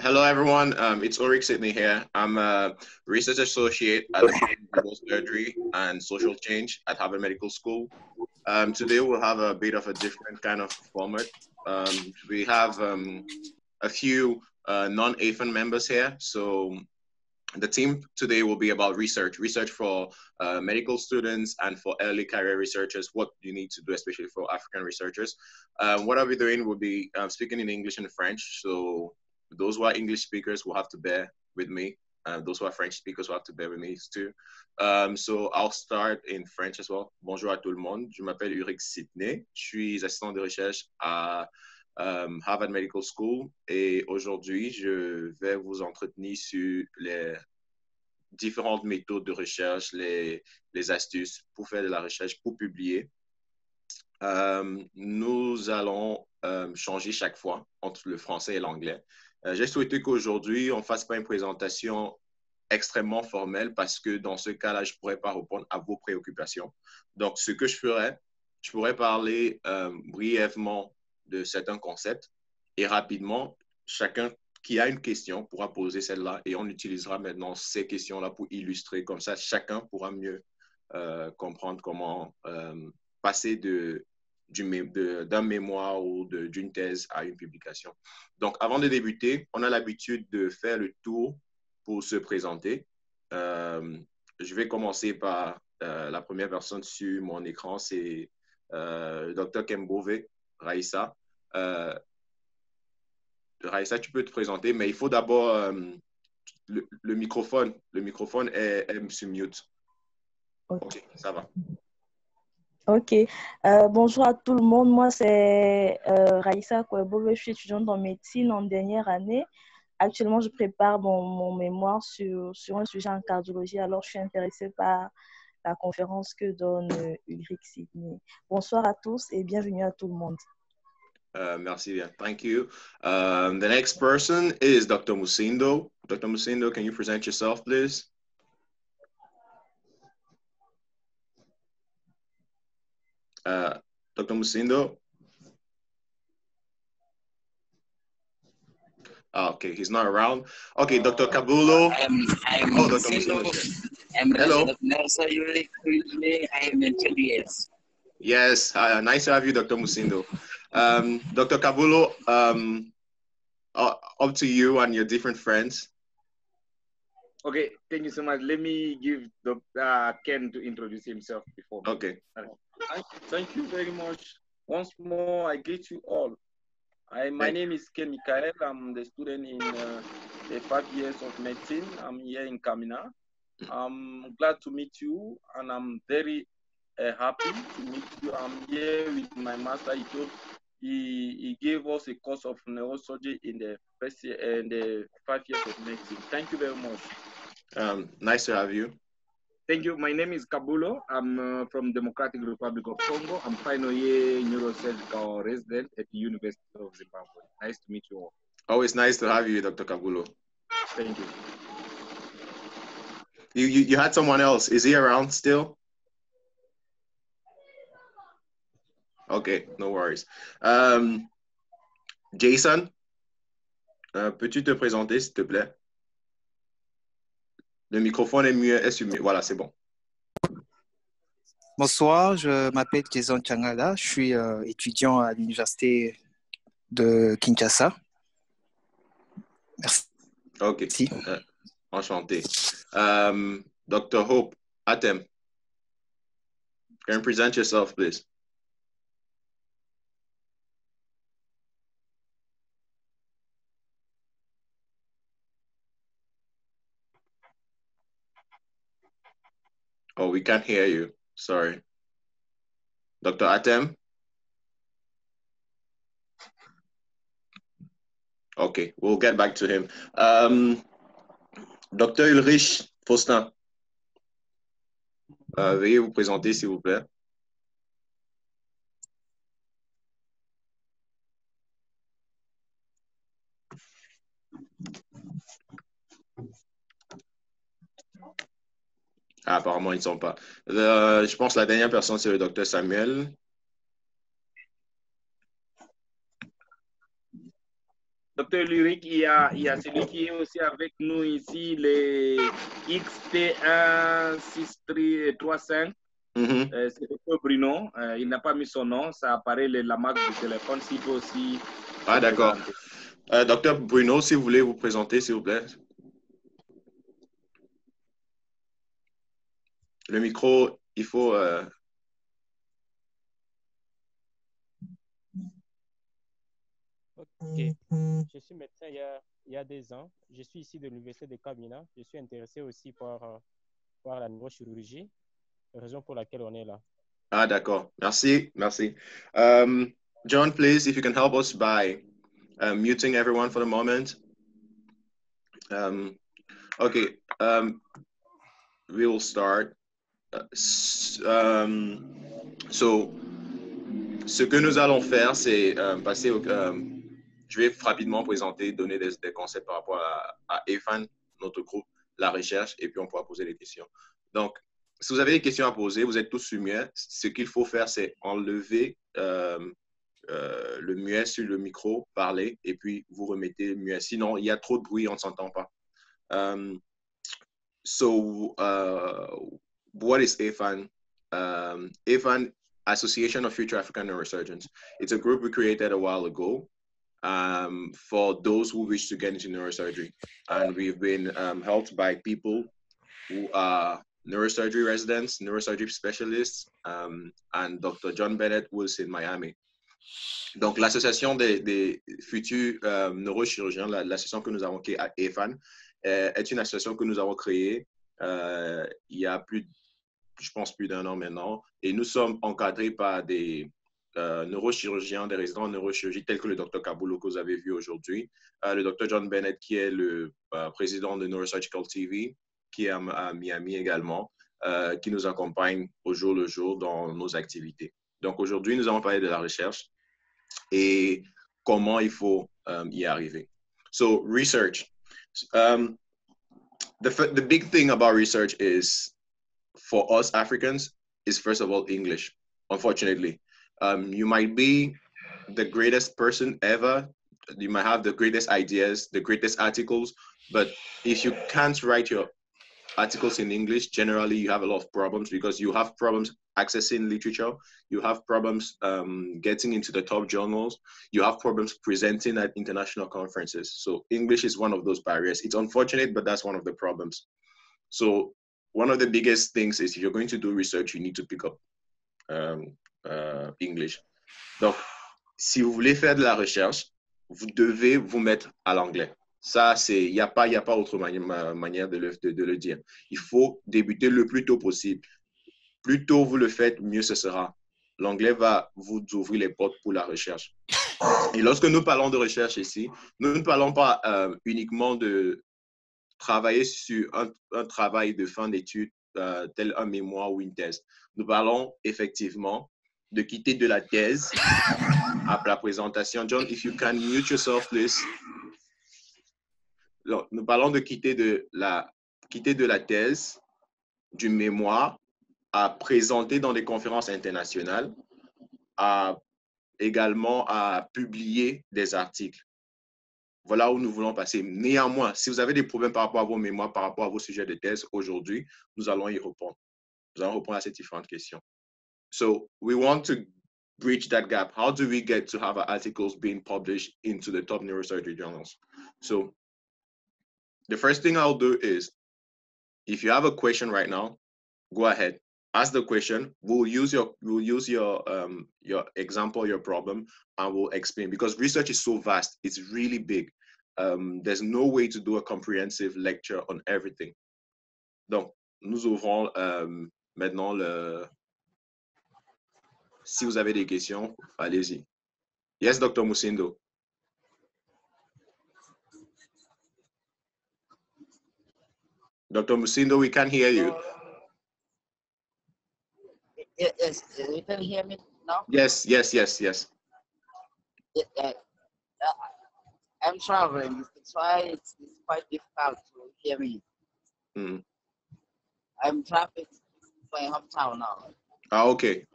Hello, everyone. It's Ulrich Sidney here. I'm a research associate at the Department of Global Surgery and Social Change at Harvard Medical School. Today, we'll have a bit of a different kind of format. We have a few non-AFAN members here. So the team today will be about research for medical students and for early career researchers, what you need to do, especially for African researchers. What I'll be doing will be speaking in English and French. So those who are English speakers will have to bear with me. Those who are French speakers will have to bear with me too. So I'll start in French as well. Bonjour à tout le monde. Je m'appelle Ulrich Sidney. Je suis assistant de recherche à Harvard Medical School et aujourd'hui, je vais vous entretenir sur les différentes méthodes de recherche, les astuces pour faire de la recherche, pour publier. Nous allons changer chaque fois entre le français et l'anglais. J'ai souhaité qu'aujourd'hui, on ne fasse pas une présentation extrêmement formelle parce que dans ce cas-là, je ne pourrais pas répondre à vos préoccupations. Donc, ce que je ferais, je pourrais parler brièvement de certains concepts et rapidement, chacun qui a une question pourra poser celle-là et on utilisera maintenant ces questions-là pour illustrer. Comme ça, chacun pourra mieux comprendre comment passer d'un mémoire ou d'une thèse à une publication. Donc, avant de débuter, on a l'habitude de faire le tour pour se présenter. Je vais commencer par la première personne sur mon écran, c'est le Dr Kembove Raissa. Raissa, tu peux te présenter, mais il faut d'abord le microphone. Le microphone est sur mute. OK, ça va. Ok, bonjour à tout le monde. Moi, c'est Raissa Kouebove. Je suis étudiante en médecine en dernière année. Actuellement, je prépare mon mémoire sur un sujet en cardiologie. Alors, je suis intéressée par la conférence que donne Ulrich Sidney. Bonsoir à tous et bienvenue à tout le monde. Merci bien. Thank you. The next person is Dr. Musindo. Dr. Musindo, can you present yourself, please? Dr. Musindo? Okay, he's not around. Okay, Dr. Kabulo. I'm oh, Dr. Musindo. Hello. I am 20 years. Yes, nice to have you, Dr. Musindo. Dr. Kabulo, up to you and your different friends. Okay, thank you so much. Let me give Dr. Ken to introduce himself before. Okay. Thank you very much. Once more, I greet you all. My name is Ken Mikael. I'm the student in the 5 years of medicine. I'm here in Kamina. I'm glad to meet you, and I'm very happy to meet you. I'm here with my master. He gave us a course of neurosurgery in the first year and the 5 years of medicine. Thank you very much. Nice to have you. Thank you. My name is Kabulo. I'm from Democratic Republic of Congo. I'm final year neurosurgical resident at the University of Zimbabwe. Nice to meet you all. Always nice to have you, Dr. Kabulo. Thank you. You had someone else. Is he around still? Okay, no worries. Jason, peux-tu te présenter, s'il te plaît? Le microphone est mieux, voilà, c'est bon. Bonsoir, je m'appelle Jason Changala, je suis étudiant à l'université de Kinshasa. Merci. Ok, enchanté. Dr. Hope Atem, can you present yourself, please? Oh, we can't hear you. Sorry. Dr. Atem? Okay, we'll get back to him. Dr. Ulrich Faustin, veuillez vous présenter, s'il vous plaît. Ah, apparemment, ils ne sont pas. Je pense que la dernière personne, c'est le docteur Samuel. Docteur Lyric, il y a celui qui est aussi avec nous ici, les XT1635. C'est Docteur Bruno. Il n'a pas mis son nom. Ça apparaît la marque du téléphone. S'il peut aussi. Ah, d'accord. Docteur Bruno, si vous voulez vous présenter, s'il vous plaît. Le micro, il faut... Ok. Je suis médecin il y a 2 ans. Je suis ici de l'Université de Kamina. Je suis intéressé aussi par la neurochirurgie, raison pour laquelle on est là. Ah, d'accord. Merci, merci. John, please, if you can help us by muting everyone for the moment. Okay, we will start. So, ce que nous allons faire, c'est passer au... je vais rapidement présenter, donner des concepts par rapport à EFAN, notre groupe, la recherche, et puis on pourra poser des questions. Donc, si vous avez des questions à poser, vous êtes tous sur muet. Ce qu'il faut faire, c'est enlever le muet sur le micro, parler, et puis vous remettez le muet. Sinon, il y a trop de bruit, on ne s'entend pas. What is AFAN? AFAN, Association of Future African Neurosurgeons. It's a group we created a while ago for those who wish to get into neurosurgery. And we've been helped by people who are neurosurgery residents, neurosurgery specialists, and Dr. John Bennett was in Miami. Donc, l'association des futurs neurochirurgiens, l'association que nous avons créée à EFAN, est une association que nous avons créée il y a plus d'un an maintenant. Et nous sommes encadrés par des neurochirurgiens, des résidents en neurochirurgie, tels que le Dr. Kabulo que vous avez vu aujourd'hui, le Dr. John Bennett, qui est le président de Neurosurgical TV, qui est à Miami également, qui nous accompagne au jour le jour dans nos activités. Donc, aujourd'hui, nous allons parler de la recherche et comment il faut y arriver. So, research. The big thing about research is, for us Africans, is first of all English, unfortunately. You might be the greatest person ever. You might have the greatest ideas, the greatest articles, but if you can't write your articles in English, generally you have a lot of problems because you have problems accessing literature, you have problems getting into the top journals, you have problems presenting at international conferences. So English is one of those barriers. It's unfortunate, but that's one of the problems. So one of the biggest things is if you're going to do research, you need to pick up English. Donc, si vous voulez faire de la recherche, vous devez vous mettre à l'anglais. Ça, il n'y a pas autre manière de le dire. Il faut débuter le plus tôt possible. Plus tôt vous le faites, mieux ce sera. L'anglais va vous ouvrir les portes pour la recherche. Et lorsque nous parlons de recherche ici, nous ne parlons pas uniquement de travailler sur un travail de fin d'études, tel un mémoire ou une thèse. Nous parlons effectivement de quitter de la thèse à la présentation. John, if you can mute yourself, please. Nous parlons de quitter de la thèse, du mémoire, à présenter dans des conférences internationales, également à publier des articles. Voilà où nous voulons passer. Néanmoins, si vous avez des problèmes par rapport à vos mémoires, par rapport à vos sujets de thèse, aujourd'hui, nous allons y répondre. Nous allons répondre à ces différentes questions. So, we want to bridge that gap. How do we get to have our articles being published into the top neurosurgery journals? So, the first thing I'll do is, if you have a question right now, go ahead, ask the question. We'll use your example, your problem, and we'll explain, because research is so vast. It's really big. There's no way to do a comprehensive lecture on everything. Donc, nous ouvrons maintenant le... Si vous avez des questions, allez-y. Yes, Dr. Musindo. Dr. Musindo, we can't hear you. Yes, you can hear me now? Yes. I'm traveling. That's why it's quite difficult to hear me. Mm. I'm traveling to my hometown now. Okay.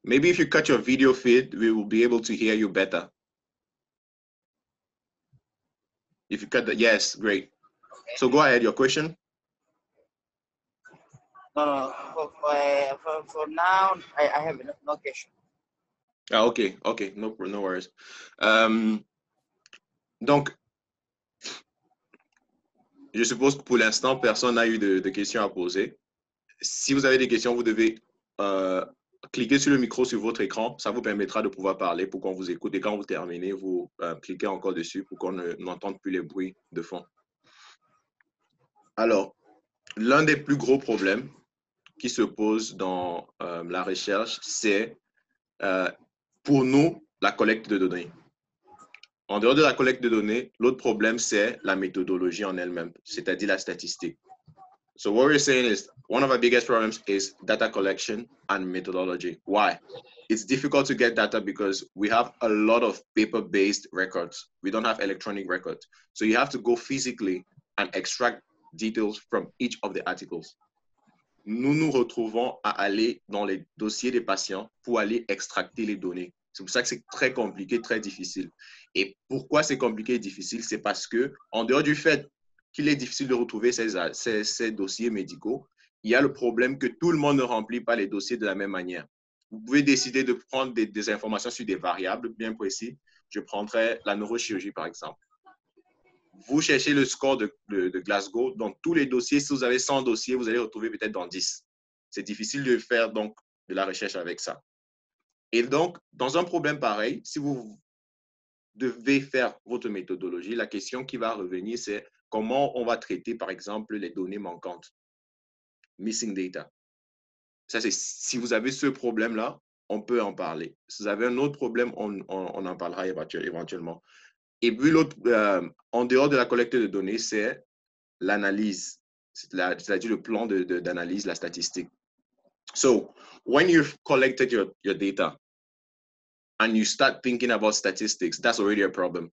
Maybe if you cut your video feed, we will be able to hear you better. If you cut the, yes, great. So go ahead, your question. No, for now, I have no question. Ah, ok, no worries. Donc, je suppose que pour l'instant, personne n'a eu de questions à poser. Si vous avez des questions, vous devez cliquer sur le micro sur votre écran. Ça vous permettra de pouvoir parler pour qu'on vous écoute. Et quand vous terminez, vous cliquez encore dessus pour qu'on n'entende plus les bruits de fond. Alors, l'un des plus gros problèmes qui se pose dans la recherche, c'est pour nous, la collecte de données. En dehors de la collecte de données, l'autre problème, c'est la méthodologie en elle-même, c'est-à-dire la statistique. So what we're saying is one of our biggest problems is data collection and methodology. Why? It's difficult to get data because we have a lot of paper-based records. We don't have electronic records. So you have to go physically and extract details from each of the articles. Nous nous retrouvons à aller dans les dossiers des patients pour aller extracter les données. C'est pour ça que c'est très compliqué, très difficile. Et pourquoi c'est compliqué et difficile? C'est parce que, en dehors du fait qu'il est difficile de retrouver ces dossiers médicaux, il y a le problème que tout le monde ne remplit pas les dossiers de la même manière. Vous pouvez décider de prendre des informations sur des variables bien précises. Je prendrai la neurochirurgie, par exemple. Vous cherchez le score de Glasgow dans tous les dossiers. Si vous avez 100 dossiers, vous allez retrouver peut-être dans 10. C'est difficile de faire donc de la recherche avec ça. Et donc, dans un problème pareil, si vous devez faire votre méthodologie, la question qui va revenir, c'est comment on va traiter, par exemple, les données manquantes, missing data. Ça, c'est si vous avez ce problème-là, on peut en parler. Si vous avez un autre problème, on en parlera éventuellement. Et puis, l'autre, en dehors de la collecte de données, c'est l'analyse, c'est-à-dire le plan d'analyse, la statistique. So, when you've collected your data and you start thinking about statistics, that's already a problem.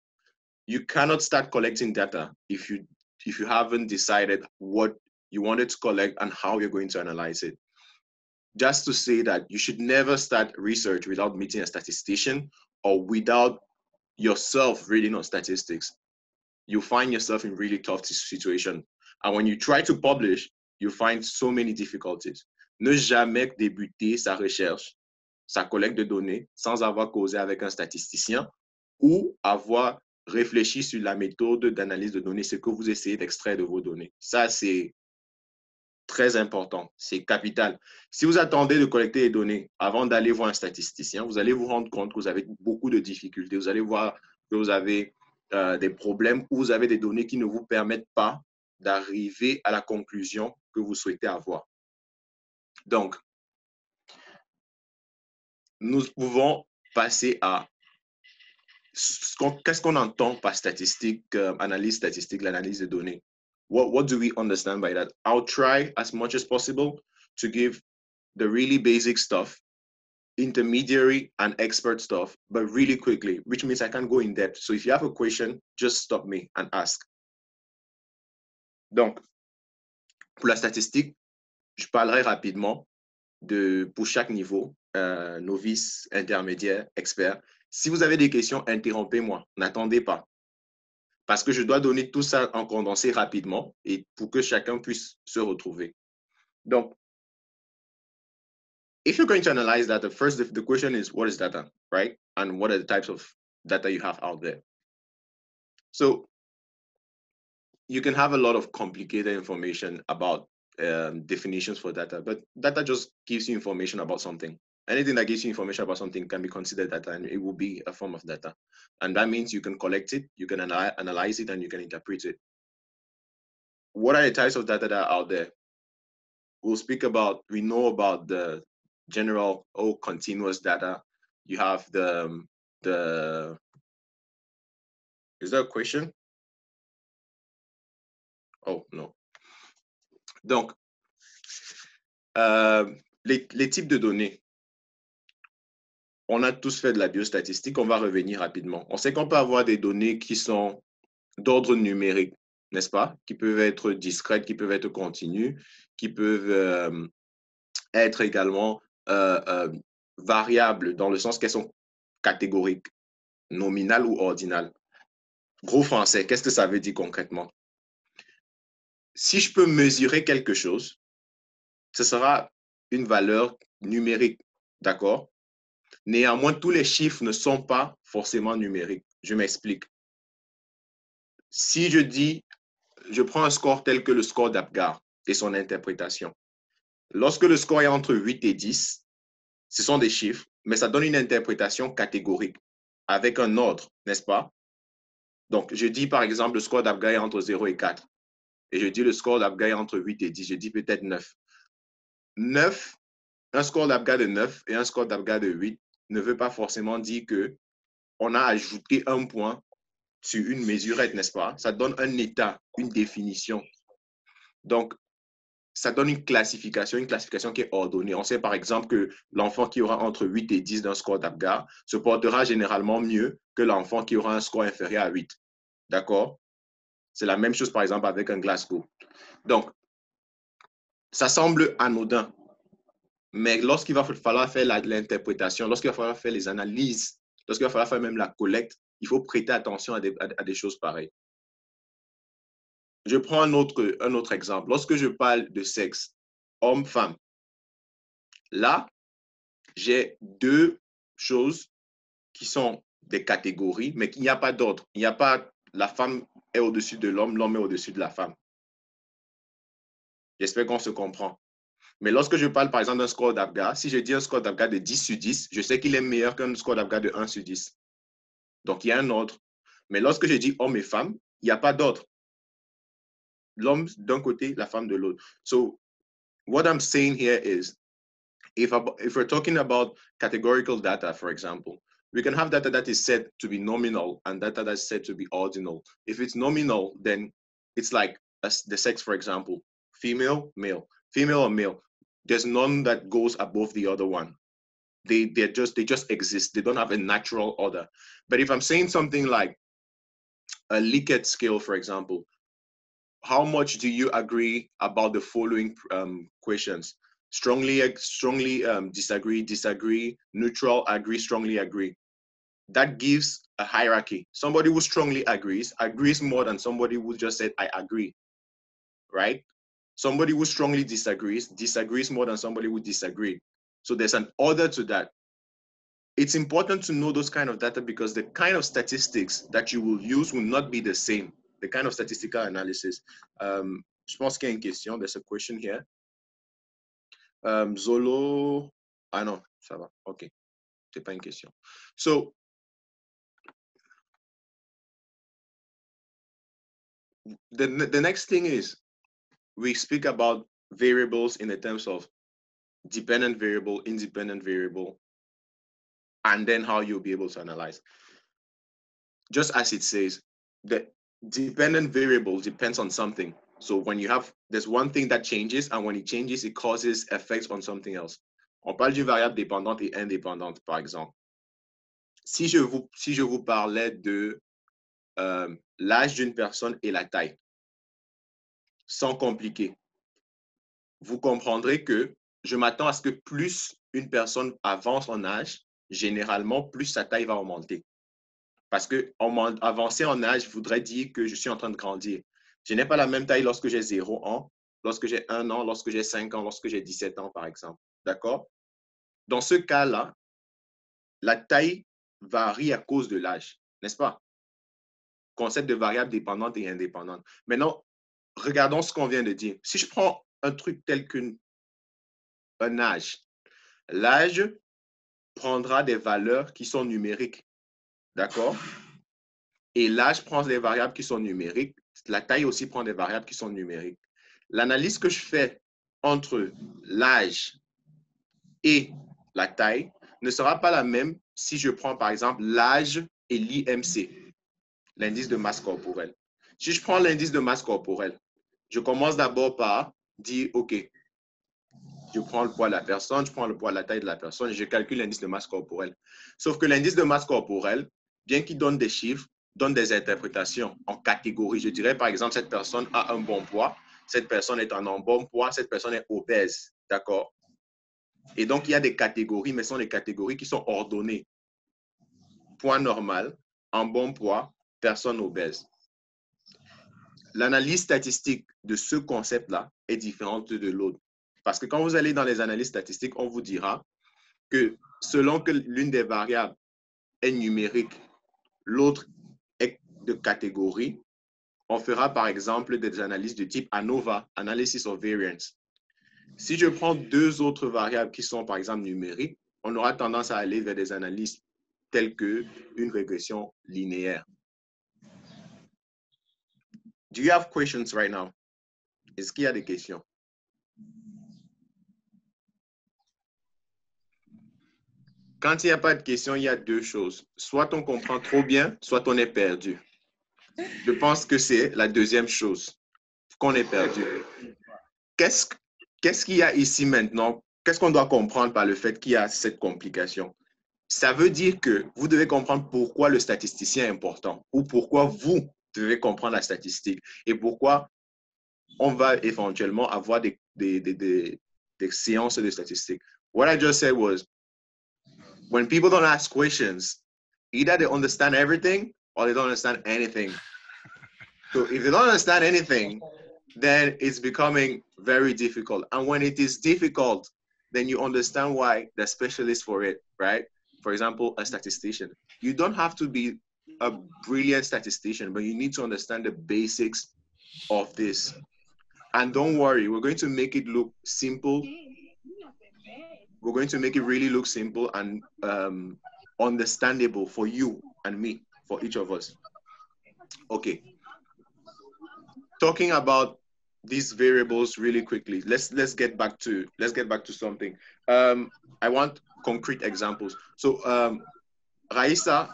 You cannot start collecting data if you haven't decided what you wanted to collect and how you're going to analyze it. Just to say that you should never start research without meeting a statistician or without yourself reading on statistics. You find yourself in really tough situation. And when you try to publish, you find so many difficulties. Ne jamais débuter sa recherche, sa collecte de données, sans avoir causé avec un statisticien ou avoir réfléchi sur la méthode d'analyse de données, ce que vous essayez d'extraire de vos données. Ça, c'est très important, c'est capital. Si vous attendez de collecter les données avant d'aller voir un statisticien, vous allez vous rendre compte que vous avez beaucoup de difficultés. Vous allez voir que vous avez des problèmes ou vous avez des données qui ne vous permettent pas d'arriver à la conclusion que vous souhaitez avoir. Donc, nous pouvons passer à qu'est-ce qu'on entend par statistique, analyse statistique, l'analyse de données. What do we understand by that? I'll try as much as possible to give the really basic stuff, intermediary and expert stuff, but really quickly, which means I can go in depth. So if you have a question, just stop me and ask. Donc, pour la statistique, je parlerai rapidement pour chaque niveau, novice, intermédiaire, expert. Si vous avez des questions, interrompez-moi, n'attendez pas. Parce que je dois donner tout ça en condensé rapidement et pour que chacun puisse se retrouver. Donc, if you're going to analyze data, first the question is, what is data, right? And what are the types of data you have out there? So, you can have a lot of complicated information about definitions for data, but data just gives you information about something. Anything that gives you information about something can be considered data, and it will be a form of data. And that means you can collect it, you can analyze it, and you can interpret it. What are the types of data that are out there? We know about the general continuous data. You have is there a question? Oh, no. Donc, les types de données. On a tous fait de la biostatistique, on va revenir rapidement. On sait qu'on peut avoir des données qui sont d'ordre numérique, n'est-ce pas? Qui peuvent être discrètes, qui peuvent être continues, qui peuvent être également variables dans le sens qu'elles sont catégoriques, nominales ou ordinales. Gros français, qu'est-ce que ça veut dire concrètement? Si je peux mesurer quelque chose, ce sera une valeur numérique, d'accord? Néanmoins, tous les chiffres ne sont pas forcément numériques. Je m'explique. Si je dis, je prends un score tel que le score d'Apgar et son interprétation. Lorsque le score est entre 8 et 10, ce sont des chiffres, mais ça donne une interprétation catégorique avec un ordre, n'est-ce pas? Donc, je dis par exemple, le score d'Apgar est entre 0 et 4. Et je dis le score d'Apgar est entre 8 et 10. Je dis peut-être 9. 9, un score d'Apgar de 9 et un score d'Apgar de 8 ne veut pas forcément dire qu'on a ajouté un point sur une mesurette, n'est-ce pas? Ça donne un état, une définition. Donc, ça donne une classification qui est ordonnée. On sait par exemple que l'enfant qui aura entre 8 et 10 d'un score d'Apgar se portera généralement mieux que l'enfant qui aura un score inférieur à 8. D'accord? C'est la même chose par exemple avec un Glasgow. Donc, ça semble anodin, mais lorsqu'il va falloir faire l'interprétation, lorsqu'il va falloir faire les analyses, lorsqu'il va falloir faire même la collecte, il faut prêter attention à des choses pareilles. Je prends un autre exemple. Lorsque je parle de sexe, homme-femme, là, j'ai deux choses qui sont des catégories, mais qu'il n'y a pas d'ordre. Il n'y a pas la femme est au-dessus de l'homme, l'homme est au-dessus de la femme. J'espère qu'on se comprend. Mais lorsque je parle, par exemple, d'un score d'Apgar, si je dis un score d'Apgar de 10 sur 10, je sais qu'il est meilleur qu'un score d'Apgar de 1 sur 10. Donc, il y a un ordre. Mais lorsque je dis homme et femme, il n'y a pas d'ordre. L'homme d'un côté, la femme de l'autre. So, what I'm saying here is, if we're talking about categorical data, for example, we can have data that is said to be nominal and data that's said to be ordinal. If it's nominal, then it's like the sex, for example, female, male, female or male. There's none that goes above the other one. They just exist. They don't have a natural order. But if I'm saying something like a Likert scale, for example, how much do you agree about the following questions? Strongly disagree, neutral, agree, strongly agree. That gives a hierarchy. Somebody who strongly agrees more than somebody who just said, I agree, right? Somebody who strongly disagrees more than somebody who disagreed. So there's an order to that. It's important to know those kind of data because the kind of statistics that you will use will not be the same. The kind of statistical analysis. Je pense qu'il y a une question. There's a question here. Zolo. Ah non, ça va. OK. C'est pas une question. So, the next thing is we speak about variables in the terms of dependent variable, independent variable, and then how you'll be able to analyze. Just as it says, the dependent variable depends on something. So when you have, there's one thing that changes, and when it changes, it causes effects on something else. On parle d'une variable dépendante et indépendante, par exemple. Si je vous parlais de l'âge d'une personne et la taille, sans compliquer, vous comprendrez que je m'attends à ce que plus une personne avance en âge, généralement, plus sa taille va augmenter. Parce que avancer en âge voudrait dire que je suis en train de grandir. Je n'ai pas la même taille lorsque j'ai 0 ans, lorsque j'ai 1 an, lorsque j'ai 5 ans, lorsque j'ai 17 ans, par exemple. D'accord? Dans ce cas-là, la taille varie à cause de l'âge, n'est-ce pas? Concept de variable dépendante et indépendante. Maintenant, regardons ce qu'on vient de dire. Si je prends un truc tel qu'un âge, l'âge prendra des valeurs qui sont numériques. D'accord? Et l'âge prend des variables qui sont numériques. La taille aussi prend des variables qui sont numériques. L'analyse que je fais entre l'âge et la taille ne sera pas la même si je prends par exemple l'âge et l'IMC, l'indice de masse corporelle. Si je prends l'indice de masse corporelle, je commence d'abord par dire, OK, je prends le poids de la personne, je prends le poids de la taille de la personne et je calcule l'indice de masse corporelle. Sauf que l'indice de masse corporelle, bien qu'il donne des chiffres, donne des interprétations en catégories. Je dirais, par exemple, cette personne a un bon poids, cette personne est en bon poids, cette personne est obèse. D'accord? Et donc, il y a des catégories, mais ce sont des catégories qui sont ordonnées. Poids normal, en bon poids, personnes obèses. L'analyse statistique de ce concept-là est différente de l'autre. Parce que quand vous allez dans les analyses statistiques, on vous dira que selon que l'une des variables est numérique, l'autre est de catégorie, on fera par exemple des analyses de type ANOVA, Analysis of Variance. Si je prends deux autres variables qui sont par exemple numériques, on aura tendance à aller vers des analyses telles qu'une régression linéaire. Do you have questions right now? Est-ce qu'il y a des questions? Quand il n'y a pas de questions, il y a deux choses. Soit on comprend trop bien, soit on est perdu. Je pense que c'est la deuxième chose, qu'on est perdu. Qu'est-ce qu'il y a ici maintenant? Qu'est-ce qu'on doit comprendre par le fait qu'il y a cette complication? Ça veut dire que vous devez comprendre pourquoi le statisticien est important ou pourquoi vous devez comprendre la statistique et pourquoi on va éventuellement avoir des séances de statistiques. What I just said was, when people don't ask questions, either they understand everything or they don't understand anything. So if they don't understand anything, then it's becoming very difficult. And when it is difficult, then you understand why they're specialists for it, right? For example, a statistician. You don't have to be a brilliant statistician, but you need to understand the basics of this. And don't worry, we're going to make it look simple. We're going to make it really look simple and understandable for you and me, for each of us. Okay. Talking about these variables really quickly. Let's get back to something. I want concrete examples. So, Raïssa,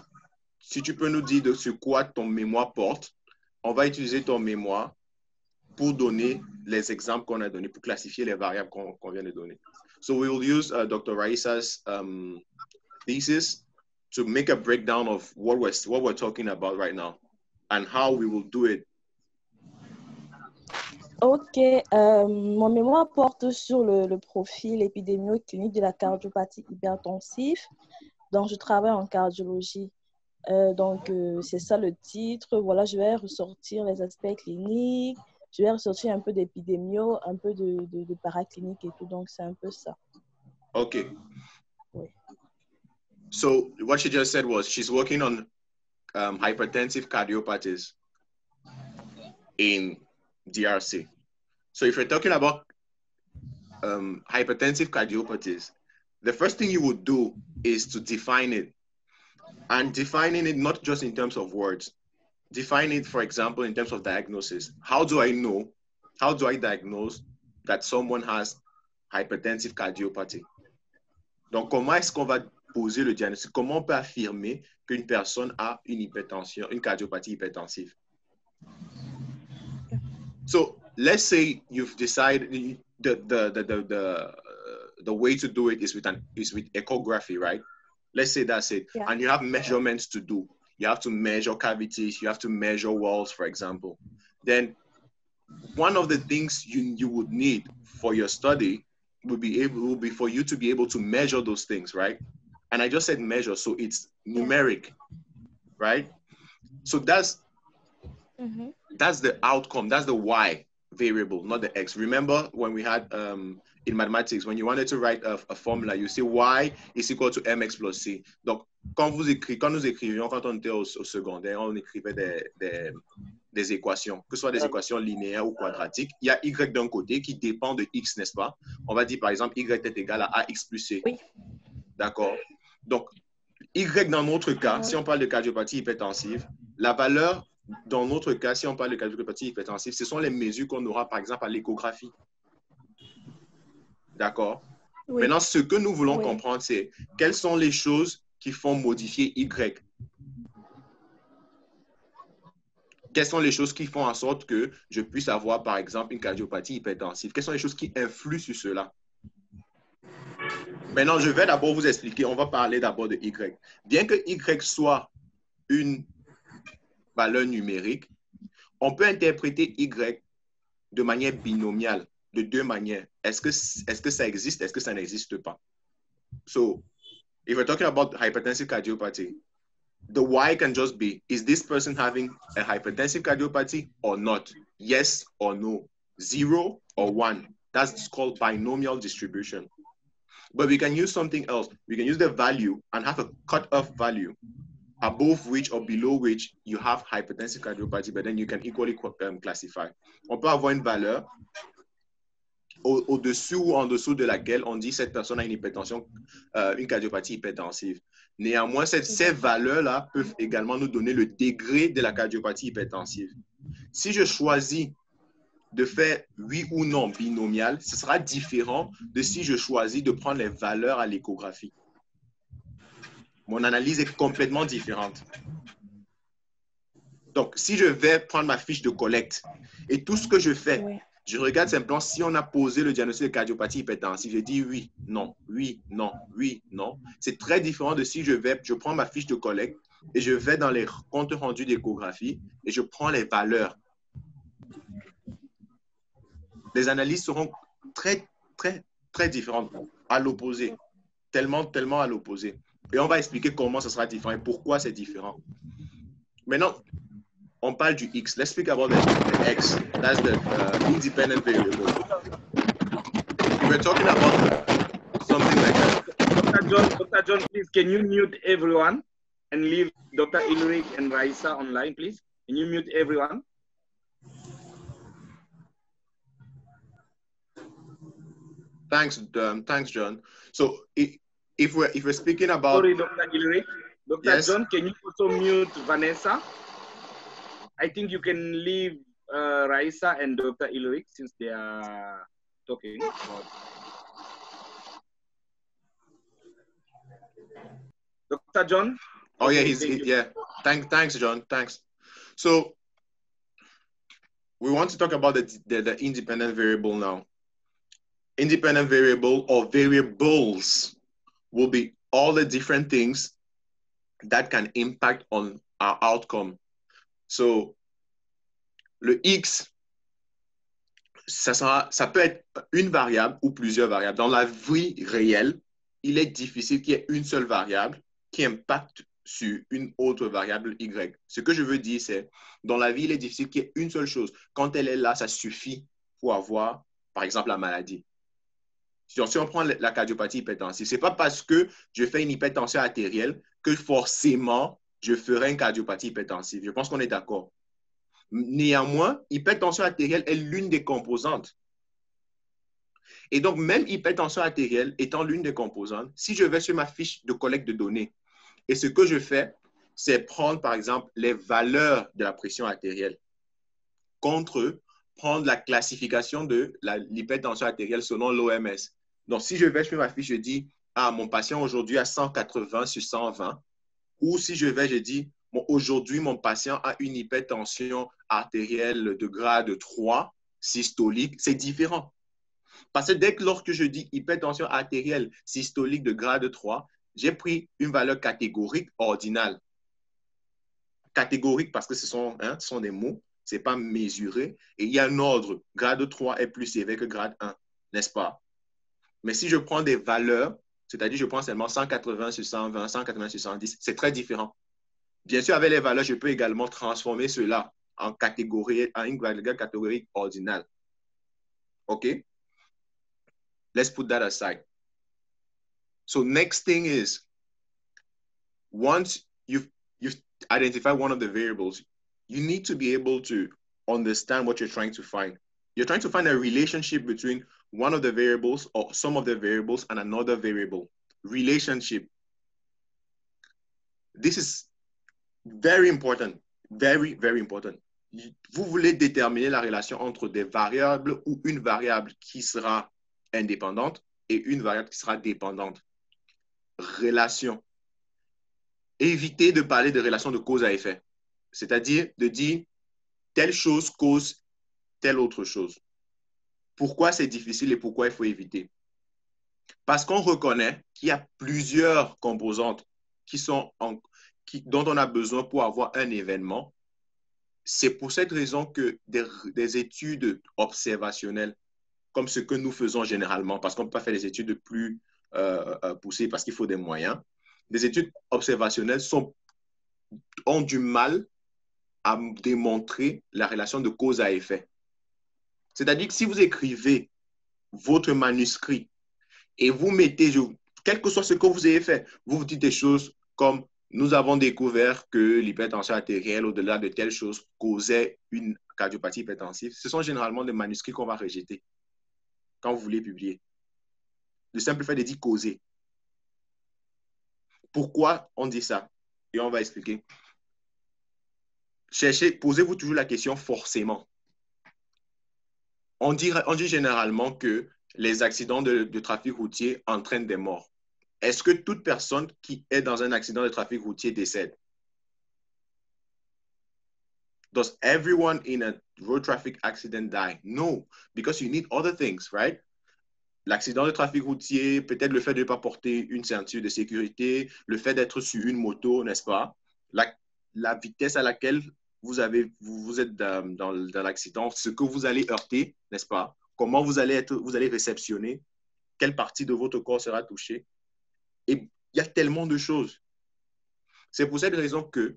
si tu peux nous dire de sur quoi ton mémoire porte, on va utiliser ton mémoire pour donner les exemples qu'on a donnés, pour classifier les variables qu'on vient de donner. So we will use Dr. Raïssa's thesis to make a breakdown of what we're talking about right now and how we will do it. Ok, mon mémoire porte sur le profil épidémio-clinique de la cardiopathie hypertensive. Donc, je travaille en cardiologie. Donc, c'est ça le titre. Voilà, je vais ressortir les aspects cliniques. Je vais ressortir un peu d'épidémio, un peu de paraclinique et tout. Donc, c'est un peu ça. Okay. Oui. So, what she just said was she's working on hypertensive cardiopathies in DRC. So if you're talking about hypertensive cardiopathies, the first thing you would do is to define it. And defining it not just in terms of words. Define it, for example, in terms of diagnosis. How do I diagnose that someone has hypertensive cardiopathy? Donc, comment est-ce qu'on va poser le diagnostic? Comment on peut affirmer qu'une personne a une hypertension, une cardiopathie hypertensive? So let's say you've decided the way to do it is with echography, right? Let's say that's it. Yeah. And you have measurements to do. You have to measure cavities. You have to measure walls, for example. Then one of the things you would need for your study will be for you to be able to measure those things, right? And I just said measure, so it's numeric, right? So that's the outcome. That's the Y variable, not the X. Remember when we had in mathematics, when you wanted to write a formula, you say Y is equal to MX plus C. Donc, quand nous écrivions, quand on était au secondaire, on écrivait des équations, que ce soit des équations linéaires ou quadratiques. Il y a Y d'un côté qui dépend de X, n'est-ce pas? On va dire par exemple Y est égal à AX plus C. Oui. D'accord? Donc, Y dans notre cas, si on parle de cardiopathie hypertensive, la valeur dans notre cas, si on parle de cardiopathie hypertensive, ce sont les mesures qu'on aura par exemple à l'échographie. D'accord? Oui. Maintenant, ce que nous voulons comprendre, c'est quelles sont les choses qui font modifier Y. Quelles sont les choses qui font en sorte que je puisse avoir, par exemple, une cardiopathie hypertensive? Quelles sont les choses qui influent sur cela? Maintenant, je vais d'abord vous expliquer. On va parler d'abord de Y. Bien que Y soit une valeur numérique, on peut interpréter Y de manière binomiale, de deux manières. Est-ce que ça existe? Est-ce que ça n'existe pas? So, if we're talking about hypertensive cardiopathy, The why can just be, is this person having a hypertensive cardiopathy or not? Yes or no, 0 or 1. That's called binomial distribution. But we can use something else. We can use the value and have a cutoff value above which or below which you have hypertensive cardiopathy, but then you can equally classify. On peut avoir une valeur au-dessus ou en dessous de laquelle on dit cette personne a une hypertension, une cardiopathie hypertensive. Néanmoins, ces valeurs-là peuvent également nous donner le degré de la cardiopathie hypertensive. Si je choisis de faire oui ou non binomial, ce sera différent de si je choisis de prendre les valeurs à l'échographie. Mon analyse est complètement différente. Donc, si je vais prendre ma fiche de collecte et tout ce que je fais, je regarde simplement si on a posé le diagnostic de cardiopathie hypertensive. Je dis oui, non, oui, non, oui, non. C'est très différent de si je prends ma fiche de collecte et je vais dans les comptes rendus d'échographie et je prends les valeurs. Les analyses seront très, très, très différentes à l'opposé. Tellement, tellement à l'opposé. Et on va expliquer comment ce sera différent et pourquoi c'est différent. Maintenant, on parle du X. Let's speak about the X. That's the independent variable. If we're talking about something like that. Dr. John, please, can you mute everyone and leave Dr. Ulrich and Raisa online, please? Can you mute everyone? Thanks, John. So if we're speaking about... Sorry, Dr. Ulrich. Dr. Yes? John, can you also mute Vanessa? I think you can leave Raisa and Dr. Ulrich since they are talking about... Dr. John? Oh, okay, yeah, Thanks, John. Thanks. So we want to talk about the independent variable now. Independent variable or variables will be all the different things that can impact on our outcome. So, le X, ça peut être une variable ou plusieurs variables. Dans la vie réelle, il est difficile qu'il y ait une seule variable qui impacte sur une autre variable Y. Ce que je veux dire, c'est dans la vie, il est difficile qu'il y ait une seule chose. Quand elle est là, ça suffit pour avoir, par exemple, la maladie. Si on prend la cardiopathie hypertensive, ce n'est pas parce que je fais une hypertension artérielle que forcément, je ferai une cardiopathie hypertensive. Je pense qu'on est d'accord. Néanmoins, hypertension artérielle est l'une des composantes. Et donc, même hypertension artérielle étant l'une des composantes, si je vais sur ma fiche de collecte de données, et ce que je fais, c'est prendre, par exemple, les valeurs de la pression artérielle contre prendre la classification de l'hypertension artérielle selon l'OMS. Donc, si je vais sur ma fiche, je dis, mon patient aujourd'hui a 180 sur 120. Ou si je dis, aujourd'hui, mon patient a une hypertension artérielle de grade 3, systolique, c'est différent. Parce que dès que lorsque je dis hypertension artérielle systolique de grade 3, j'ai pris une valeur catégorique ordinale. Catégorique parce que ce sont des mots, ce n'est pas mesuré. Et il y a un ordre. Grade 3 est plus sévère que grade 1, n'est-ce pas? Mais si je prends des valeurs, c'est-à-dire je prends seulement 180 sur 120, 180 sur 110, c'est très différent. Bien sûr, avec les valeurs, je peux également transformer cela en catégorie, en une valeur catégorie ordinale. OK? Let's put that aside. So next thing is, once you've identified one of the variables, you need to be able to understand what you're trying to find. You're trying to find a relationship between one of the variables or some of the variables and another variable. Relationship. This is very important. Very, very important. Vous voulez déterminer la relation entre des variables ou une variable qui sera indépendante et une variable qui sera dépendante. Relation. Évitez de parler de relation de cause à effet. C'est-à-dire de dire telle chose cause telle autre chose. Pourquoi c'est difficile et pourquoi il faut éviter? Parce qu'on reconnaît qu'il y a plusieurs composantes dont on a besoin pour avoir un événement. C'est pour cette raison que des études observationnelles, comme ce que nous faisons généralement, parce qu'on ne peut pas faire des études plus poussées parce qu'il faut des moyens, des études observationnelles sont ont du mal à démontrer la relation de cause à effet. C'est-à-dire que si vous écrivez votre manuscrit et vous mettez, quel que soit ce que vous ayez fait, vous vous dites des choses comme nous avons découvert que l'hypertension artérielle, au-delà de telles choses, causait une cardiopathie hypertensive. Ce sont généralement des manuscrits qu'on va rejeter quand vous voulez publier. Le simple fait de dire causer. Pourquoi on dit ça? Et on va expliquer. Posez-vous toujours la question forcément. On dit généralement que les accidents de trafic routier entraînent des morts. Est-ce que toute personne qui est dans un accident de trafic routier décède? Does everyone in a road traffic accident die? No, because you need other things, right? L'accident de trafic routier, peut-être le fait de ne pas porter une ceinture de sécurité, le fait d'être sur une moto, n'est-ce pas? La vitesse à laquelle vous êtes dans l'accident, ce que vous allez heurter, n'est-ce pas? Comment vous allez réceptionner, quelle partie de votre corps sera touchée. Et il y a tellement de choses. C'est pour cette raison que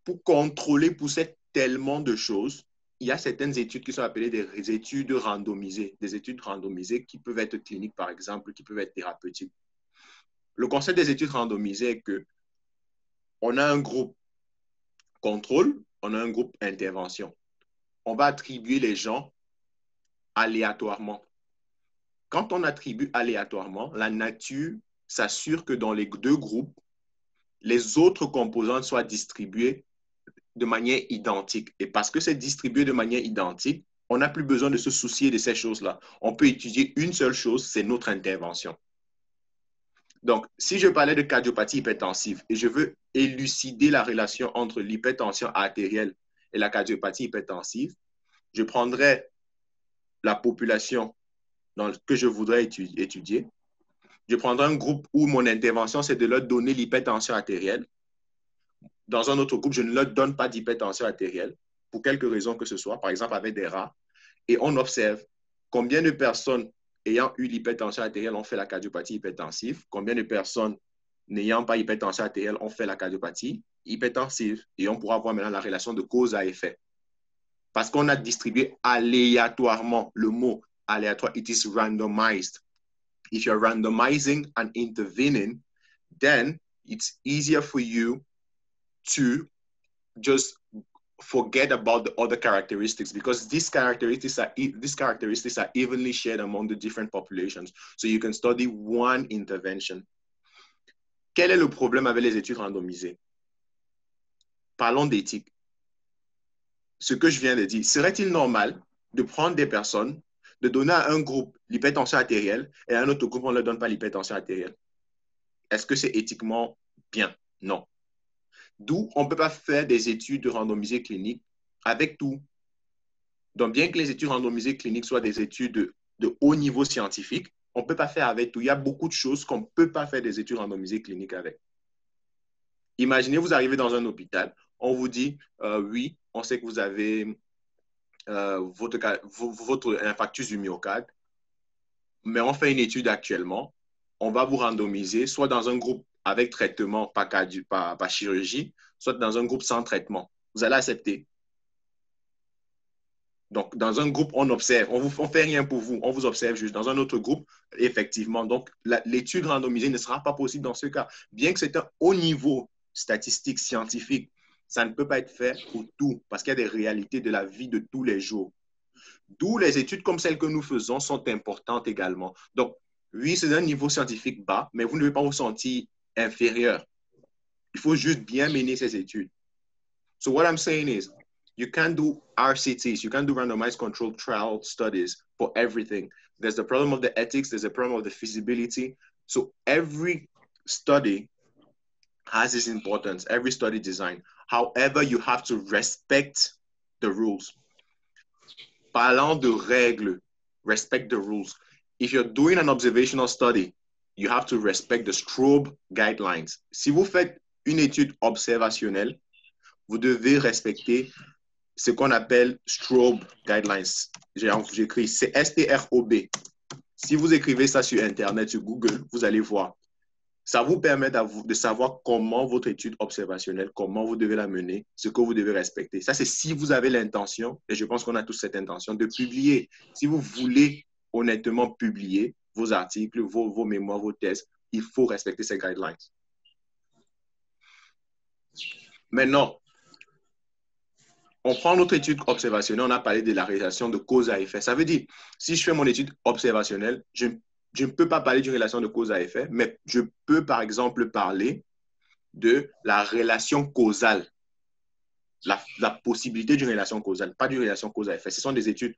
pour contrôler, tellement de choses, il y a certaines études qui sont appelées des études randomisées. Des études randomisées qui peuvent être cliniques, par exemple, qui peuvent être thérapeutiques. Le concept des études randomisées est que on a un groupe contrôle, on a un groupe intervention. On va attribuer les gens aléatoirement. Quand on attribue aléatoirement, la nature s'assure que dans les deux groupes, les autres composantes soient distribuées de manière identique. Et parce que c'est distribué de manière identique, on n'a plus besoin de se soucier de ces choses-là. On peut étudier une seule chose, c'est notre intervention. Donc, si je parlais de cardiopathie hypertensive et je veux élucider la relation entre l'hypertension artérielle et la cardiopathie hypertensive, je prendrais la population que je voudrais étudier. Je prendrai un groupe où mon intervention, c'est de leur donner l'hypertension artérielle. Dans un autre groupe, je ne leur donne pas d'hypertension artérielle, pour quelque raison que ce soit, par exemple avec des rats, et on observe combien de personnes ayant eu l'hypertension artérielle ont fait la cardiopathie hypertensive, combien de personnes n'ayant pas hypertension artérielle ont fait la cardiopathie hypertensive, et on pourra voir maintenant la relation de cause à effet. Parce qu'on a distribué aléatoirement, le mot aléatoire, it is randomized. If you're randomizing and intervening, then it's easier for you to just forget about the other characteristics because these characteristics are evenly shared among the different populations. So you can study one intervention. Quel est le problème avec les études randomisées? Parlons d'éthique. Ce que je viens de dire, serait-il normal de prendre des personnes, de donner à un groupe l'hypertension artérielle et à un autre groupe, on ne leur donne pas l'hypertension artérielle? Est-ce que c'est éthiquement bien? Non. D'où on ne peut pas faire des études randomisées cliniques avec tout. Donc, bien que les études randomisées cliniques soient des études de haut niveau scientifique, on ne peut pas faire avec tout. Il y a beaucoup de choses qu'on ne peut pas faire des études randomisées cliniques avec. Imaginez, vous arrivez dans un hôpital, on vous dit, oui, on sait que vous avez votre infarctus du myocarde, mais on fait une étude actuellement, on va vous randomiser soit dans un groupe avec traitement par chirurgie, soit dans un groupe sans traitement. Vous allez accepter. Donc, dans un groupe, on observe. On ne fait rien pour vous. On vous observe juste. Dans un autre groupe, effectivement. Donc, l'étude randomisée ne sera pas possible dans ce cas. Bien que c'est un haut niveau statistique, scientifique, ça ne peut pas être fait pour tout parce qu'il y a des réalités de la vie de tous les jours. D'où les études comme celles que nous faisons sont importantes également. Donc, oui, c'est un niveau scientifique bas, mais vous ne devez pas vous sentir inférieur. Il faut juste bien mener ces études. So what I'm saying is, you can't do RCTs, you can't do randomized controlled trial studies for everything. There's the problem of the ethics, there's the problem of the feasibility. So every study has its importance, every study design. However, you have to respect the rules. Parlant de règles, respect the rules. If you're doing an observational study, you have to respect the Strobe guidelines. Si vous faites une étude observationnelle, vous devez respecter ce qu'on appelle Strobe guidelines. J'écris, c'est S-T-R-O-B. Si vous écrivez ça sur Internet, sur Google, vous allez voir. Ça vous permet de savoir comment votre étude observationnelle, comment vous devez la mener, ce que vous devez respecter. Ça, c'est si vous avez l'intention, et je pense qu'on a tous cette intention, de publier. Si vous voulez honnêtement publier vos articles, vos mémoires, vos thèses, il faut respecter ces guidelines. Maintenant, on prend notre étude observationnelle, on a parlé de la relation de cause à effet. Ça veut dire, si je fais mon étude observationnelle, je ne peux pas parler d'une relation de cause à effet, mais je peux, par exemple, parler de la relation causale, la possibilité d'une relation causale, pas d'une relation cause à effet. Ce sont des études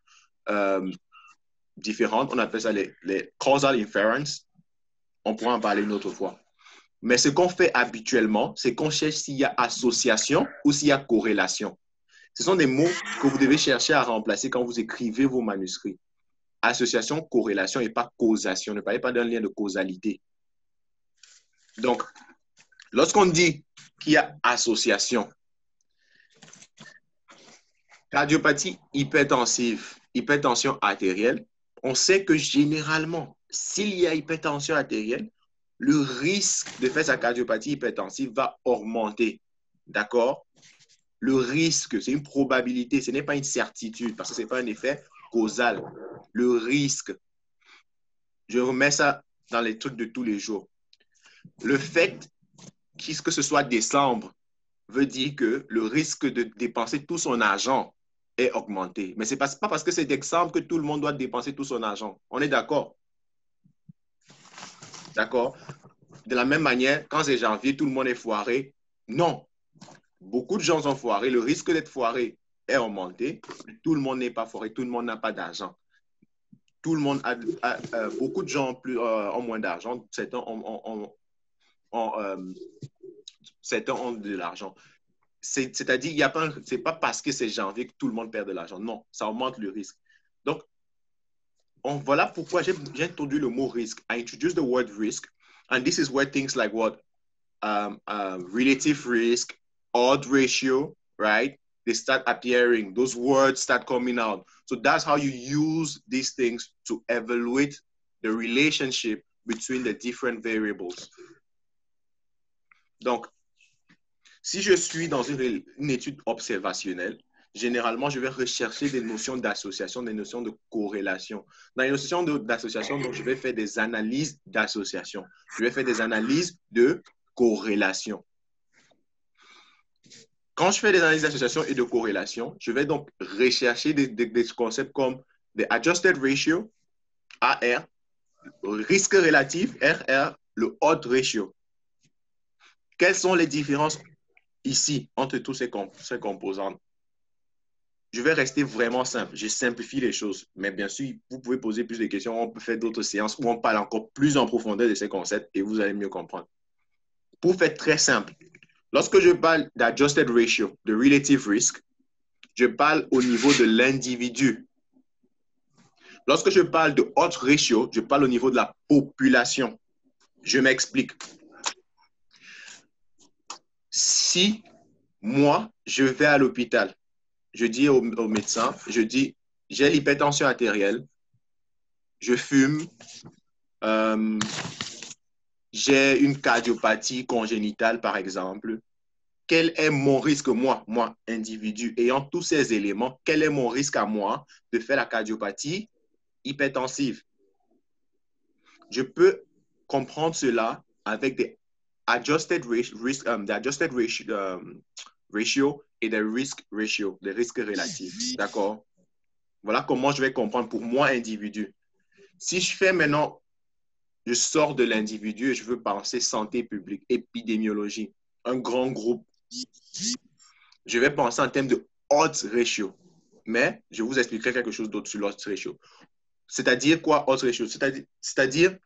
différentes. On appelle ça les causal inference. On pourra en parler une autre fois. Mais ce qu'on fait habituellement, c'est qu'on cherche s'il y a association ou s'il y a corrélation. Ce sont des mots que vous devez chercher à remplacer quand vous écrivez vos manuscrits. Association, corrélation et pas causation. Ne parlez pas d'un lien de causalité. Donc, lorsqu'on dit qu'il y a association, cardiopathie hypertensive, hypertension artérielle, on sait que généralement, s'il y a hypertension artérielle, le risque de faire sa cardiopathie hypertensive va augmenter. D'accord? Le risque, c'est une probabilité, ce n'est pas une certitude parce que ce n'est pas un effet causal. Le risque, je remets ça dans les trucs de tous les jours. Le fait que ce soit décembre veut dire que le risque de dépenser tout son argent est augmenté. Mais ce n'est pas parce que c'est décembre que tout le monde doit dépenser tout son argent. On est d'accord? D'accord? De la même manière, quand c'est janvier, tout le monde est foiré. Non. Beaucoup de gens sont foirés. Le risque d'être foiré est augmenté. Tout le monde n'est pas foiré. Tout le monde n'a pas d'argent. Tout le monde beaucoup de gens ont moins d'argent. Certains ont de l'argent. C'est-à-dire, ce n'est pas parce que c'est janvier que tout le monde perd de l'argent. Non, ça augmente le risque. Donc, voilà pourquoi j'ai introduit le mot risque. I introduced the word risk. And this is where things like relative risk, odds ratio, right? They start appearing. Those words start coming out. So that's how you use these things to evaluate the relationship between the different variables. Donc, si je suis dans une étude observationnelle, généralement, je vais rechercher des notions d'association, des notions de corrélation. Dans les notions d'association, donc, je vais faire des analyses d'association. Je vais faire des analyses de corrélation. Quand je fais des analyses d'association et de corrélation, je vais donc rechercher des concepts comme the adjusted ratio, AR, risque relatif, RR, le odds ratio. Quelles sont les différences ici entre tous ces composantes? Je vais rester vraiment simple. Je simplifie les choses. Mais bien sûr, vous pouvez poser plus de questions. On peut faire d'autres séances où on parle encore plus en profondeur de ces concepts et vous allez mieux comprendre. Pour faire très simple, lorsque je parle d'adjusted ratio, de relative risk, je parle au niveau de l'individu. Lorsque je parle de odds ratio, je parle au niveau de la population. Je m'explique. Si moi, je vais à l'hôpital, je dis au médecin, je dis, j'ai l'hypertension artérielle, je fume, j'ai une cardiopathie congénitale, par exemple. Quel est mon risque, moi, individu, ayant tous ces éléments, quel est mon risque à moi de faire la cardiopathie hypertensive? Je peux comprendre cela avec des adjusted ratio et des risk ratio, des risques relatifs. D'accord? Voilà comment je vais comprendre pour moi, individu. Si je fais maintenant, je sors de l'individu et je veux penser santé publique, épidémiologie, un grand groupe, je vais penser en termes de odds ratio. Mais je vous expliquerai quelque chose d'autre sur l'odds ratio. C'est-à-dire quoi, odds ratio? C'est-à-dire,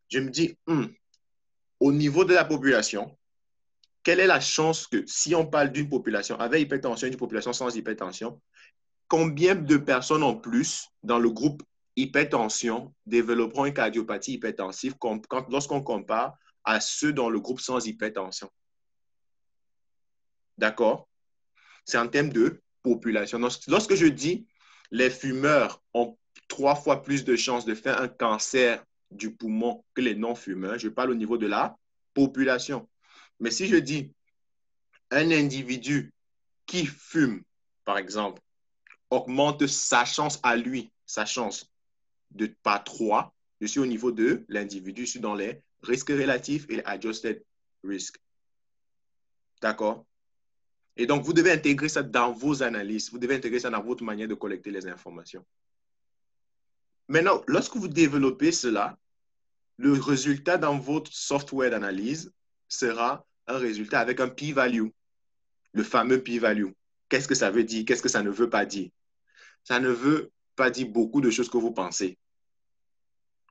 je me dis, au niveau de la population, quelle est la chance que si on parle d'une population avec hypertension et d'une population sans hypertension, combien de personnes en plus dans le groupe hypertension développeront une cardiopathie hypertensive lorsqu'on compare à ceux dans le groupe sans hypertension? D'accord? C'est en termes de population. Lorsque je dis les fumeurs ont 3 fois plus de chances de faire un cancer du poumon que les non-fumeurs, je parle au niveau de la population. Mais si je dis un individu qui fume, par exemple, augmente sa chance à lui, sa chance par 3, je suis au niveau de l'individu, je suis dans les risques relatifs et les adjusted risk. D'accord? Et donc, vous devez intégrer ça dans vos analyses. Vous devez intégrer ça dans votre manière de collecter les informations. Maintenant, lorsque vous développez cela, le résultat dans votre software d'analyse sera un résultat avec un p-value, le fameux p-value. Qu'est-ce que ça veut dire? Qu'est-ce que ça ne veut pas dire? Ça ne veut pas dire beaucoup de choses que vous pensez.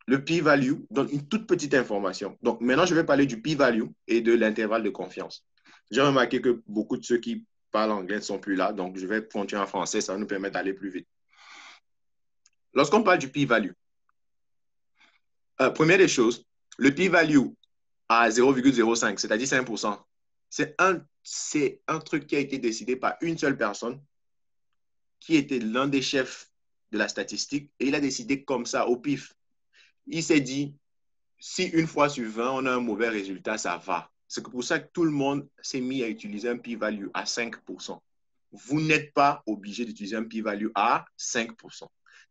Le p-value donne une toute petite information. Donc, maintenant, je vais parler du p-value et de l'intervalle de confiance. J'ai remarqué que beaucoup de ceux qui parlent anglais ne sont plus là, donc je vais continuer en français, ça va nous permettre d'aller plus vite. Lorsqu'on parle du p-value, première des choses, le p-value à 0,05, c'est-à-dire 5%, c'est un truc qui a été décidé par une seule personne qui était l'un des chefs de la statistique et il a décidé comme ça au pif. Il s'est dit, si une fois sur 20, on a un mauvais résultat, ça va. C'est pour ça que tout le monde s'est mis à utiliser un p-value à 5%. Vous n'êtes pas obligé d'utiliser un p-value à 5%.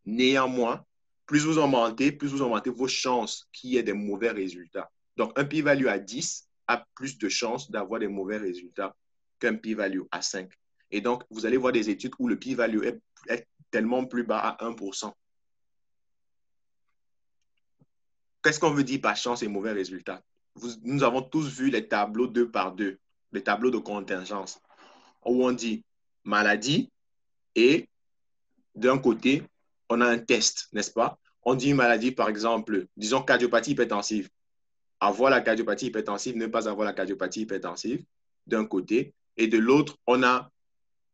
Néanmoins, plus vous augmentez vos chances qu'il y ait des mauvais résultats. Donc, un p-value à 10 a plus de chances d'avoir des mauvais résultats qu'un p-value à 5. Et donc, vous allez voir des études où le p-value est tellement plus bas à 1%. Qu'est-ce qu'on veut dire par chance et mauvais résultats? Nous avons tous vu les tableaux 2 par 2, les tableaux de contingence, où on dit maladie et d'un côté, on a un test, n'est-ce pas? On dit une maladie, par exemple, disons cardiopathie hypertensive. Avoir la cardiopathie hypertensive, ne pas avoir la cardiopathie hypertensive, d'un côté. Et de l'autre, on a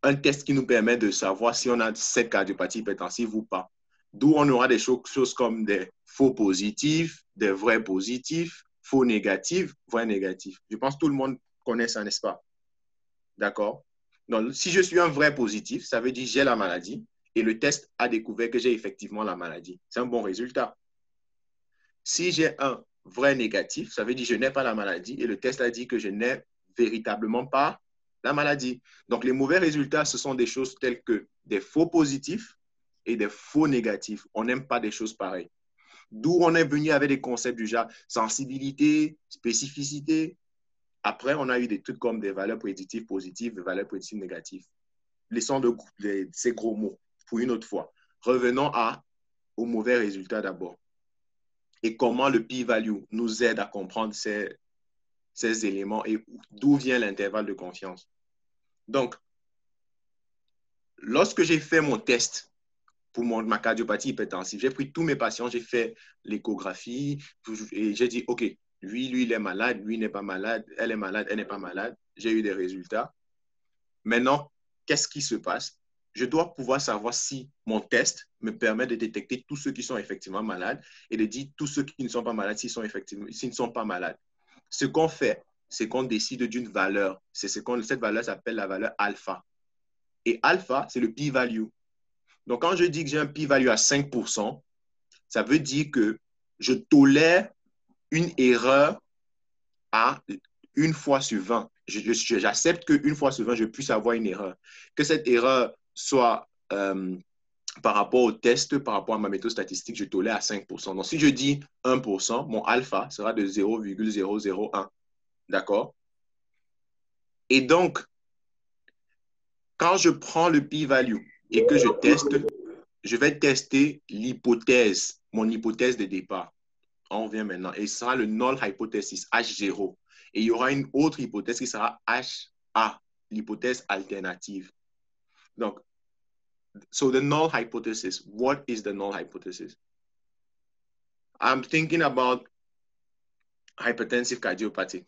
un test qui nous permet de savoir si on a cette cardiopathie hypertensive ou pas. D'où on aura des choses comme des faux positifs, des vrais positifs, faux négatifs, vrais négatifs. Je pense que tout le monde connaît ça, n'est-ce pas? D'accord? Donc, si je suis un vrai positif, ça veut dire que j'ai la maladie et le test a découvert que j'ai effectivement la maladie. C'est un bon résultat. Si j'ai un vrai négatif, ça veut dire que je n'ai pas la maladie et le test a dit que je n'ai véritablement pas la maladie. Donc, les mauvais résultats, ce sont des choses telles que des faux positifs et des faux négatifs. On n'aime pas des choses pareilles. D'où on est venu avec des concepts du genre sensibilité, spécificité. Après, on a eu des trucs comme des valeurs prédictives positives, des valeurs prédictives négatives. Laissons ces gros mots pour une autre fois. Revenons aux mauvais résultats d'abord. Et comment le p-value nous aide à comprendre ces éléments et d'où vient l'intervalle de confiance. Donc, lorsque j'ai fait mon test pour ma cardiopathie hypertensive, j'ai pris tous mes patients, j'ai fait l'échographie et j'ai dit, OK, lui, il est malade, lui n'est pas malade, elle est malade, elle n'est pas malade. J'ai eu des résultats. Maintenant, qu'est-ce qui se passe? Je dois pouvoir savoir si mon test me permet de détecter tous ceux qui sont effectivement malades et de dire tous ceux qui ne sont pas malades s'ils ne sont pas malades. Ce qu'on fait, c'est qu'on décide d'une valeur. Cette valeur s'appelle la valeur alpha. Et alpha, c'est le p-value. Donc, quand je dis que j'ai un p-value à 5%, ça veut dire que je tolère une erreur à 1 fois sur 20. J'accepte qu'une fois sur 20, je puisse avoir une erreur. Que cette erreur soit par rapport au test, par rapport à ma méthode statistique, je tolère à 5%. Donc, si je dis 1%, mon alpha sera de 0,001. D'accord? Et donc, quand je prends le p-value et que je teste, je vais tester l'hypothèse, mon hypothèse de départ. On revient maintenant. Et ce sera le null hypothesis, H0. Et il y aura une autre hypothèse qui sera HA, l'hypothèse alternative. Donc, so the null hypothesis, what is the null hypothesis? I'm thinking about hypertensive cardiopathy.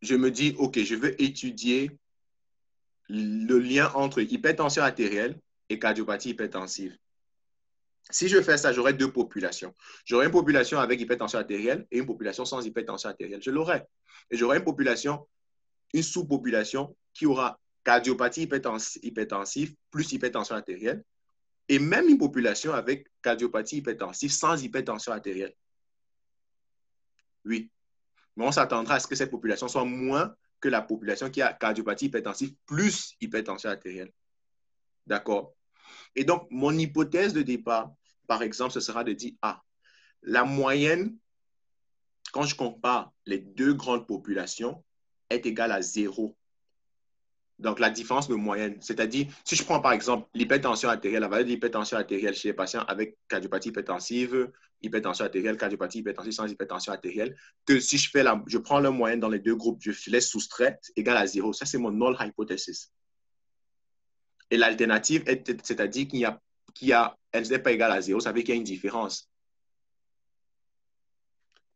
Je me dis, OK, je veux étudier le lien entre hypertension artérielle et cardiopathie hypertensive. Si je fais ça, j'aurai deux populations. J'aurai une population avec hypertension artérielle et une population sans hypertension artérielle. Je l'aurai. Et j'aurai une sous-population qui aura cardiopathie hypertensive plus hypertension artérielle et même une population avec cardiopathie hypertensive sans hypertension artérielle. Oui. Mais on s'attendra à ce que cette population soit moins que la population qui a cardiopathie hypertensive plus hypertension artérielle. D'accord? Et donc, mon hypothèse de départ, par exemple, ce sera de dire, ah, la moyenne, quand je compare les deux grandes populations, est égale à 0. Donc, la différence de moyenne, c'est-à-dire, si je prends par exemple l'hypertension artérielle, la valeur de l'hypertension artérielle chez les patients avec cardiopathie hypertensive, hypertension artérielle, cardiopathie hypertensive sans hypertension artérielle, que si je prends la moyenne dans les deux groupes, je les soustrais, c'est égal à 0. Ça, c'est mon null hypothesis. Et l'alternative, c'est-à-dire elle n'est pas égale à 0, ça veut dire qu'il y a une différence.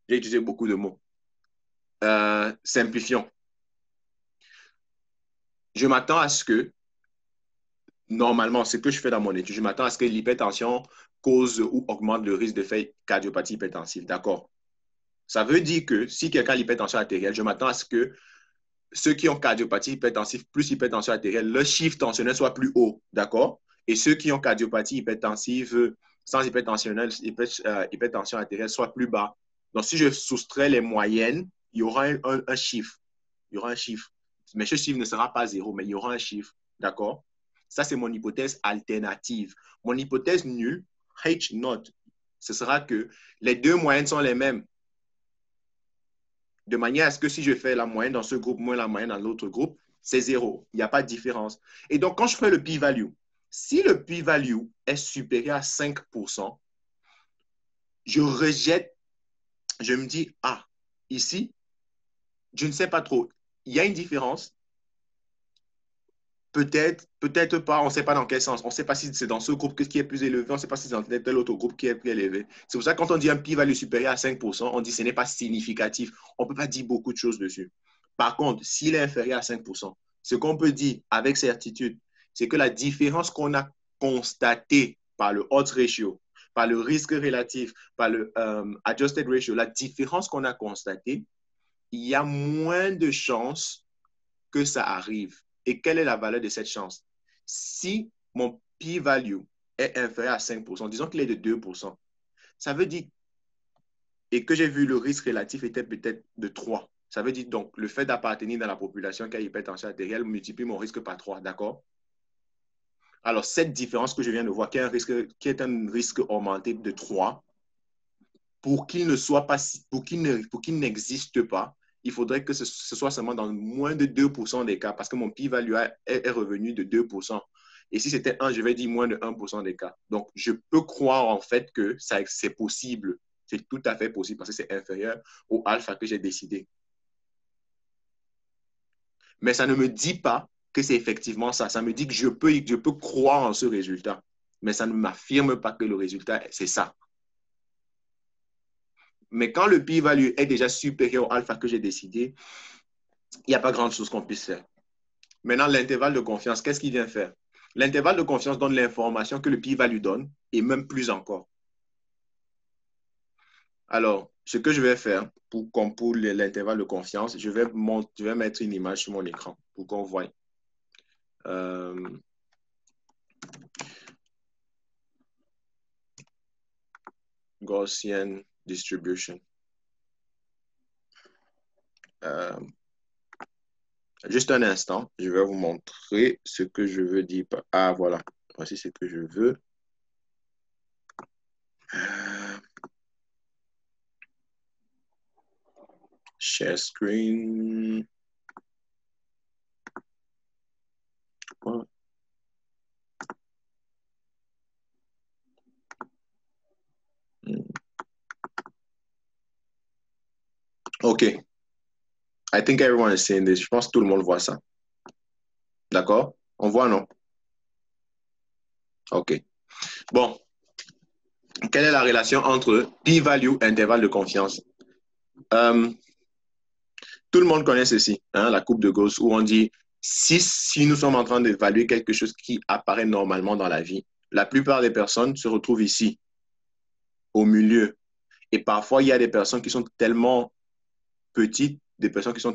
J'ai utilisé beaucoup de mots. Simplifions. Je m'attends à ce que, normalement, ce que je fais dans mon étude, je m'attends à ce que l'hypertension cause ou augmente le risque de faire cardiopathie hypertensive. D'accord? Ça veut dire que si quelqu'un a l'hypertension artérielle, je m'attends à ce que ceux qui ont cardiopathie hypertensive plus hypertension artérielle, le chiffre tensionnel soit plus haut. D'accord? Et ceux qui ont cardiopathie hypertensive sans hypertension artérielle soit plus bas. Donc, si je soustrais les moyennes, il y aura un chiffre. Il y aura un chiffre. Mais ce chiffre ne sera pas 0, mais il y aura un chiffre. D'accord? Ça, c'est mon hypothèse alternative. Mon hypothèse nulle, H not, ce sera que les deux moyennes sont les mêmes. De manière à ce que si je fais la moyenne dans ce groupe, moins la moyenne dans l'autre groupe, c'est 0. Il n'y a pas de différence. Et donc, quand je fais le p-value, si le p-value est supérieur à 5%, je rejette, je me dis, ah, ici, je ne sais pas trop. Il y a une différence. Peut-être, peut-être pas, on ne sait pas dans quel sens. On ne sait pas si c'est dans ce groupe qui est plus élevé, on ne sait pas si c'est dans tel autre groupe qui est plus élevé. C'est pour ça que quand on dit un p-value supérieur à 5%, on dit que ce n'est pas significatif. On ne peut pas dire beaucoup de choses dessus. Par contre, s'il est inférieur à 5%, ce qu'on peut dire avec certitude, c'est que la différence qu'on a constatée par le odds ratio, par le risque relatif, par le adjusted ratio, la différence qu'on a constatée, il y a moins de chances que ça arrive. Et quelle est la valeur de cette chance? Si mon p-value est inférieur à 5%, disons qu'il est de 2%, ça veut dire, et que j'ai vu le risque relatif était peut-être de 3. Ça veut dire donc le fait d'appartenir dans la population qui a hypertension artérielle multiplie mon risque par 3, d'accord? Alors, cette différence que je viens de voir, qui est un risque augmenté de 3, pour qu'il ne soit pas, pour qu'il n'existe pas, il faudrait que ce soit seulement dans moins de 2% des cas, parce que mon p-value est revenu de 2%. Et si c'était 1, je vais dire moins de 1% des cas. Donc, je peux croire en fait que c'est possible. C'est tout à fait possible parce que c'est inférieur au alpha que j'ai décidé. Mais ça ne me dit pas que c'est effectivement ça. Ça me dit que je peux croire en ce résultat. Mais ça ne m'affirme pas que le résultat, c'est ça. Mais quand le p-value est déjà supérieur au alpha que j'ai décidé, il n'y a pas grand-chose qu'on puisse faire. Maintenant, l'intervalle de confiance, qu'est-ce qu'il vient faire? L'intervalle de confiance donne l'information que le p-value donne, et même plus encore. Alors, ce que je vais faire pour l'intervalle de confiance, je vais mettre une image sur mon écran pour qu'on voie. Gaussian distribution. Juste un instant, je vais vous montrer ce que je veux dire. Ah, voilà. Voici ce que je veux. Share screen. OK. I think everyone is seeing this. Je pense que tout le monde voit ça. D'accord? On voit, non? OK. Bon. Quelle est la relation entre p-value et intervalle de confiance? Tout le monde connaît ceci, hein, la courbe de Gauss, où on dit si nous sommes en train d'évaluer quelque chose qui apparaît normalement dans la vie, la plupart des personnes se retrouvent ici, au milieu. Et parfois, il y a des personnes qui sont tellement petites, des personnes qui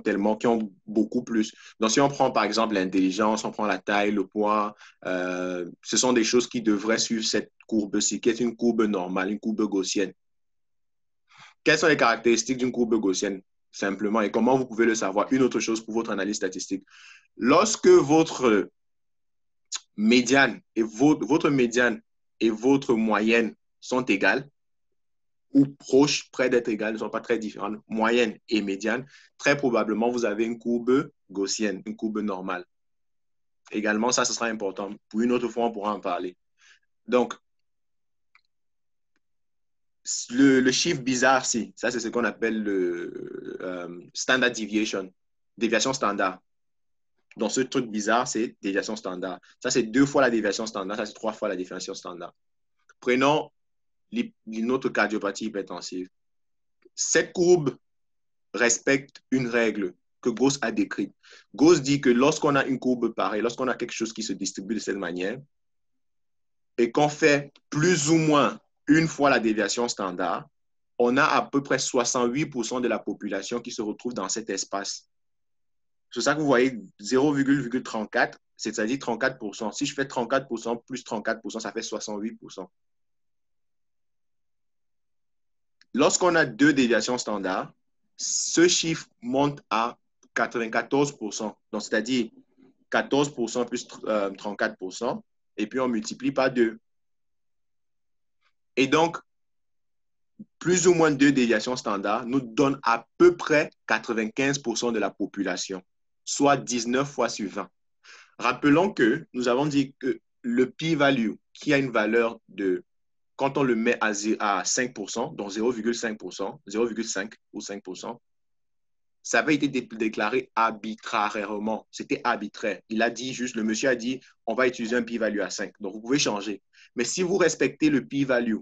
ont beaucoup plus. Donc, si on prend par exemple l'intelligence, on prend la taille, le poids, ce sont des choses qui devraient suivre cette courbe-ci, qui est une courbe normale, une courbe gaussienne. quelles sont les caractéristiques d'une courbe gaussienne, simplement, et comment vous pouvez le savoir? Une autre chose pour votre analyse statistique. Lorsque votre médiane et votre moyenne sont égales, ou proches, près d'être égales, ne sont pas très différentes, moyenne et médiane, très probablement, vous avez une courbe gaussienne, une courbe normale. Également, ça, ce sera important. Pour une autre fois, on pourra en parler. Donc, le chiffre bizarre, ça, c'est ce qu'on appelle le standard deviation, déviation standard. Donc, ce truc bizarre, c'est déviation standard. Ça, c'est 2 fois la déviation standard, ça, c'est 3 fois la déviation standard. Prenons notre cardiopathie hypertensive. Cette courbe respecte une règle que Gauss a décrite. Gauss dit que lorsqu'on a une courbe pareille, lorsqu'on a quelque chose qui se distribue de cette manière, et qu'on fait plus ou moins une fois la déviation standard, on a à peu près 68% de la population qui se retrouve dans cet espace. C'est ça que vous voyez 0,34, c'est-à-dire 34%. Si je fais 34% plus 34%, ça fait 68%. Lorsqu'on a 2 déviations standards, ce chiffre monte à 94%. Donc, c'est-à-dire 14% plus 34%, et puis on multiplie par 2. Et donc, plus ou moins 2 déviations standards nous donnent à peu près 95% de la population, soit 19 fois sur 20. Rappelons que nous avons dit que le p-value, qui a une valeur de, quand on le met à 5%, donc 0,5%, 0,5 ou 5%, ça avait été déclaré arbitrairement. C'était arbitraire. Il a dit juste, le monsieur a dit, on va utiliser un p-value à 5. Donc, vous pouvez changer. Mais si vous respectez le p-value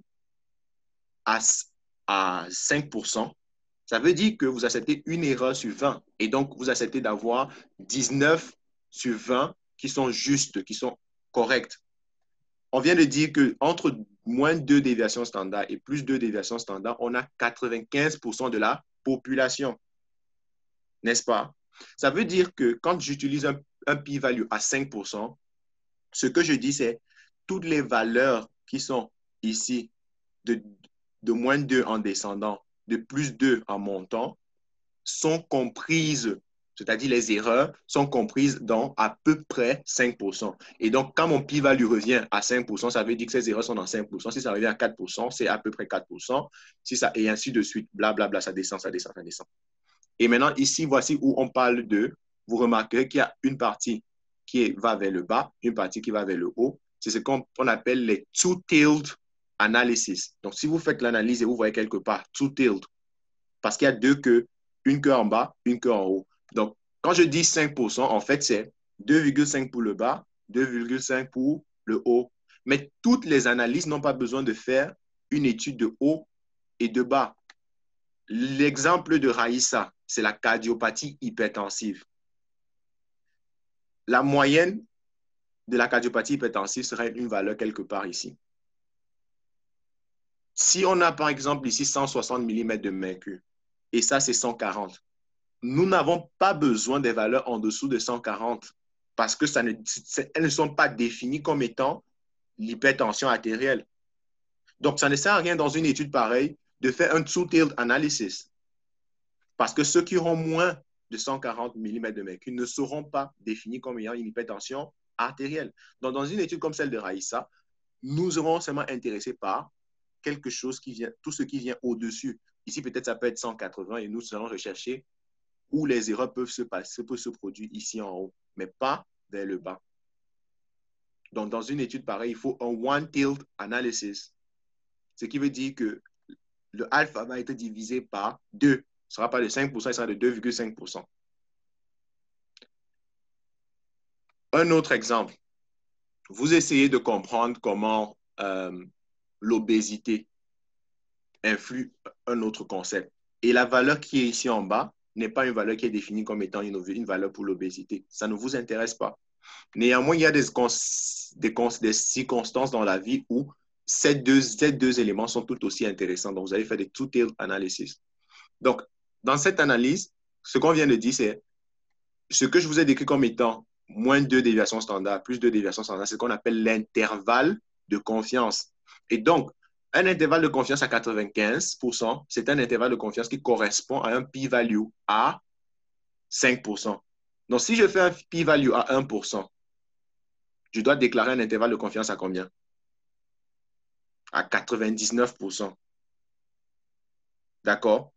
à 5%, ça veut dire que vous acceptez une erreur sur 20. Et donc, vous acceptez d'avoir 19 sur 20 qui sont justes, qui sont correctes. On vient de dire qu'entre moins 2 déviations standards et plus 2 déviations standards, on a 95% de la population. N'est-ce pas? Ça veut dire que quand j'utilise un p-value à 5%, ce que je dis, c'est toutes les valeurs qui sont ici de moins 2 en descendant, de plus 2 en montant, sont comprises, c'est-à-dire les erreurs sont comprises dans à peu près 5%. Et donc, quand mon p-value revient à 5%, ça veut dire que ces erreurs sont dans 5%. Si ça revient à 4%, c'est à peu près 4%. Si ça, et ainsi de suite, blablabla, ça descend, ça descend, ça descend. Et maintenant, ici, voici où on parle de, vous remarquerez qu'il y a une partie qui va vers le bas, une partie qui va vers le haut. C'est ce qu'on appelle les two-tailed analysis. Donc, si vous faites l'analyse et vous voyez quelque part two-tailed, parce qu'il y a 2 queues, une queue en bas, une queue en haut. Donc, quand je dis 5%, en fait, c'est 2,5 pour le bas, 2,5 pour le haut. Mais toutes les analyses n'ont pas besoin de faire une étude de haut et de bas. L'exemple de Raïssa, c'est la cardiopathie hypertensive. La moyenne de la cardiopathie hypertensive serait une valeur quelque part ici. Si on a par exemple ici 160 mm de mercure, et ça c'est 140, nous n'avons pas besoin des valeurs en dessous de 140 parce que elles ne sont pas définies comme étant l'hypertension artérielle. Donc, ça ne sert à rien dans une étude pareille de faire un two-tailed analysis parce que ceux qui auront moins de 140 mm de mercure ne seront pas définis comme ayant une hypertension artérielle. Donc, dans une étude comme celle de Raïssa, nous serons seulement intéressés par quelque chose qui vient, tout ce qui vient au-dessus. Ici, peut-être ça peut être 180 et nous allons rechercher où les erreurs peuvent se produire ici en haut, mais pas vers le bas. Donc, dans une étude pareille, il faut un one-tailed analysis, ce qui veut dire que le alpha va être divisé par 2. Ce ne sera pas de 5%, il sera de 2,5%. Un autre exemple. Vous essayez de comprendre comment l'obésité influe un autre concept. Et la valeur qui est ici en bas n'est pas une valeur qui est définie comme étant une valeur pour l'obésité. Ça ne vous intéresse pas. Néanmoins, il y a des circonstances dans la vie où ces deux éléments sont tout aussi intéressants. Donc, vous allez faire des two-tailed analysis. Donc, dans cette analyse, ce qu'on vient de dire, c'est ce que je vous ai décrit comme étant moins 2 déviations standards, plus 2 déviations standards, c'est ce qu'on appelle l'intervalle de confiance. Et donc, Un intervalle de confiance à 95%, c'est un intervalle de confiance qui correspond à un p-value à 5%. Donc, si je fais un p-value à 1%, je dois déclarer un intervalle de confiance à combien? À 99%. D'accord?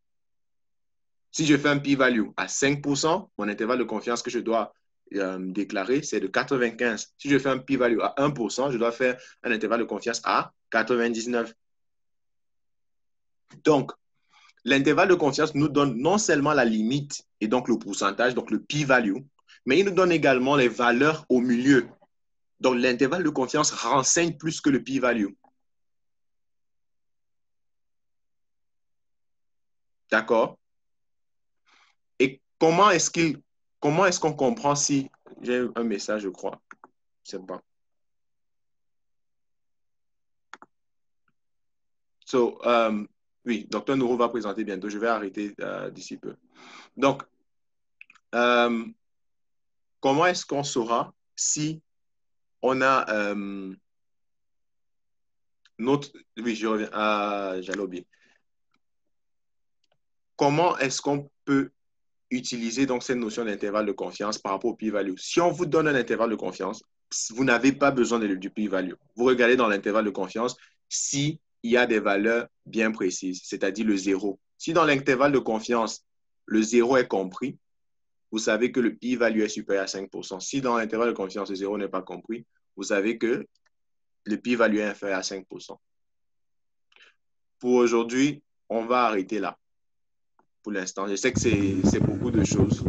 Si je fais un p-value à 5%, mon intervalle de confiance que je dois déclarer, c'est de 95. Si je fais un p-value à 1%, je dois faire un intervalle de confiance à 99. Donc, l'intervalle de confiance nous donne non seulement la limite et donc le pourcentage, donc le p-value, mais il nous donne également les valeurs au milieu. Donc, l'intervalle de confiance renseigne plus que le p-value. D'accord? Et comment est-ce qu'on comprend si j'ai un message, je crois. Je ne sais pas. So, oui, Dr. Nourou va présenter bientôt. Je vais arrêter d'ici peu. Donc, comment est-ce qu'on saura si on a notre... Oui, je reviens. J'allais oublier. Comment est-ce qu'on peut utiliser donc cette notion d'intervalle de confiance par rapport au p-value? Si on vous donne un intervalle de confiance, vous n'avez pas besoin du p-value. Vous regardez dans l'intervalle de confiance s'il y a des valeurs bien précises, c'est-à-dire le 0. Si dans l'intervalle de confiance, le 0 est compris, vous savez que le p-value est supérieur à 5%. Si dans l'intervalle de confiance, le 0 n'est pas compris, vous savez que le p-value est inférieur à 5%. Pour aujourd'hui, on va arrêter là. Pour l'instant, je sais que c'est beaucoup de choses.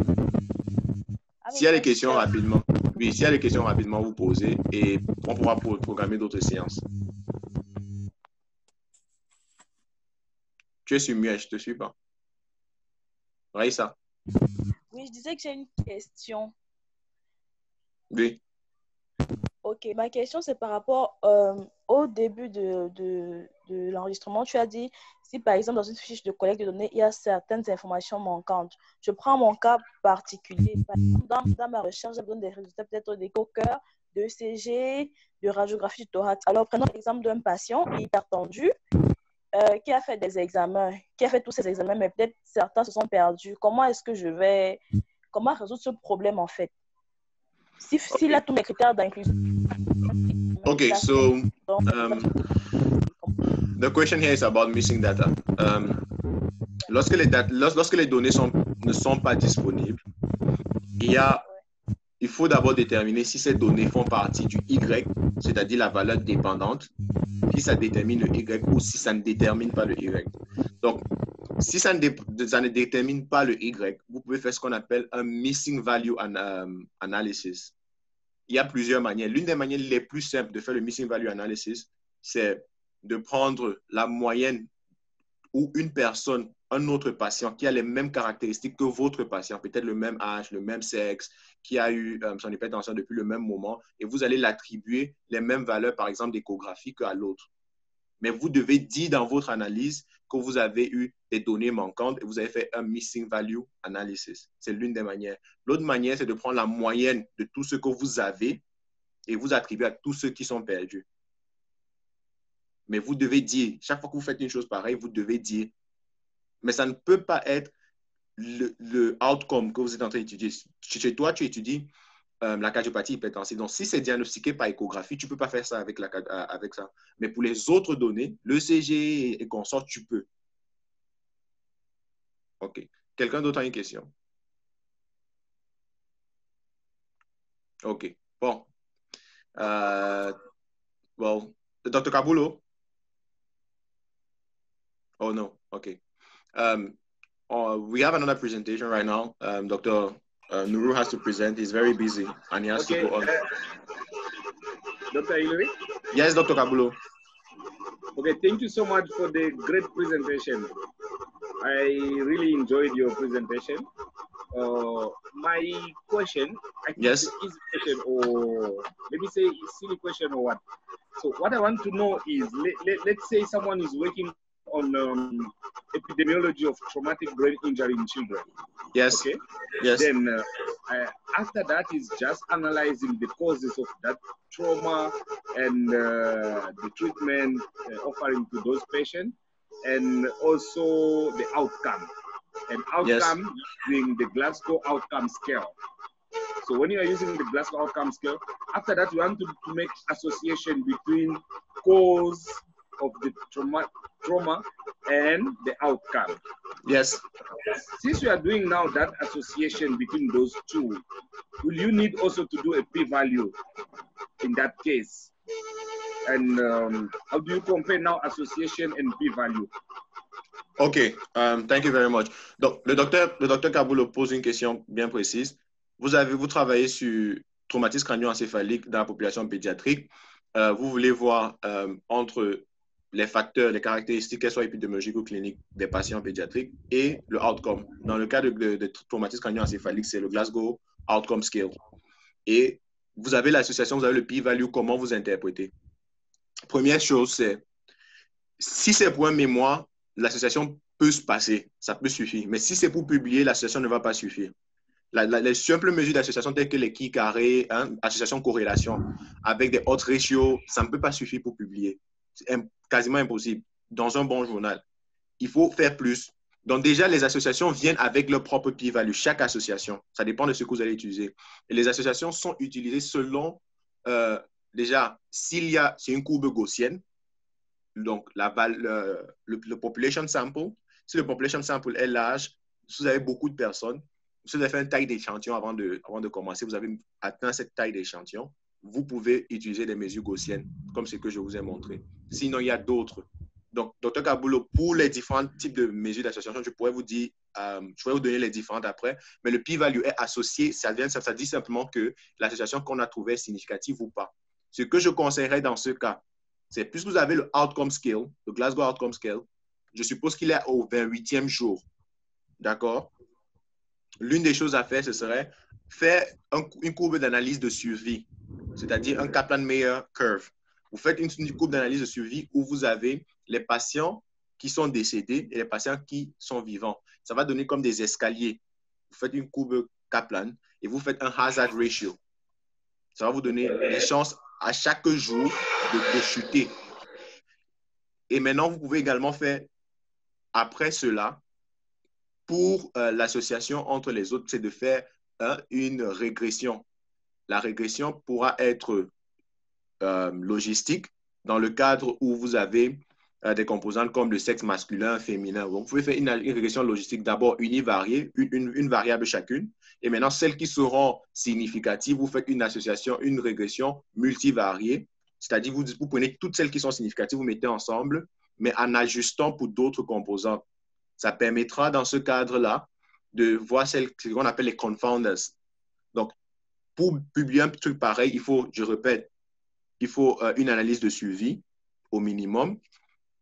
S'il y a des questions rapidement, oui, s'il y a des questions rapidement, vous posez et on pourra programmer d'autres séances. Tu es sur muet, je ne te suis pas. Raïssa. Oui, je disais que j'ai une question. Oui. Ok, ma question c'est par rapport au début de l'enregistrement. Tu as dit, si par exemple dans une fiche de collecte de données, il y a certaines informations manquantes. Je prends mon cas particulier. Par exemple, dans ma recherche, je donne des résultats peut-être d'écho-cœur, de ECG, de radiographie du thorax. Alors, prenons l'exemple d'un patient hypertendu qui a fait des examens, qui a fait tous ces examens, mais peut-être certains se sont perdus. Comment est-ce que comment résoudre ce problème en fait? S'il a tous les critères d'inclusion. Okay, so the question here is about missing data. Lorsque les données ne sont pas disponibles, il faut d'abord déterminer si ces données font partie du Y, c'est-à-dire la valeur dépendante, si ça détermine le Y ou si ça ne détermine pas le Y. Donc, si ça ne détermine pas le Y, vous pouvez faire ce qu'on appelle un missing value analysis. Il y a plusieurs manières. L'une des manières les plus simples de faire le missing value analysis, c'est de prendre la moyenne ou une personne, un autre patient qui a les mêmes caractéristiques que votre patient, peut-être le même âge, le même sexe, qui a eu son hypertension depuis le même moment, et vous allez l'attribuer les mêmes valeurs, par exemple, d'échographie qu'à l'autre. Mais vous devez dire dans votre analyse que vous avez eu des données manquantes et vous avez fait un missing value analysis. C'est l'une des manières. L'autre manière, c'est de prendre la moyenne de tout ce que vous avez et vous attribuer à tous ceux qui sont perdus. Mais vous devez dire, chaque fois que vous faites une chose pareille, vous devez dire, mais ça ne peut pas être le outcome que vous êtes en train d'étudier. Chez toi, tu étudies la cardiopathie hypertensive. Donc, si c'est diagnostiqué par échographie, tu ne peux pas faire ça avec ça. Mais pour les autres données, l'ECG et consorts, tu peux. OK. Quelqu'un d'autre a une question? OK. Bon. Well, Dr. Kabulo? Oh, no. OK. We have another presentation right now. Dr. Nourou has to present. He's very busy and he has to go on. Dr. Hilary? Yes, Dr. Kabulo. Okay, thank you so much for the great presentation. I really enjoyed your presentation. My question, I think yes, it's an easy question, or let me say a silly question or what. So what I want to know is, let's say someone is working on epidemiology of traumatic brain injury in children. Yes. Okay. Yes. Then after that is just analyzing the causes of that trauma and the treatment offering to those patients, and also the outcome. And outcome using the Glasgow Outcome Scale. So when you are using the Glasgow Outcome Scale, after that you want to make association between cause of the trauma and the outcome. Yes. Since you are doing now that association between those two, will you need also to do a p-value in that case? And how do you compare now association and p-value? OK, thank you very much. Donc, le docteur Kabulo pose une question bien précise. Vous travaillez sur traumatisme crânio-encéphalique dans la population pédiatrique. Vous voulez voir entre les facteurs, les caractéristiques, qu'elles soient épidémiologiques ou cliniques des patients pédiatriques et le outcome. Dans le cas de traumatisme crânio-encéphalique, c'est le Glasgow Outcome Scale. Et vous avez l'association, vous avez le p-value, comment vous interprétez. Première chose, c'est si c'est pour un mémoire, l'association peut se passer, ça peut suffire. Mais si c'est pour publier, l'association ne va pas suffire. Les simples mesures d'association telles que les qui carrés, association corrélation, avec des odds ratios, ça ne peut pas suffire pour publier. C'est quasiment impossible dans un bon journal. Il faut faire plus. Donc déjà, les associations viennent avec leur propre p-value, chaque association. Ça dépend de ce que vous allez utiliser. Et les associations sont utilisées selon, déjà, c'est une courbe gaussienne, donc le population sample. Si le population sample est large, si vous avez beaucoup de personnes, si vous avez fait une taille d'échantillon avant de commencer, vous avez atteint cette taille d'échantillon, vous pouvez utiliser des mesures gaussiennes, comme ce que je vous ai montré. Sinon, il y a d'autres. Donc, Dr Kabulo, pour les différents types de mesures d'association, je pourrais vous dire, je pourrais vous donner les différentes après, mais le p-value est associé, ça dit simplement que l'association qu'on a trouvée est significative ou pas. Ce que je conseillerais dans ce cas, c'est puisque vous avez le Outcome Scale, le Glasgow Outcome Scale, je suppose qu'il est au 28e jour. D'accord? L'une des choses à faire, ce serait faire une courbe d'analyse de survie, c'est-à-dire un Kaplan-Meier curve. Vous faites une courbe d'analyse de survie où vous avez les patients qui sont décédés et les patients qui sont vivants. Ça va donner comme des escaliers. Vous faites une courbe Kaplan et vous faites un hazard ratio. Ça va vous donner des chances à chaque jour de chuter. Et maintenant, vous pouvez également faire, après cela, pour l'association entre les autres, c'est de faire une régression. La régression pourra être logistique dans le cadre où vous avez des composantes comme le sexe masculin, féminin. Donc, vous pouvez faire une régression logistique d'abord univariée, une variable chacune. Et maintenant, celles qui seront significatives, vous faites une association, une régression multivariée. C'est-à-dire, vous prenez toutes celles qui sont significatives, vous mettez ensemble, mais en ajustant pour d'autres composantes. Ça permettra, dans ce cadre-là, de voir ce qu'on appelle les confounders. Donc, pour publier un truc pareil, il faut, je répète, il faut une analyse de suivi au minimum.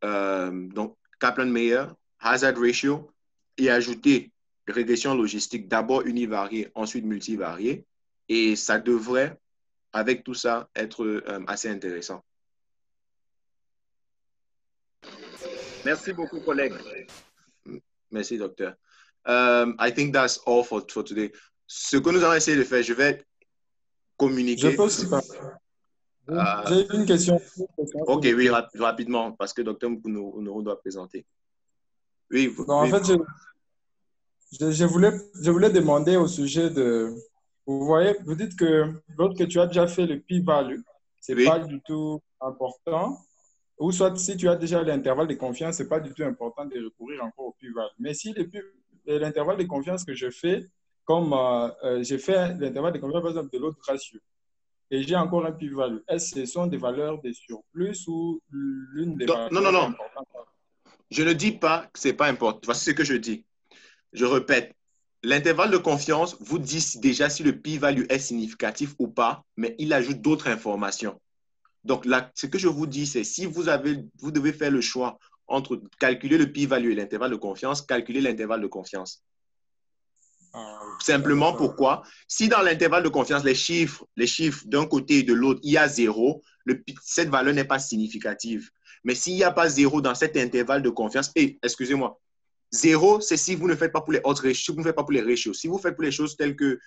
Donc, Kaplan-Meier, hazard ratio, et ajouter régression logistique, d'abord univariée, ensuite multivariée. Et ça devrait, avec tout ça, être assez intéressant. Merci beaucoup, collègue. Merci, docteur. I think that's all for today. Ce que nous allons essayer de faire, je vais communiquer. Je peux aussi parler. J'ai une question. OK, oui, rapidement, parce que docteur Mounourou doit présenter. Oui. Non, en fait, je voulais demander au sujet de... Vous voyez, vous dites que lorsque tu as déjà fait le p-value, ce n'est pas du tout important. Ou soit si tu as déjà l'intervalle de confiance, ce n'est pas du tout important de recourir encore au p-value. Mais si l'intervalle de confiance que je fais, comme j'ai fait l'intervalle de confiance, par exemple, de l'autre ratio, et j'ai encore un p-value, est-ce que ce sont des valeurs de surplus ou l'une des valeurs importantes? Je ne dis pas que ce n'est pas important. Voici ce que je dis. Je répète. L'intervalle de confiance vous dit déjà si le p-value est significatif ou pas, mais il ajoute d'autres informations. Donc, là, ce que je vous dis, c'est si vous devez faire le choix entre calculer le p-value et l'intervalle de confiance, calculez l'intervalle de confiance. Simplement pourquoi? Si dans l'intervalle de confiance, les chiffres d'un côté et de l'autre, il y a 0, cette valeur n'est pas significative. Mais s'il n'y a pas 0 dans cet intervalle de confiance, et excusez-moi, 0, c'est si vous ne faites pas pour les odds ratios, si vous ne faites pas pour les ratios. Si vous faites pour les choses telles que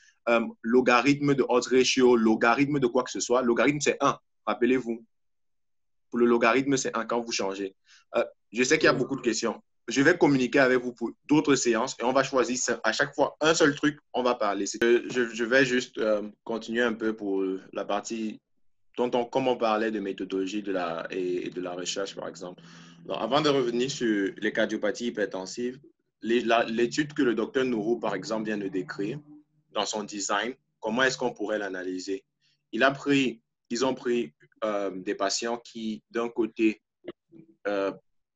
logarithme de odds ratio, logarithme de quoi que ce soit, logarithme c'est 1, rappelez-vous. Pour le logarithme, c'est 1 quand vous changez. Je sais qu'il y a beaucoup de questions. Je vais communiquer avec vous pour d'autres séances et on va choisir à chaque fois un seul truc, on va parler. Je vais juste continuer un peu pour la partie comme on parlait de méthodologie et de la recherche, par exemple. Donc, avant de revenir sur les cardiopathies hypertensives, l'étude que le docteur Nourou, par exemple, vient de décrire dans son design, comment est-ce qu'on pourrait l'analyser? Ils ont pris des patients qui, d'un côté,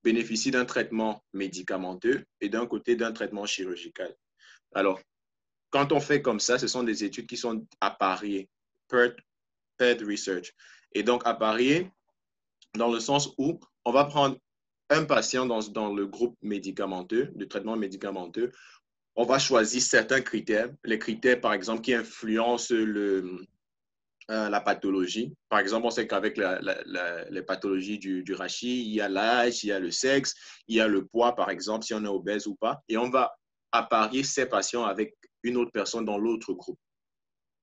bénéficient d'un traitement médicamenteux et d'un côté, d'un traitement chirurgical. Alors, quand on fait comme ça, ce sont des études qui sont appariées, paired research. Et donc, appariées dans le sens où on va prendre un patient dans le groupe médicamenteux, de traitement médicamenteux, on va choisir certains critères, les critères, par exemple, qui influencent la pathologie. Par exemple, on sait qu'avec les pathologies du rachis, il y a l'âge, il y a le sexe, il y a le poids, par exemple, si on est obèse ou pas. Et on va apparier ces patients avec une autre personne dans l'autre groupe.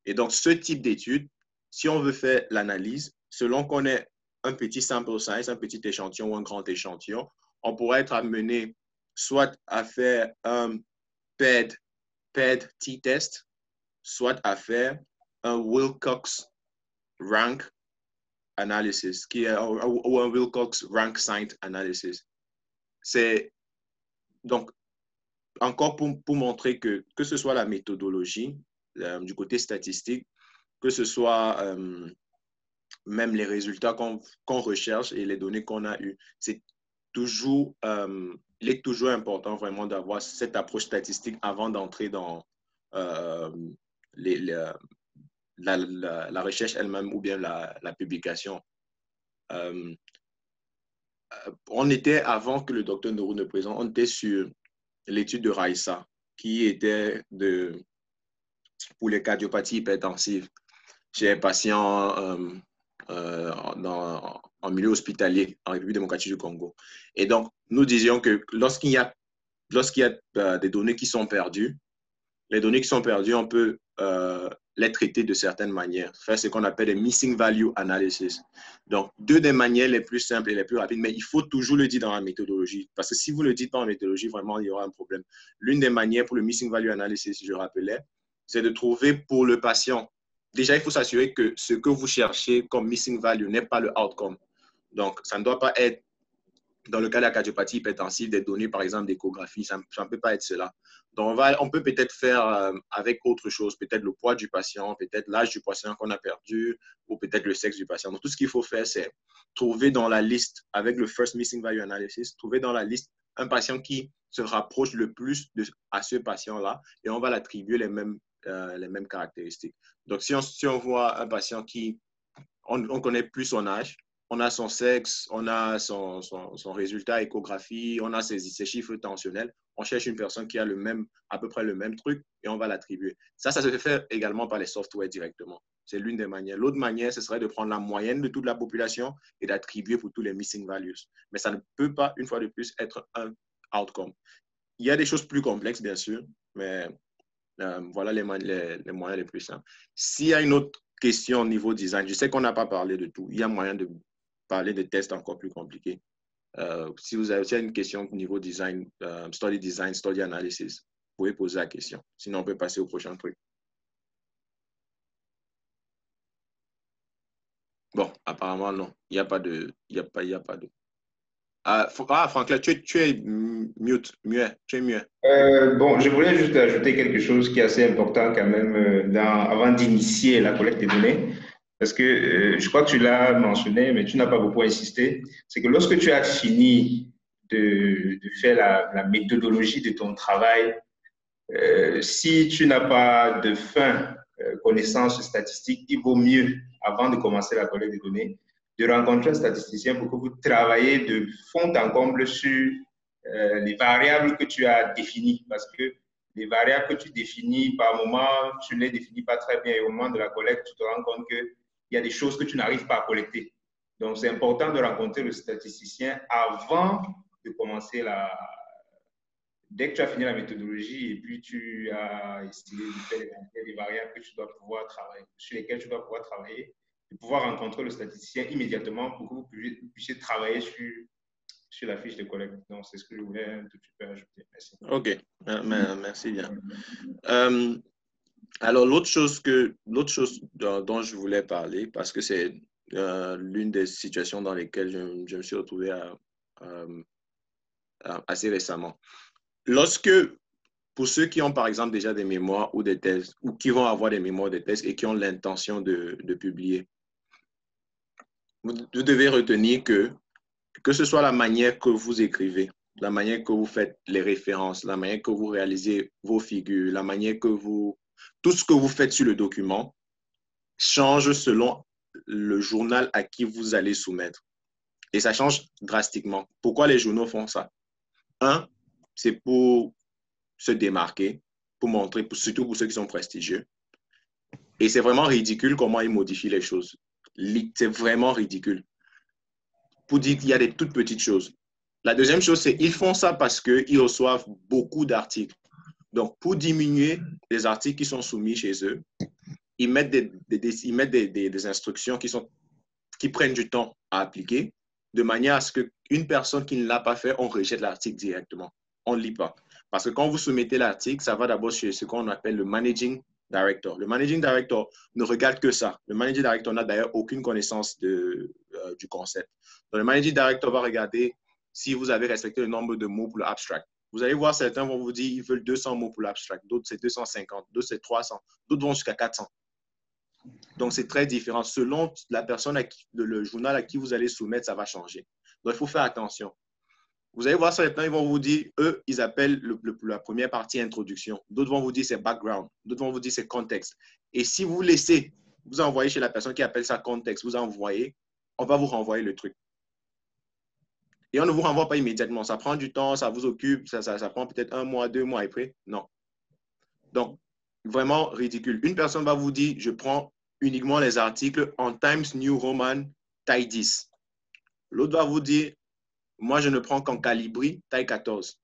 Et donc, ce type d'étude, si on veut faire l'analyse, selon qu'on ait un petit sample size, un petit échantillon ou un grand échantillon, on pourrait être amené soit à faire un PED t-test, soit à faire un Wilcox rank analysis, ou un Wilcox rank site analysis. C'est donc encore pour montrer que ce soit la méthodologie du côté statistique, que ce soit même les résultats qu'on recherche et les données qu'on a eues, c'est toujours, il est toujours important vraiment d'avoir cette approche statistique avant d'entrer dans la recherche elle-même ou bien la publication. On était, avant que le docteur Nourou ne présente, on était sur l'étude de Raissa, qui était pour les cardiopathies hypertensives chez les patients en milieu hospitalier en République démocratique du Congo. Et donc, nous disions que lorsqu'il y a des données qui sont perdues, les données qui sont perdues, on peut les traiter de certaines manières, faire ce qu'on appelle des missing value analysis. Donc, deux des manières les plus simples et les plus rapides, mais il faut toujours le dire dans la méthodologie, parce que si vous ne le dites pas en méthodologie, vraiment, il y aura un problème. L'une des manières pour le missing value analysis, je rappelais, c'est de trouver pour le patient. Déjà, il faut s'assurer que ce que vous cherchez comme missing value n'est pas le outcome. Donc, ça ne doit pas être, dans le cas de la cardiopathie hypertensive, des données, par exemple, d'échographie. Ça ne peut pas être cela. Donc, on peut peut-être faire avec autre chose, peut-être le poids du patient, peut-être l'âge du patient qu'on a perdu, ou peut-être le sexe du patient. Donc, tout ce qu'il faut faire, c'est trouver dans la liste, avec le First Missing Value Analysis, trouver dans la liste un patient qui se rapproche le plus à ce patient-là, et on va l'attribuer les mêmes caractéristiques. Donc, si on voit un patient qui, on connaît plus son âge, on a son sexe, on a son résultat échographie, on a ses chiffres tensionnels, on cherche une personne qui a à peu près le même truc et on va l'attribuer. Ça se fait également par les softwares directement. C'est l'une des manières. L'autre manière, ce serait de prendre la moyenne de toute la population et d'attribuer pour tous les missing values. Mais ça ne peut pas, une fois de plus, être un outcome. Il y a des choses plus complexes, bien sûr, mais voilà les moyens les plus simples. S'il y a une autre question au niveau design, je sais qu'on n'a pas parlé de tout. Il y a moyen de parler de tests encore plus compliqués. Si vous avez une question au niveau design, study analysis, vous pouvez poser la question. Sinon, on peut passer au prochain truc. Bon, apparemment, non. Il n'y a pas de... Franklin, tu es mute. Tu es muet. Bon, je voulais juste ajouter quelque chose qui est assez important quand même avant d'initier la collecte des données. Parce que je crois que tu l'as mentionné, mais tu n'as pas beaucoup insisté. C'est que lorsque tu as fini de faire la méthodologie de ton travail, si tu n'as pas de fin connaissance statistique, il vaut mieux, avant de commencer la collecte des données, de rencontrer un statisticien pour que vous travaillez de fond en comble sur les variables que tu as définies. Parce que les variables que tu définis, par moment, tu ne les définis pas très bien et au moment de la collecte, tu te rends compte que il y a des choses que tu n'arrives pas à collecter. Donc, c'est important de rencontrer le statisticien avant de commencer Dès que tu as fini la méthodologie et puis tu as essayé de faire des variables que tu dois pouvoir travailler, sur lesquelles tu dois pouvoir travailler, de pouvoir rencontrer le statisticien immédiatement pour que vous puissiez travailler sur la fiche de collecte. Donc, c'est ce que je voulais un tout petit peu ajouter. Merci. OK, merci bien. Alors, l'autre chose dont je voulais parler, parce que c'est l'une des situations dans lesquelles je me suis retrouvé assez récemment. Pour ceux qui ont par exemple déjà des mémoires ou des thèses, ou qui vont avoir des mémoires, des thèses et qui ont l'intention de publier, vous devez retenir que ce soit la manière que vous écrivez, la manière que vous faites les références, la manière que vous réalisez vos figures, la manière que tout ce que vous faites sur le document change selon le journal à qui vous allez soumettre. Et ça change drastiquement. Pourquoi les journaux font ça? Un, c'est pour se démarquer, pour montrer, surtout pour ceux qui sont prestigieux. Et c'est vraiment ridicule comment ils modifient les choses. C'est vraiment ridicule. Pour dire qu'il y a des toutes petites choses. La deuxième chose, c'est qu'ils font ça parce qu'ils reçoivent beaucoup d'articles. Donc, pour diminuer les articles qui sont soumis chez eux, ils mettent des instructions qui prennent du temps à appliquer, de manière à ce qu'une personne qui ne l'a pas fait, on rejette l'article directement. On ne lit pas. Parce que quand vous soumettez l'article, ça va d'abord chez ce qu'on appelle le Managing Director. Le Managing Director ne regarde que ça. Le Managing Director n'a d'ailleurs aucune connaissance du concept. Donc, le Managing Director va regarder si vous avez respecté le nombre de mots pour l'abstract. Vous allez voir, certains vont vous dire qu'ils veulent 200 mots pour l'abstract, d'autres c'est 250, d'autres c'est 300, d'autres vont jusqu'à 400. Donc, c'est très différent. Selon la personne, le journal à qui vous allez soumettre, ça va changer. Donc, il faut faire attention. Vous allez voir, certains, ils vont vous dire, eux, ils appellent la première partie introduction. D'autres vont vous dire c'est background. D'autres vont vous dire c'est contexte. Et si vous laissez, vous envoyez chez la personne qui appelle ça contexte, vous envoyez, on va vous renvoyer le truc. Et on ne vous renvoie pas immédiatement. Ça prend du temps, ça vous occupe, ça prend peut-être 1 mois, 2 mois après. Non. Donc, vraiment ridicule. Une personne va vous dire, je prends uniquement les articles en Times New Roman, taille 10. L'autre va vous dire, moi, je ne prends qu'en Calibri, taille 14.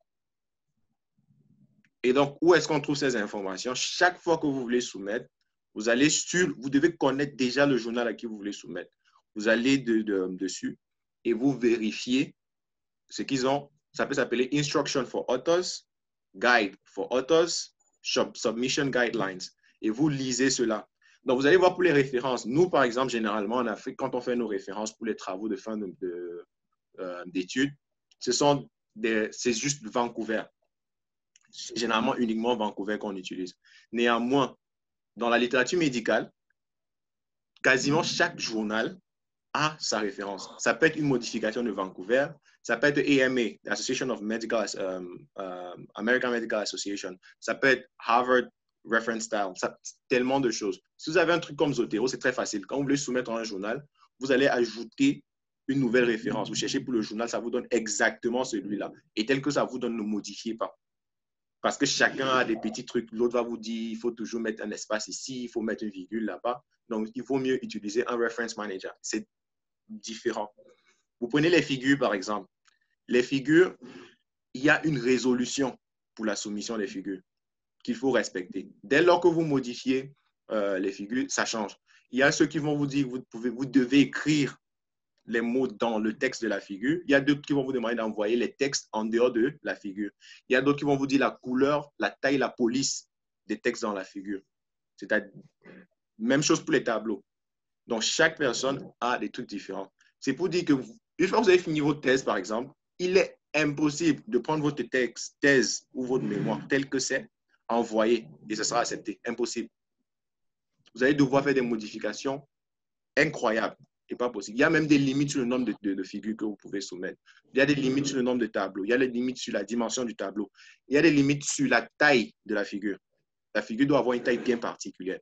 Et donc, où est-ce qu'on trouve ces informations? Chaque fois que vous voulez soumettre, vous devez connaître déjà le journal à qui vous voulez soumettre. Vous allez dessus et vous vérifiez ce qu'ils ont. Ça peut s'appeler Instruction for Authors, Guide for Authors, Submission Guidelines. Et vous lisez cela. Donc, vous allez voir pour les références. Nous, par exemple, généralement, en Afrique, quand on fait nos références pour les travaux de fin d'études, c'est juste Vancouver. Généralement, uniquement Vancouver qu'on utilise. Néanmoins, dans la littérature médicale, quasiment chaque journal a sa référence. Ça peut être une modification de Vancouver, ça peut être AMA, Association of American Medical Association, ça peut être Harvard Reference Style, tellement de choses. Si vous avez un truc comme Zotero, c'est très facile. Quand vous voulez soumettre un journal, vous allez ajouter une nouvelle référence. Vous cherchez pour le journal, ça vous donne exactement celui-là. Et tel que ça vous donne, ne modifiez pas. Parce que chacun a des petits trucs. L'autre va vous dire, il faut toujours mettre un espace ici, il faut mettre une virgule là-bas. Donc, il vaut mieux utiliser un reference manager. C'est différent. Vous prenez les figures, par exemple. Les figures, il y a une résolution pour la soumission des figures qu'il faut respecter. Dès lors que vous modifiez les figures, ça change. Il y a ceux qui vont vous dire, vous devez écrire les mots dans le texte de la figure. Il y a d'autres qui vont vous demander d'envoyer les textes en dehors de la figure. Il y a d'autres qui vont vous dire la couleur, la taille, la police des textes dans la figure. C'est-à-dire, même chose pour les tableaux. Donc, chaque personne a des trucs différents. C'est pour dire que une fois que vous avez fini votre thèse, par exemple, il est impossible de prendre votre thèse ou votre mémoire tel que c'est, envoyer et ce sera accepté. Impossible. Vous allez devoir faire des modifications incroyables. Et pas possible. Il y a même des limites sur le nombre de figures que vous pouvez soumettre. Il y a des limites sur le nombre de tableaux. Il y a des limites sur la dimension du tableau. Il y a des limites sur la taille de la figure. La figure doit avoir une taille bien particulière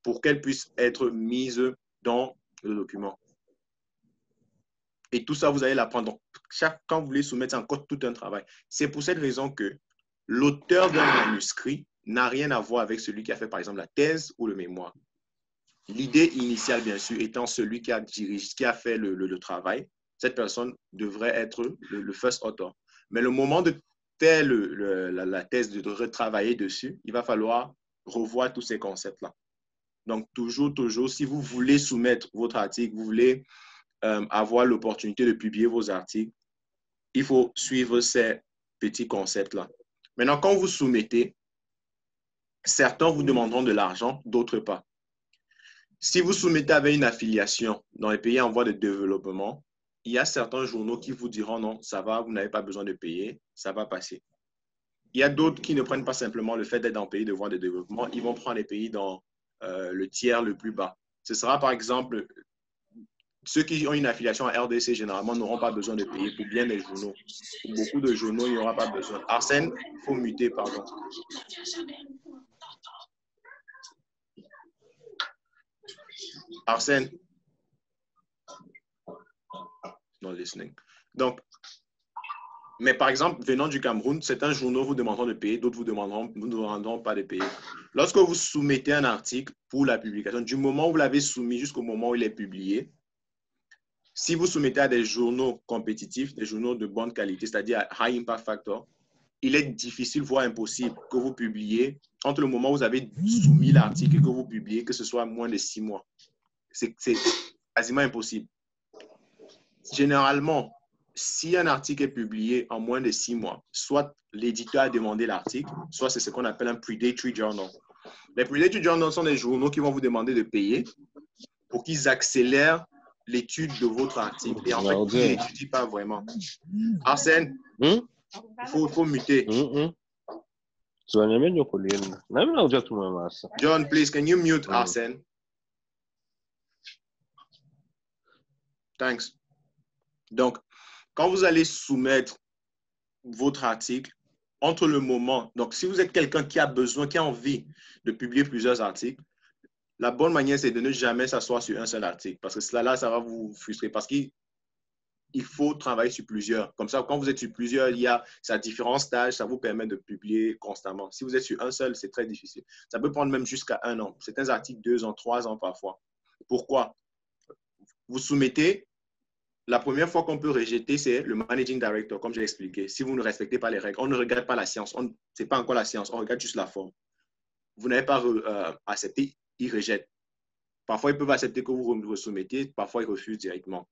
pour qu'elle puisse être mise dans le document. Et tout ça, vous allez l'apprendre. Donc, quand vous voulez soumettre, c'est encore tout un travail. C'est pour cette raison que l'auteur d'un manuscrit n'a rien à voir avec celui qui a fait, par exemple, la thèse ou le mémoire. L'idée initiale, bien sûr, étant celui qui a dirigé, qui a fait le travail, cette personne devrait être le first author. Mais le moment de faire la thèse, de retravailler dessus, il va falloir revoir tous ces concepts-là. Donc, toujours, si vous voulez soumettre votre article, vous voulez avoir l'opportunité de publier vos articles, il faut suivre ces petits concepts-là. Maintenant, quand vous soumettez, certains vous demanderont de l'argent, d'autres pas. Si vous soumettez avec une affiliation dans les pays en voie de développement, il y a certains journaux qui vous diront non, ça va, vous n'avez pas besoin de payer, ça va passer. Il y a d'autres qui ne prennent pas simplement le fait d'être dans un pays de voie de développement, ils vont prendre les pays dans le tiers le plus bas. Ce sera par exemple, ceux qui ont une affiliation à RDC généralement n'auront pas besoin de payer pour bien les journaux. Pour beaucoup de journaux, il n'y aura pas besoin. Arsène, il faut muter, pardon. Arsène. Not listening. Donc, mais par exemple, venant du Cameroun, certains journaux vous demanderont de payer, d'autres vous demanderont pas de payer. Lorsque vous soumettez un article pour la publication, du moment où vous l'avez soumis jusqu'au moment où il est publié, si vous soumettez à des journaux compétitifs, des journaux de bonne qualité, c'est-à-dire à High Impact Factor, il est difficile, voire impossible, que vous publiez entre le moment où vous avez soumis l'article et que vous publiez, que ce soit moins de 6 mois. C'est quasiment impossible. Généralement, si un article est publié en moins de 6 mois, soit l'éditeur a demandé l'article, soit c'est ce qu'on appelle un predatory journal. Les predatory journals sont des journaux qui vont vous demander de payer pour qu'ils accélèrent l'étude de votre article. Et en fait, ils n'étudient pas vraiment. Arsène, il faut muter. John, please, can you mute Arsène? Thanks. Donc, quand vous allez soumettre votre article, entre le moment, donc si vous êtes quelqu'un qui a besoin, qui a envie de publier plusieurs articles, la bonne manière, c'est de ne jamais s'asseoir sur un seul article, parce que cela, ça va vous frustrer, parce qu'il faut travailler sur plusieurs. Comme ça, quand vous êtes sur plusieurs, il y a différents stages, ça vous permet de publier constamment. Si vous êtes sur un seul, c'est très difficile. Ça peut prendre même jusqu'à 1 an. Certains articles, 2 ans, 3 ans parfois. Pourquoi? Vous soumettez, la première fois qu'on peut rejeter, c'est le managing director, comme j'ai expliqué. Si vous ne respectez pas les règles, on ne regarde pas la science. Ce n'est pas encore la science, on regarde juste la forme. Vous n'avez pas accepté, ils rejettent. Parfois, ils peuvent accepter que vous soumettiez, parfois, ils refusent directement.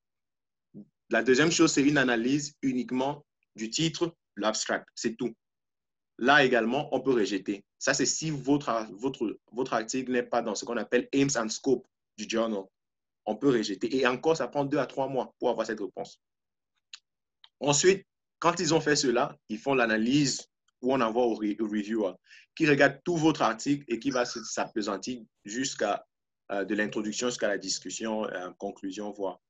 La deuxième chose, c'est une analyse uniquement du titre, l'abstract, c'est tout. Là également, on peut rejeter. Ça, c'est si votre article n'est pas dans ce qu'on appelle aims and scope du journal. On peut rejeter. Et encore, ça prend 2 à 3 mois pour avoir cette réponse. Ensuite, quand ils ont fait cela, ils font l'analyse où on envoie au reviewer qui regarde tout votre article et qui va s'appesantir jusqu'à de l'introduction jusqu'à la discussion, conclusion, voire.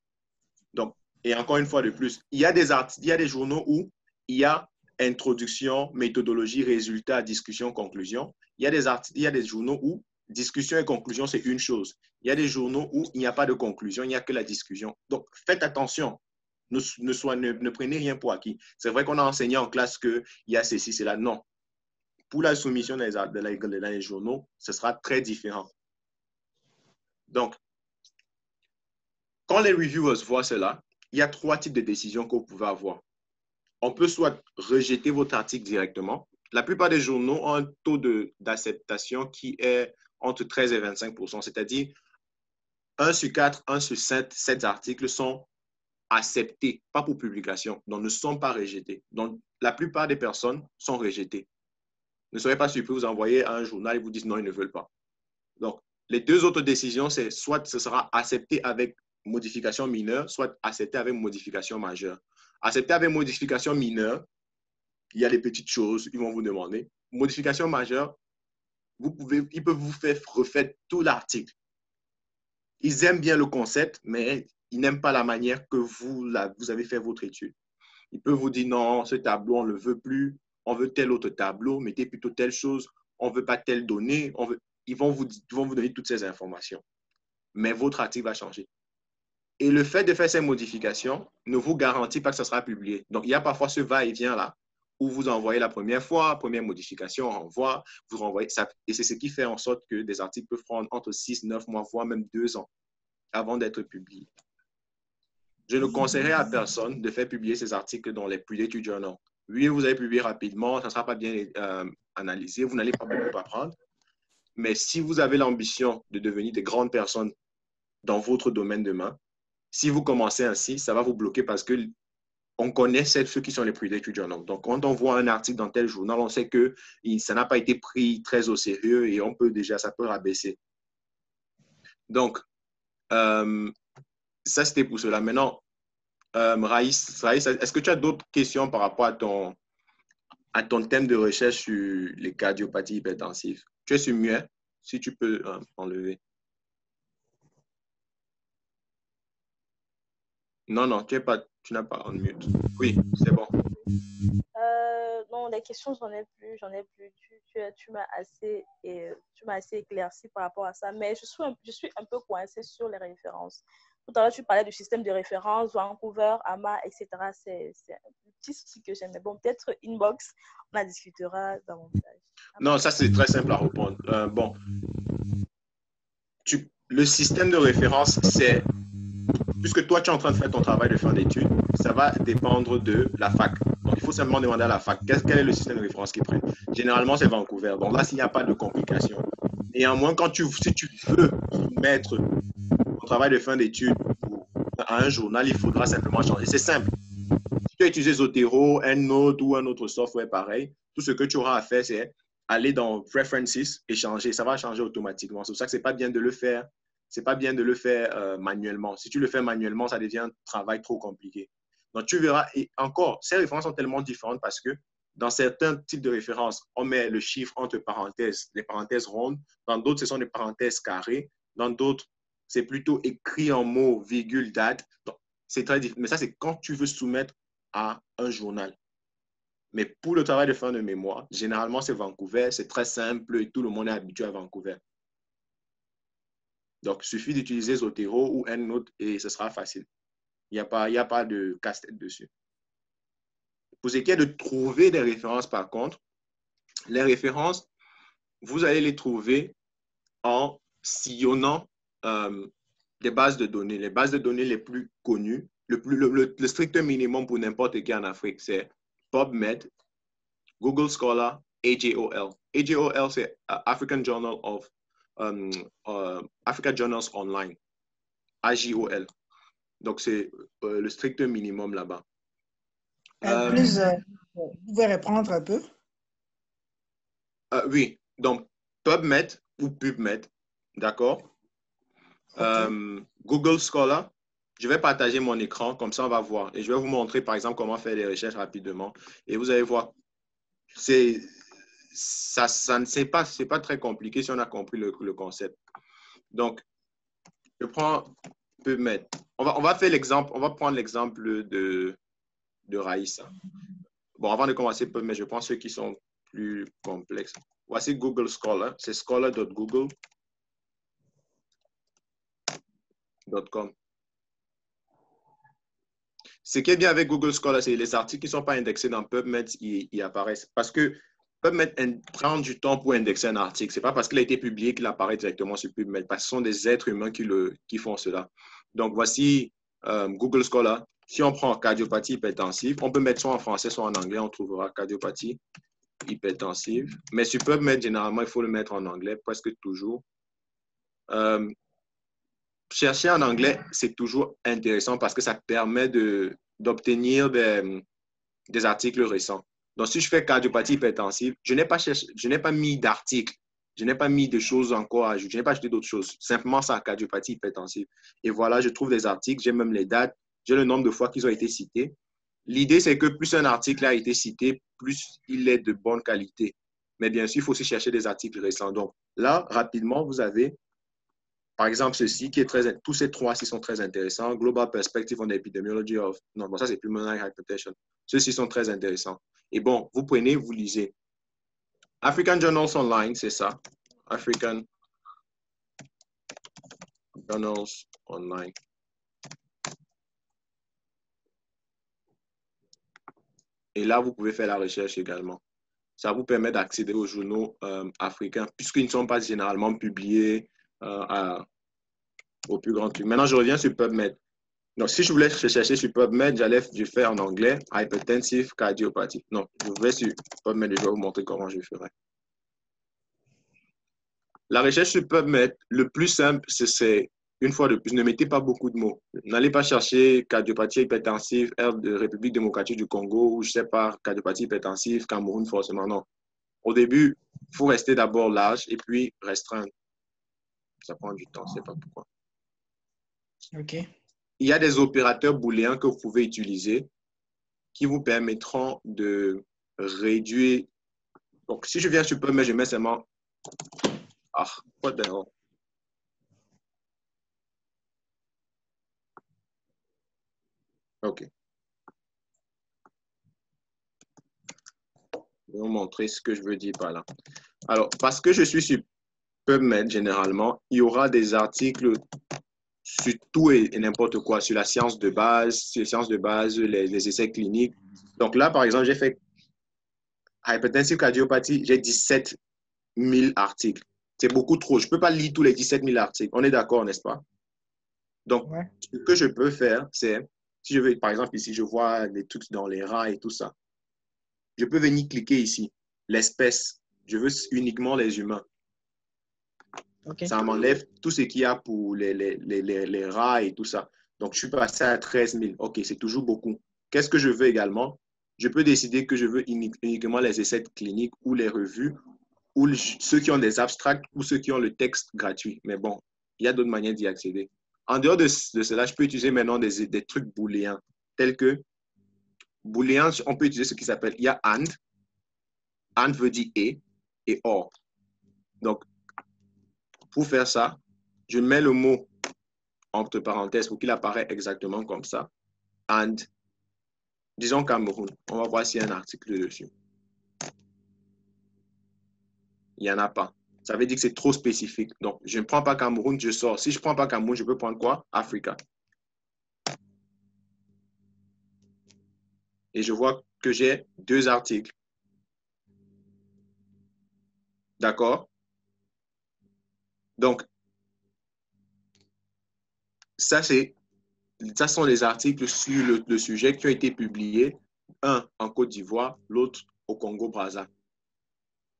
Donc, et encore une fois de plus, il y a des journaux où il y a introduction, méthodologie, résultat, discussion, conclusion. Il y a des journaux où discussion et conclusion, c'est une chose. Il y a des journaux où il n'y a pas de conclusion, il n'y a que la discussion. Donc, faites attention. Ne prenez rien pour acquis. C'est vrai qu'on a enseigné en classe qu'il y a ceci, cela. Non. Pour la soumission dans les journaux, ce sera très différent. Donc, quand les reviewers voient cela, il y a 3 types de décisions que vous pouvez avoir. On peut soit rejeter votre article directement. La plupart des journaux ont un taux d'acceptation qui est entre 13 et 25%, c'est-à-dire 1 sur 4, 1 sur 7 articles sont acceptés, pas pour publication, donc ne sont pas rejetés. Donc, la plupart des personnes sont rejetées. Ne soyez pas surpris, vous envoyez à un journal et vous dites non, ils ne veulent pas. Donc, les 2 autres décisions, c'est soit ce sera accepté avec modification mineure, soit accepté avec modification majeure. Accepté avec modification mineure, il y a des petites choses, ils vont vous demander. Modification majeure, ils peuvent vous faire refaire tout l'article. Ils aiment bien le concept, mais ils n'aiment pas la manière que vous avez fait votre étude. Ils peuvent vous dire non, ce tableau, on ne le veut plus, on veut tel autre tableau, mettez plutôt telle chose, on ne veut pas telle donnée. Ils vont vous donner toutes ces informations. Mais votre article va changer. Et le fait de faire ces modifications ne vous garantit pas que ça sera publié. Donc, il y a parfois ce va-et-vient là où vous envoyez la première fois, première modification, renvoi, vous renvoyez ça. Et c'est ce qui fait en sorte que des articles peuvent prendre entre 6, 9 mois, voire même 2 ans avant d'être publiés. Je ne conseillerais à personne de faire publier ces articles dans les peer-reviewed journals. Oui, vous allez publier rapidement, ça ne sera pas bien analysé, vous n'allez pas beaucoup apprendre. Mais si vous avez l'ambition de devenir des grandes personnes dans votre domaine demain, si vous commencez ainsi, ça va vous bloquer parce que on connaît ceux qui sont les peer-reviewed journals. Donc, quand on voit un article dans tel journal, on sait que ça n'a pas été pris très au sérieux et ça peut rabaisser. Donc, ça, c'était pour cela. Maintenant, Raïs, est-ce que tu as d'autres questions par rapport à ton thème de recherche sur les cardiopathies hypertensives? Tu es sur muet, si tu peux enlever. Non, tu n'as pas en mute. Oui, c'est bon. Non, les questions, j'en ai plus. Tu m'as assez éclairci par rapport à ça, mais je suis un peu coincée sur les références. Tout à l'heure, tu parlais du système de référence, Vancouver, AMA, etc. C'est un petit souci que j'ai, mais bon, peut-être inbox, on en discutera davantage. Non, ça, c'est très simple à répondre. Le système de référence, c'est... Puisque toi, tu es en train de faire ton travail de fin d'études, ça va dépendre de la fac. Donc, il faut simplement demander à la fac quel est le système de référence qu'ils prennent. Généralement, c'est Vancouver. Donc là, s'il n'y a pas de complications. Néanmoins, si tu veux mettre ton travail de fin d'études à un journal, il faudra simplement changer. C'est simple. Si tu as utilisé Zotero, EndNote ou un autre software pareil, tout ce que tu auras à faire, c'est aller dans Preferences et changer. Ça va changer automatiquement. C'est pour ça que ce n'est pas bien de le faire. C'est pas bien de le faire manuellement. Si tu le fais manuellement, ça devient un travail trop compliqué. Donc, tu verras. Et encore, ces références sont tellement différentes parce que dans certains types de références, on met le chiffre entre parenthèses, les parenthèses rondes. Dans d'autres, ce sont des parenthèses carrées. Dans d'autres, c'est plutôt écrit en mots, virgule, date. C'est très difficile. Mais ça, c'est quand tu veux soumettre à un journal. Mais pour le travail de fin de mémoire, généralement, c'est Vancouver. C'est très simple et tout le monde est habitué à Vancouver. Donc, il suffit d'utiliser Zotero ou EndNote et ce sera facile. Il n'y a pas de casse-tête dessus. Pour ce qui est de trouver des références, par contre, les références, vous allez les trouver en sillonnant des bases de données. Les bases de données les plus connues, le strict minimum pour n'importe qui en Afrique, c'est PubMed, Google Scholar, AJOL. AJOL, c'est African Journal of Africa Journals Online, AJOL. Donc, c'est le strict minimum là-bas. Vous pouvez reprendre un peu? Oui, donc PubMed ou PubMed, d'accord? Okay. Google Scholar, je vais partager mon écran, comme ça on va voir. Et je vais vous montrer, par exemple, comment faire des recherches rapidement. Et vous allez voir, c'est pas très compliqué si on a compris le concept. Donc, je prends PubMed. On va faire l'exemple, on va prendre l'exemple de Raïssa. Bon, avant de commencer PubMed, je prends ceux qui sont plus complexes. Voici Google Scholar, c'est scholar.google.com. Ce qui est bien avec Google Scholar, c'est les articles qui ne sont pas indexés dans PubMed, ils apparaissent. Parce que PubMed prend du temps pour indexer un article. Ce n'est pas parce qu'il a été publié qu'il apparaît directement sur PubMed, parce que ce sont des êtres humains qui font cela. Donc, voici Google Scholar. Si on prend cardiopathie hypertensive, on peut mettre soit en français, soit en anglais, on trouvera cardiopathie hypertensive. Mais sur PubMed, généralement, il faut le mettre en anglais, presque toujours. Chercher en anglais, c'est toujours intéressant parce que ça permet d'obtenir des articles récents. Donc, si je fais cardiopathie hypertensive, je n'ai pas mis d'articles, je n'ai pas mis de choses encore à ajouter, je n'ai pas ajouté d'autres choses. Simplement, ça, cardiopathie hypertensive. Et voilà, je trouve des articles, j'ai même les dates, j'ai le nombre de fois qu'ils ont été cités. L'idée, c'est que plus un article a été cité, plus il est de bonne qualité. Mais bien sûr, il faut aussi chercher des articles récents. Donc, là, rapidement, vous avez, par exemple, ceci qui est tous ces trois-ci sont très intéressants. Global Perspective on Epidemiology of... Non, bon, ça, c'est Pulmonary Hypertension. Ceux-ci sont très intéressants. Et bon, vous prenez, vous lisez. African Journals Online, c'est ça. African Journals Online. Et là, vous pouvez faire la recherche également. Ça vous permet d'accéder aux journaux africains, puisqu'ils ne sont pas généralement publiés au plus grand truc. Maintenant, je reviens sur PubMed. Donc, si je voulais chercher sur PubMed, je fais en anglais hypertensive cardiopathie. Non, je vais sur PubMed et je vais vous montrer comment je ferai. La recherche sur PubMed, le plus simple, c'est une fois de plus, ne mettez pas beaucoup de mots. N'allez pas chercher cardiopathie hypertensive, de République démocratique du Congo, ou je ne sais pas, cardiopathie hypertensive, Cameroun, forcément, non. Au début, il faut rester d'abord large et puis restreindre. Ça prend du temps, je ne sais pas pourquoi. OK. Il y a des opérateurs booléens que vous pouvez utiliser qui vous permettront de réduire. Donc, si je viens sur PubMed, je mets seulement. Ah, what the hell? OK. Je vais vous montrer ce que je veux dire par là. Alors, parce que je suis sur PubMed, généralement, il y aura des articles sur tout et n'importe quoi, sur la science de base, sur les sciences de base, les essais cliniques. Donc là, par exemple, j'ai fait hypertensive cardiopathie, j'ai 17 000 articles. C'est beaucoup trop. Je ne peux pas lire tous les 17 000 articles. On est d'accord, n'est-ce pas? Donc, ce que je peux faire, c'est, si je veux, par exemple, ici, je vois des trucs dans les rats et tout ça. Je peux venir cliquer ici, l'espèce. Je veux uniquement les humains. Okay. Ça m'enlève tout ce qu'il y a pour les rats et tout ça. Donc, je suis passé à 13 000. OK, c'est toujours beaucoup. Qu'est-ce que je veux également? Je peux décider que je veux uniquement les essais cliniques ou les revues ou ceux qui ont des abstracts ou ceux qui ont le texte gratuit. Mais bon, il y a d'autres manières d'y accéder. En dehors de cela, je peux utiliser maintenant des trucs booléens tels que booléens, on peut utiliser ce qui s'appelle, il y a and. And veut dire et or. Donc, pour faire ça, je mets le mot entre parenthèses pour qu'il apparaisse exactement comme ça. And, disons Cameroun. On va voir s'il y a un article dessus. Il n'y en a pas. Ça veut dire que c'est trop spécifique. Donc, je ne prends pas Cameroun, je sors. Si je ne prends pas Cameroun, je peux prendre quoi? Africa. Et je vois que j'ai 2 articles. D'accord? Donc, ça sont les articles sur le sujet qui ont été publiés, un en Côte d'Ivoire, l'autre au Congo-Brazza.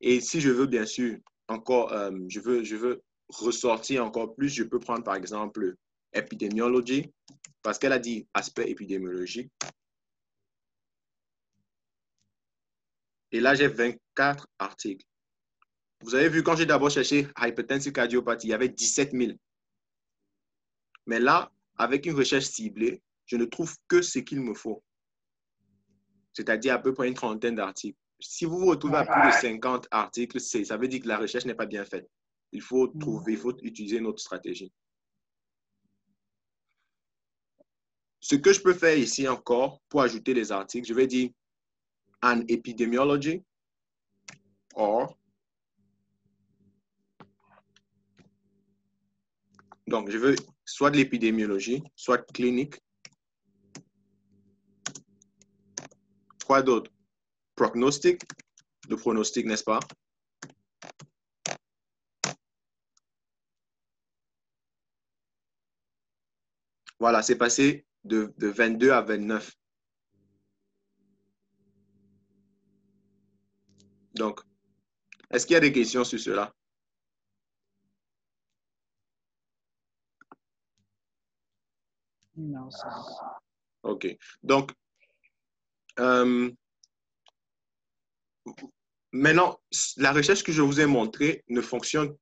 Et si je veux, bien sûr, encore, je veux ressortir encore plus, je peux prendre par exemple épidémiologie, parce qu'elle a dit aspect épidémiologique. Et là, j'ai 24 articles. Vous avez vu, quand j'ai d'abord cherché hypertensive cardiopathie, il y avait 17 000. Mais là, avec une recherche ciblée, je ne trouve que ce qu'il me faut. C'est-à-dire à peu près une trentaine d'articles. Si vous vous retrouvez à plus de 50 articles, ça veut dire que la recherche n'est pas bien faite. Il faut utiliser une autre stratégie. Ce que je peux faire ici encore pour ajouter les articles, je vais dire an epidemiology or. Donc, je veux soit de l'épidémiologie, soit clinique. Quoi d'autre? Prognostic, le pronostic, n'est-ce pas? Voilà, c'est passé de 22 à 29. Donc, est-ce qu'il y a des questions sur cela? Non, ça. OK. Donc, maintenant, la recherche que je vous ai montrée elle fonctionne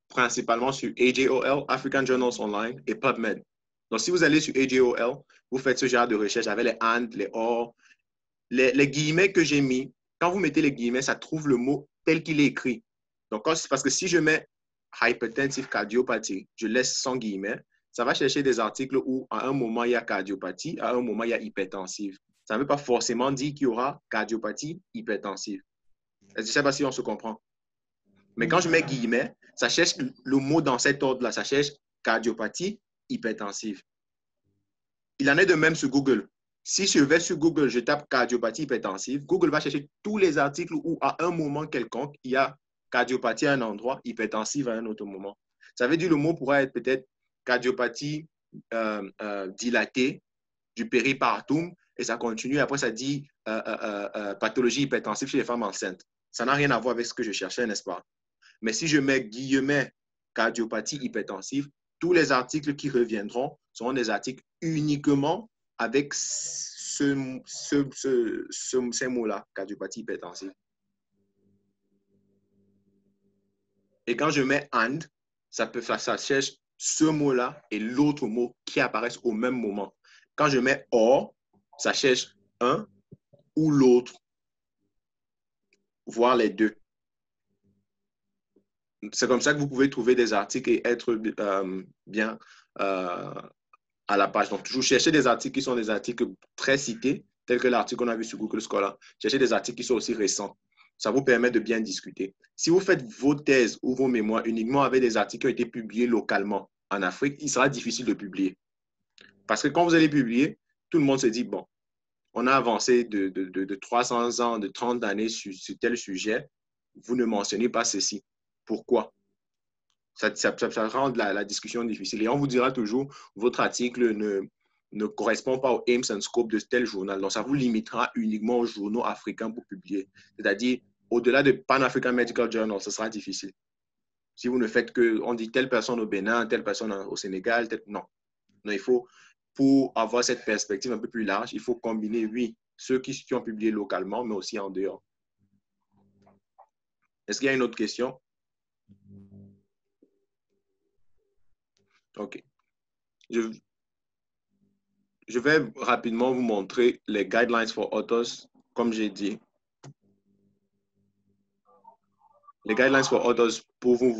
principalement sur AJOL, African Journals Online, et PubMed. Donc, si vous allez sur AJOL, vous faites ce genre de recherche avec les and, les or, les guillemets que j'ai mis. Quand vous mettez les guillemets, ça trouve le mot tel qu'il est écrit. Donc, parce que si je mets hypertensive cardiopathie, je laisse sans guillemets, ça va chercher des articles où à un moment il y a cardiopathie, à un moment il y a hypertensive. Ça ne veut pas forcément dire qu'il y aura cardiopathie hypertensive. Je ne sais pas si on se comprend. Mais quand je mets guillemets, ça cherche le mot dans cet ordre-là. Ça cherche cardiopathie hypertensive. Il en est de même sur Google. Si je vais sur Google, je tape cardiopathie hypertensive, Google va chercher tous les articles où à un moment quelconque, il y a cardiopathie à un endroit, hypertensive à un autre moment. Ça veut dire le mot pourrait être peut-être cardiopathie dilatée du péripartum et ça continue. Après, ça dit pathologie hypertensive chez les femmes enceintes. Ça n'a rien à voir avec ce que je cherchais, n'est-ce pas? Mais si je mets guillemets cardiopathie hypertensive, tous les articles qui reviendront seront des articles uniquement avec ces mots-là, cardiopathie hypertensive. Et quand je mets and, ça cherche ce mot-là et l'autre mot qui apparaissent au même moment. Quand je mets or, ça cherche un ou l'autre, voire les deux. C'est comme ça que vous pouvez trouver des articles et être bien à la page. Donc, toujours chercher des articles qui sont des articles très cités, tels que l'article qu'on a vu sur Google Scholar. Cherchez des articles qui sont aussi récents. Ça vous permet de bien discuter. Si vous faites vos thèses ou vos mémoires uniquement avec des articles qui ont été publiés localement en Afrique, il sera difficile de publier. Parce que quand vous allez publier, tout le monde se dit, bon, on a avancé de 300 ans, de 30 années sur tel sujet, vous ne mentionnez pas ceci. Pourquoi? Ça rend la discussion difficile. Et on vous dira toujours, votre article ne correspond pas au aims and scope de tel journal. Donc, ça vous limitera uniquement aux journaux africains pour publier. C'est-à-dire, au-delà de Pan-African Medical Journal, ce sera difficile. Si vous ne faites que, on dit telle personne au Bénin, telle personne au Sénégal, non. Non, il faut, pour avoir cette perspective un peu plus large, il faut combiner, oui, ceux qui ont publié localement, mais aussi en dehors. Est-ce qu'il y a une autre question? OK. Je vais rapidement vous montrer les guidelines for authors, comme j'ai dit. Les guidelines for authors pour vous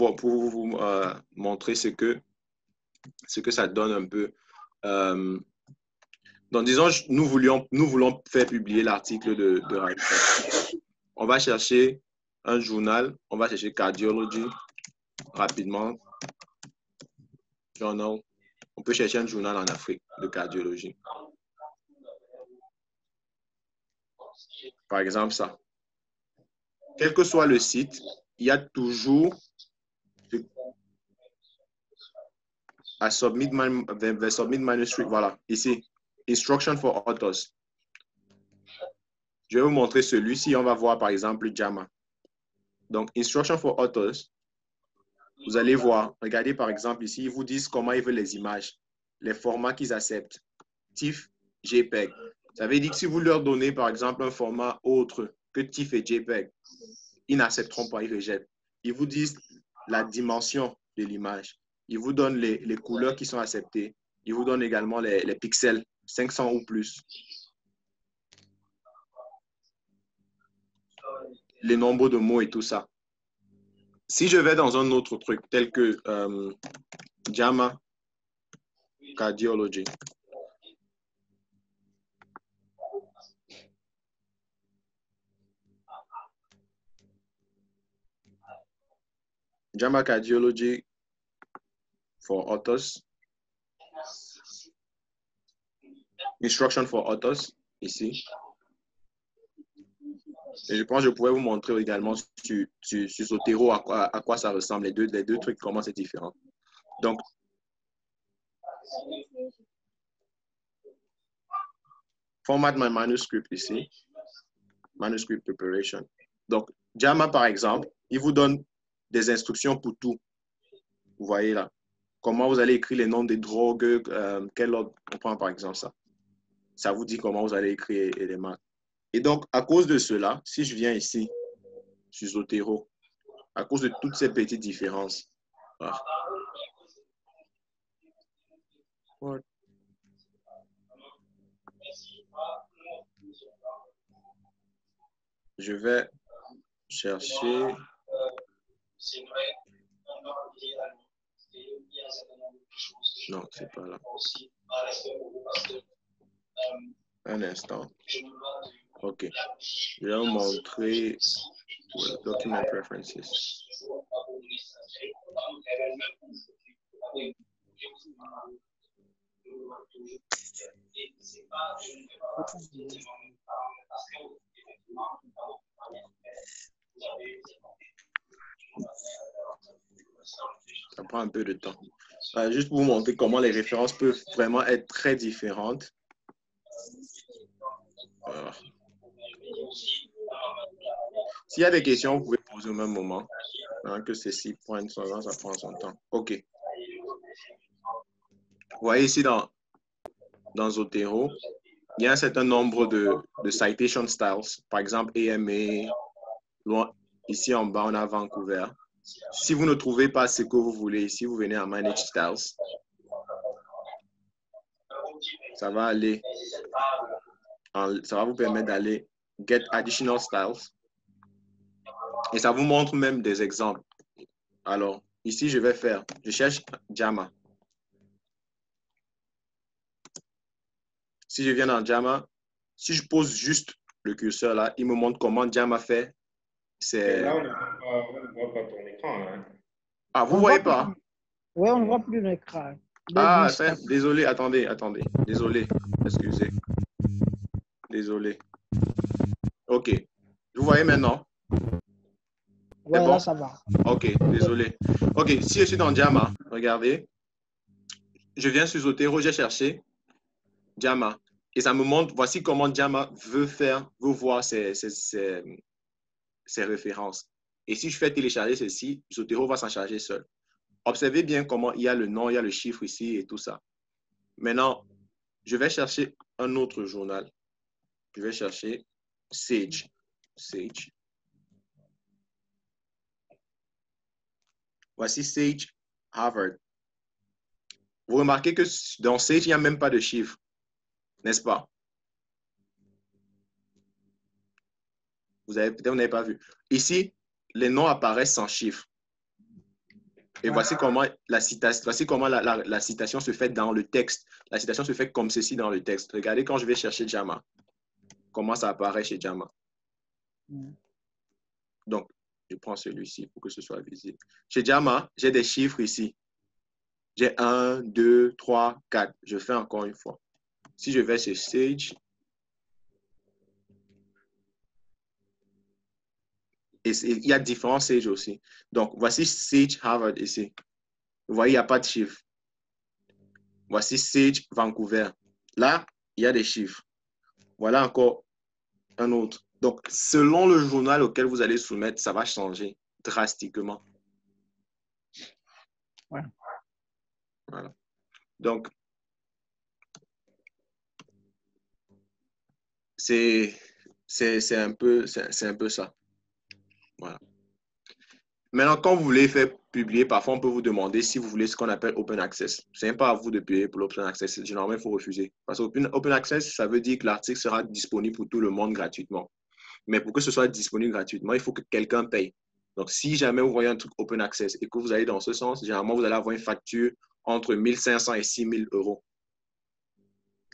montrer ce que ça donne un peu. Donc, disons, nous voulons faire publier l'article de Raïssa. On va chercher un journal, on va chercher Cardiology rapidement. Journal. On peut chercher un journal en Afrique de cardiologie. Par exemple, ça. Quel que soit le site, il y a toujours à submit manuscript. Voilà, ici. Instruction for authors. Je vais vous montrer celui-ci. On va voir par exemple JAMA. Donc, Instruction for authors. Vous allez voir, regardez par exemple ici, ils vous disent comment ils veulent les images, les formats qu'ils acceptent. TIFF, JPEG. Ça veut dire que si vous leur donnez par exemple un format autre que TIFF et JPEG, ils n'accepteront pas, ils rejettent. Ils vous disent la dimension de l'image. Ils vous donnent les couleurs qui sont acceptées. Ils vous donnent également les pixels, 500 ou plus. Les nombres de mots et tout ça. Si je vais dans un autre truc, tel que JAMA Cardiology, JAMA Cardiology for authors, Instruction for authors, ici. Et je pense que je pourrais vous montrer également sur Zotero à quoi ça ressemble, les deux trucs, comment c'est différent. Donc, format my manuscript ici, manuscript preparation. Donc, JAMA, par exemple, il vous donne des instructions pour tout. Vous voyez là, comment vous allez écrire les noms des drogues, quel ordre, on prend par exemple ça. Ça vous dit comment vous allez écrire les marques. Et donc, à cause de cela, si je viens ici, sur Zotero, à cause de toutes ces petites différences, voilà. Je vais chercher. Non, c'est pas là. Un instant. OK. Je vais vous montrer document preferences. Ça prend un peu de temps. Juste pour vous montrer comment les références peuvent vraiment être très différentes. Voilà. S'il y a des questions, vous pouvez poser au même moment. Que ceci prenne son temps, ça prend son temps. OK. Vous voyez ici dans Zotero, il y a un certain nombre de citation styles. Par exemple, AMA. Ici en bas, on a Vancouver. Si vous ne trouvez pas ce que vous voulez ici, vous venez à Manage Styles. Ça va vous permettre d'aller Get Additional Styles. Et ça vous montre même des exemples. Alors, ici, je cherche JAMA. Si je viens dans JAMA, si je pose juste le curseur là, il me montre comment JAMA fait. Là, on ne voit pas ton écran. Hein. Ah, vous ne voyez pas? Oui, on ne voit plus l'écran. Ah, désolé, attendez. Désolé, excusez. Désolé. OK. Vous voyez maintenant? Ouais, bon? là, ça va. OK, désolé. OK, si je suis dans JAMA, regardez. Je viens sur Zotero, j'ai cherché JAMA. Et ça me montre, voici comment JAMA veut voir ses références. Et si je fais télécharger ceci, Zotero va s'en charger seul. Observez bien comment il y a le nom, il y a le chiffre ici et tout ça. Maintenant, je vais chercher un autre journal. Je vais chercher Sage. Sage. Voici Sage Harvard. Vous remarquez que dans Sage, il n'y a même pas de chiffre, n'est-ce pas? Peut-être vous n'avez pas vu. Ici, les noms apparaissent sans chiffre. Et voici comment la citation se fait dans le texte. La citation se fait comme ceci dans le texte. Regardez quand je vais chercher JAMA. Comment ça apparaît chez JAMA. Donc, je prends celui-ci pour que ce soit visible. Chez JAMA, j'ai des chiffres ici. J'ai 1, 2, 3, 4. Je fais encore une fois. Si je vais chez Sage, et il y a différents Sage aussi. Donc, voici Sage Harvard ici. Vous voyez, il n'y a pas de chiffres. Voici Sage Vancouver. Là, il y a des chiffres. Voilà encore un autre. Donc, selon le journal auquel vous allez soumettre, ça va changer drastiquement. Ouais. Voilà. Donc, c'est un peu ça. Voilà. Maintenant, quand vous voulez faire publier, parfois on peut vous demander si vous voulez ce qu'on appelle Open Access. Ce n'est pas à vous de payer pour l'Open Access. Généralement, il faut refuser. Parce que Open Access, ça veut dire que l'article sera disponible pour tout le monde gratuitement. Mais pour que ce soit disponible gratuitement, il faut que quelqu'un paye. Donc, si jamais vous voyez un truc Open Access et que vous allez dans ce sens, généralement, vous allez avoir une facture entre 1 500 et 6 000 euros.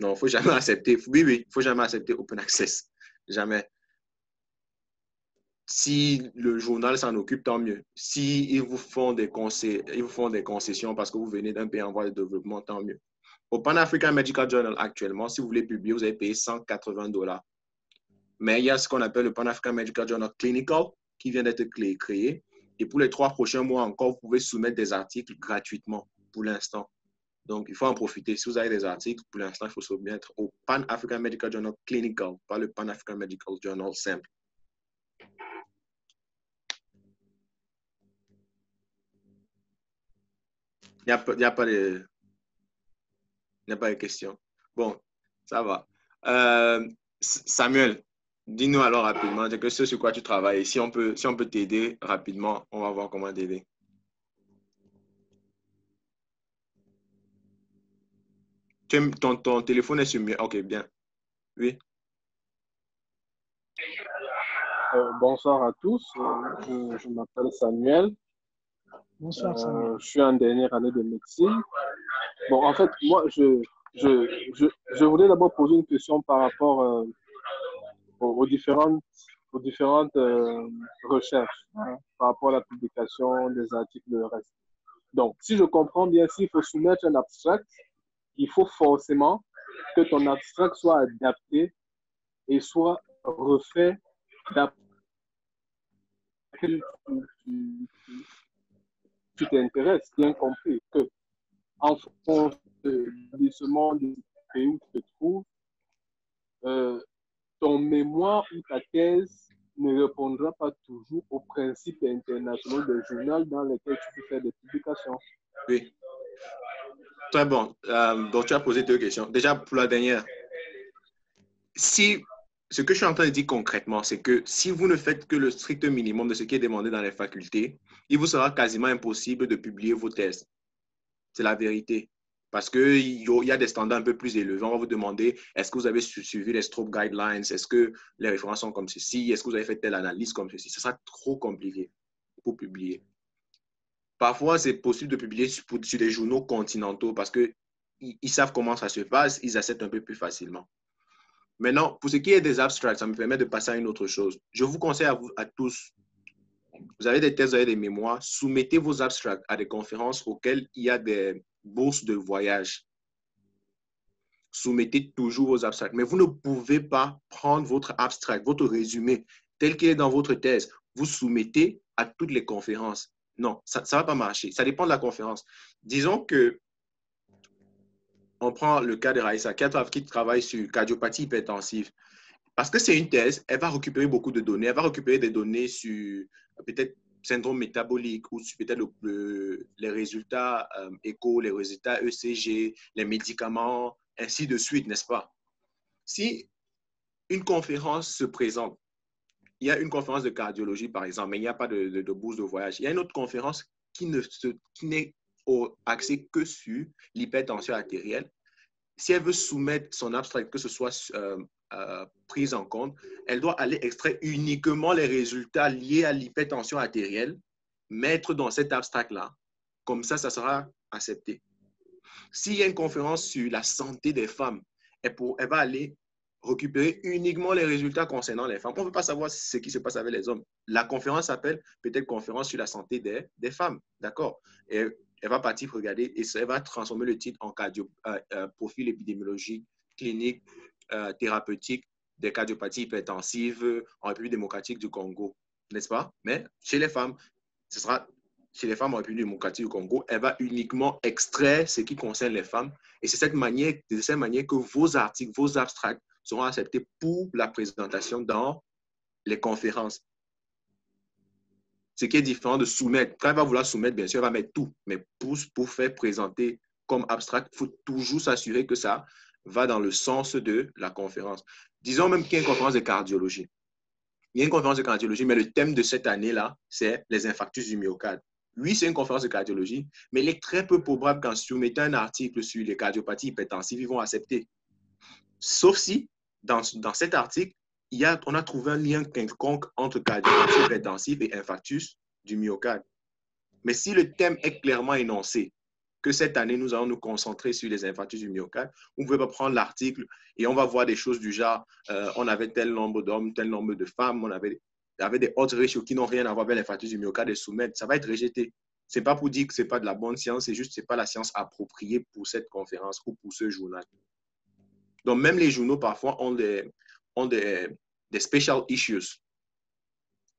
Non, il ne faut jamais accepter. Oui, il ne faut jamais accepter Open Access. Jamais. Si le journal s'en occupe, tant mieux. Si ils vous font des concessions parce que vous venez d'un pays en voie de développement, tant mieux. Au Pan African Medical Journal, actuellement, si vous voulez publier, vous allez payer $180. Mais il y a ce qu'on appelle le Pan African Medical Journal Clinical qui vient d'être créé. Et pour les 3 prochains mois encore, vous pouvez soumettre des articles gratuitement pour l'instant. Donc, il faut en profiter. Si vous avez des articles, pour l'instant, il faut se mettre au Pan African Medical Journal Clinical, pas le Pan African Medical Journal simple. Il n'y a pas de questions. Bon, ça va. Samuel, dis-nous alors rapidement ce sur quoi tu travailles. Si on peut t'aider rapidement, on va voir comment t'aider. Ton téléphone est sur mieux. OK, bien. Oui. Bonsoir à tous. Je m'appelle Samuel. Bonsoir, Samuel. Je suis en dernière année de médecine. Bon, en fait, moi, je voulais d'abord poser une question par rapport aux différentes recherches, hein, par rapport à la publication des articles de reste. Donc, si je comprends bien, s'il faut soumettre un abstract, il faut forcément que ton abstract soit adapté et soit refait d'après tu t'intéresses, bien compris, que en fonction de l'établissement du pays où tu te trouves, ton mémoire ou ta thèse ne répondra pas toujours aux principes internationaux des journaux dans lesquels tu peux faire des publications. Oui. Très bon. Donc, tu as posé deux questions. Déjà, pour la dernière, ce que je suis en train de dire concrètement, c'est que si vous ne faites que le strict minimum de ce qui est demandé dans les facultés, il vous sera quasiment impossible de publier vos thèses. C'est la vérité. Parce qu'il y a des standards un peu plus élevés. On va vous demander, est-ce que vous avez suivi les Strobe Guidelines? Est-ce que les références sont comme ceci? Est-ce que vous avez fait telle analyse comme ceci? Ce sera trop compliqué pour publier. Parfois, c'est possible de publier sur des journaux continentaux parce qu'ils savent comment ça se passe, ils acceptent un peu plus facilement. Maintenant, pour ce qui est des abstracts, ça me permet de passer à une autre chose. Je vous conseille à tous, vous avez des thèses, vous avez des mémoires, soumettez vos abstracts à des conférences auxquelles il y a des bourses de voyage. Soumettez toujours vos abstracts. Mais vous ne pouvez pas prendre votre abstract, votre résumé, tel qu'il est dans votre thèse, vous soumettez à toutes les conférences. Non, ça ne va pas marcher. Ça dépend de la conférence. Disons que on prend le cas de Raïssa, qui travaille sur cardiopathie hypertensive. Parce que c'est une thèse, elle va récupérer beaucoup de données. Elle va récupérer des données sur peut-être syndrome métabolique ou sur peut-être les résultats écho, les résultats ECG, les médicaments, ainsi de suite, n'est-ce pas? Si une conférence se présente, il y a une conférence de cardiologie, par exemple, mais il n'y a pas de bourse de voyage. Il y a une autre conférence qui n'est axée que sur l'hypertension artérielle. Si elle veut soumettre son abstract, que ce soit prise en compte, elle doit aller extraire uniquement les résultats liés à l'hypertension artérielle, mettre dans cet abstract-là. Comme ça sera accepté. S'il y a une conférence sur la santé des femmes, elle va aller récupérer uniquement les résultats concernant les femmes. On ne veut pas savoir ce qui se passe avec les hommes. La conférence s'appelle peut-être conférence sur la santé des femmes. D'accord? Et elle va partir regarder et elle va transformer le titre en profil épidémiologique, clinique, thérapeutique des cardiopathies hypertensives en République démocratique du Congo. N'est-ce pas? Mais chez les femmes, ce sera chez les femmes en République démocratique du Congo, elle va uniquement extraire ce qui concerne les femmes. Et c'est de cette manière que vos articles, vos abstracts seront acceptés pour la présentation dans les conférences. Ce qui est différent de soumettre. Quand elle va vouloir soumettre, bien sûr, elle va mettre tout. Mais pour faire présenter comme abstract, il faut toujours s'assurer que ça va dans le sens de la conférence. Disons même qu'il y a une conférence de cardiologie. Il y a une conférence de cardiologie, mais le thème de cette année-là, c'est les infarctus du myocarde. Oui, c'est une conférence de cardiologie, mais il est très peu probable qu'en soumettant un article sur les cardiopathies hypertensives, ils vont accepter. Sauf si, dans cet article, on a trouvé un lien quelconque entre cardiopathie hypertensive et infarctus du myocarde. Mais si le thème est clairement énoncé, que cette année, nous allons nous concentrer sur les infarctus du myocarde, on ne pouvait pas prendre l'article et on va voir des choses du genre, on avait tel nombre d'hommes, tel nombre de femmes, on avait des odds ratios qui n'ont rien à voir avec l'infarctus du myocarde et soumettre, ça va être rejeté. Ce n'est pas pour dire que ce n'est pas de la bonne science, c'est juste que ce n'est pas la science appropriée pour cette conférence ou pour ce journal. Donc, même les journaux, parfois, ont des special issues.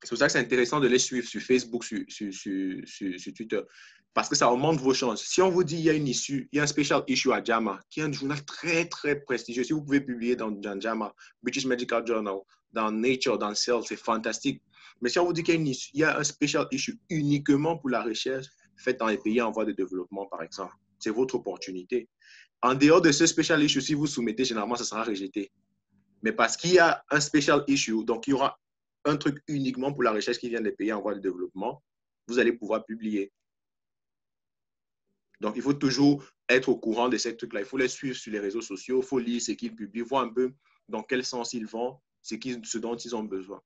C'est pour ça que c'est intéressant de les suivre sur Facebook, sur Twitter, parce que ça augmente vos chances. Si on vous dit il y a un special issue à JAMA, qui est un journal très, très prestigieux, si vous pouvez publier dans JAMA, British Medical Journal, dans Nature, dans Cell, c'est fantastique. Mais si on vous dit qu'il y a un special issue uniquement pour la recherche faite dans les pays en voie de développement, par exemple, c'est votre opportunité. En dehors de ce special issue, si vous soumettez, généralement, ça sera rejeté. Mais parce qu'il y a un special issue, donc il y aura un truc uniquement pour la recherche qui vient des pays en voie de développement, vous allez pouvoir publier. Donc, il faut toujours être au courant de ces trucs-là. Il faut les suivre sur les réseaux sociaux, il faut lire ce qu'ils publient, voir un peu dans quel sens ils vont, ce dont ils ont besoin.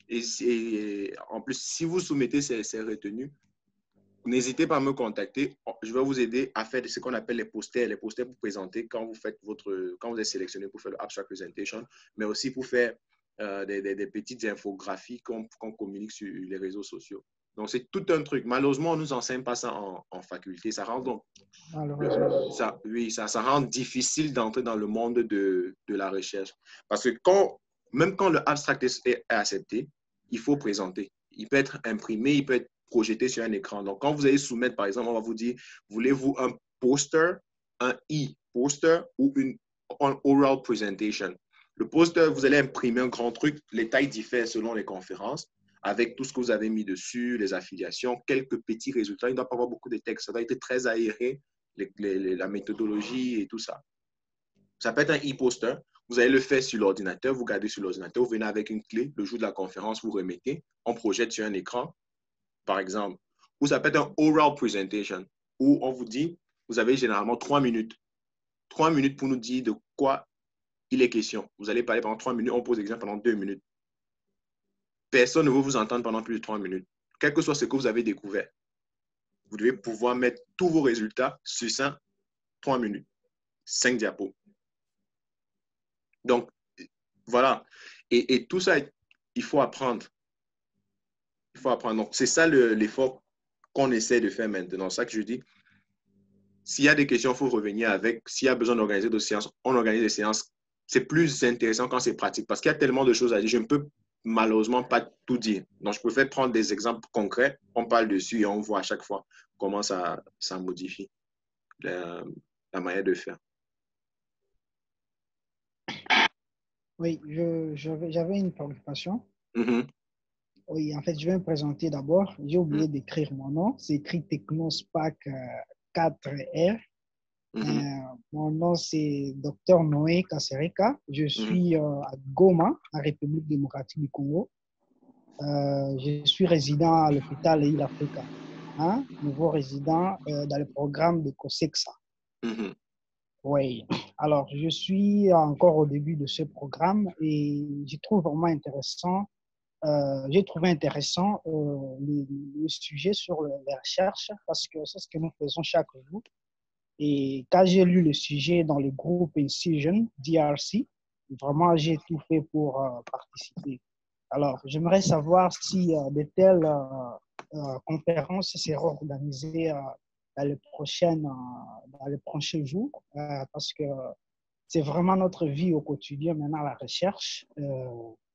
Et en plus, si vous soumettez ces retenues, n'hésitez pas à me contacter. Je vais vous aider à faire ce qu'on appelle les posters pour présenter quand vous êtes sélectionné pour faire le abstract presentation, mais aussi pour faire des petites infographies qu'on communique sur les réseaux sociaux. Donc, c'est tout un truc. Malheureusement, on ne nous enseigne pas ça en faculté. Ça rend donc, ça rend difficile d'entrer dans le monde de la recherche. Parce que même quand le abstract est accepté, il faut présenter. Il peut être imprimé, il peut être projeté sur un écran. Donc, quand vous allez soumettre, par exemple, on va vous dire, voulez-vous un poster, un e-poster ou une oral presentation? Le poster, vous allez imprimer un grand truc. Les tailles diffèrent selon les conférences, avec tout ce que vous avez mis dessus, les affiliations, quelques petits résultats. Il ne doit pas avoir beaucoup de texte. Ça doit être très aéré, la méthodologie et tout ça. Ça peut être un e-poster. Vous allez le faire sur l'ordinateur, vous gardez sur l'ordinateur, vous venez avec une clé, le jour de la conférence, vous remettez, on projette sur un écran, par exemple. Ou ça peut être un oral presentation, où on vous dit, vous avez généralement 3 minutes. 3 minutes pour nous dire de quoi il est question. Vous allez parler pendant 3 minutes, on pose l'exemple pendant 2 minutes. Personne ne veut vous entendre pendant plus de 3 minutes. Quel que soit ce que vous avez découvert, vous devez pouvoir mettre tous vos résultats sur ça, 3 minutes, 5 diapos. Donc, voilà. Et tout ça, il faut apprendre. Il faut apprendre. Donc, c'est ça l'effort qu'on essaie de faire maintenant. C'est ça que je dis. S'il y a des questions, il faut revenir avec. S'il y a besoin d'organiser des séances, on organise des séances. C'est plus intéressant quand c'est pratique parce qu'il y a tellement de choses à dire. Je ne peux malheureusement pas tout dire. Donc, je préfère prendre des exemples concrets. On parle dessus et on voit à chaque fois comment ça modifie la manière de faire. Oui, j'avais une préoccupation. Mm-hmm. Oui, en fait, je vais me présenter d'abord. J'ai oublié d'écrire mon nom. C'est écrit Technospac 4R. Mon nom, c'est Dr Noé Kasereka. Je suis à Goma, en République démocratique du Congo. Je suis résident à l'hôpital Île Africa, nouveau résident dans le programme de COSEXA. Oui, alors je suis encore au début de ce programme et je trouve vraiment intéressant. J'ai trouvé intéressant le sujet sur les recherches parce que c'est ce que nous faisons chaque jour. Et quand j'ai lu le sujet dans le groupe Incision, DRC, vraiment j'ai tout fait pour participer. Alors, j'aimerais savoir si de telles conférences seront organisées dans les prochains jours parce que c'est vraiment notre vie au quotidien maintenant, la recherche.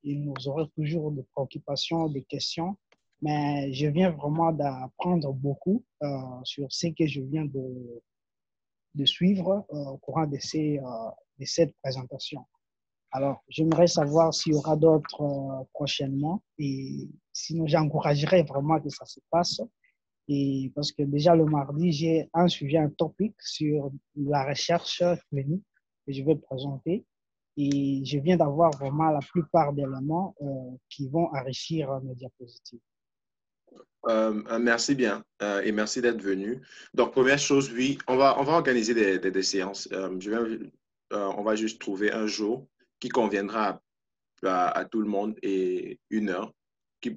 Et nous aurons toujours des préoccupations, des questions, mais je viens vraiment d'apprendre beaucoup sur ce que je viens de suivre au courant de cette présentation. Alors, j'aimerais savoir s'il y aura d'autres prochainement et sinon, j'encouragerais vraiment que ça se passe. Et parce que déjà le mardi, j'ai un sujet, un topic sur la recherche clinique que je vais présenter. Et je viens d'avoir vraiment la plupart d'éléments qui vont enrichir mes diapositives. Merci bien et merci d'être venu. Donc, première chose, oui, on va organiser des séances. On va juste trouver un jour qui conviendra à tout le monde et 1 heure.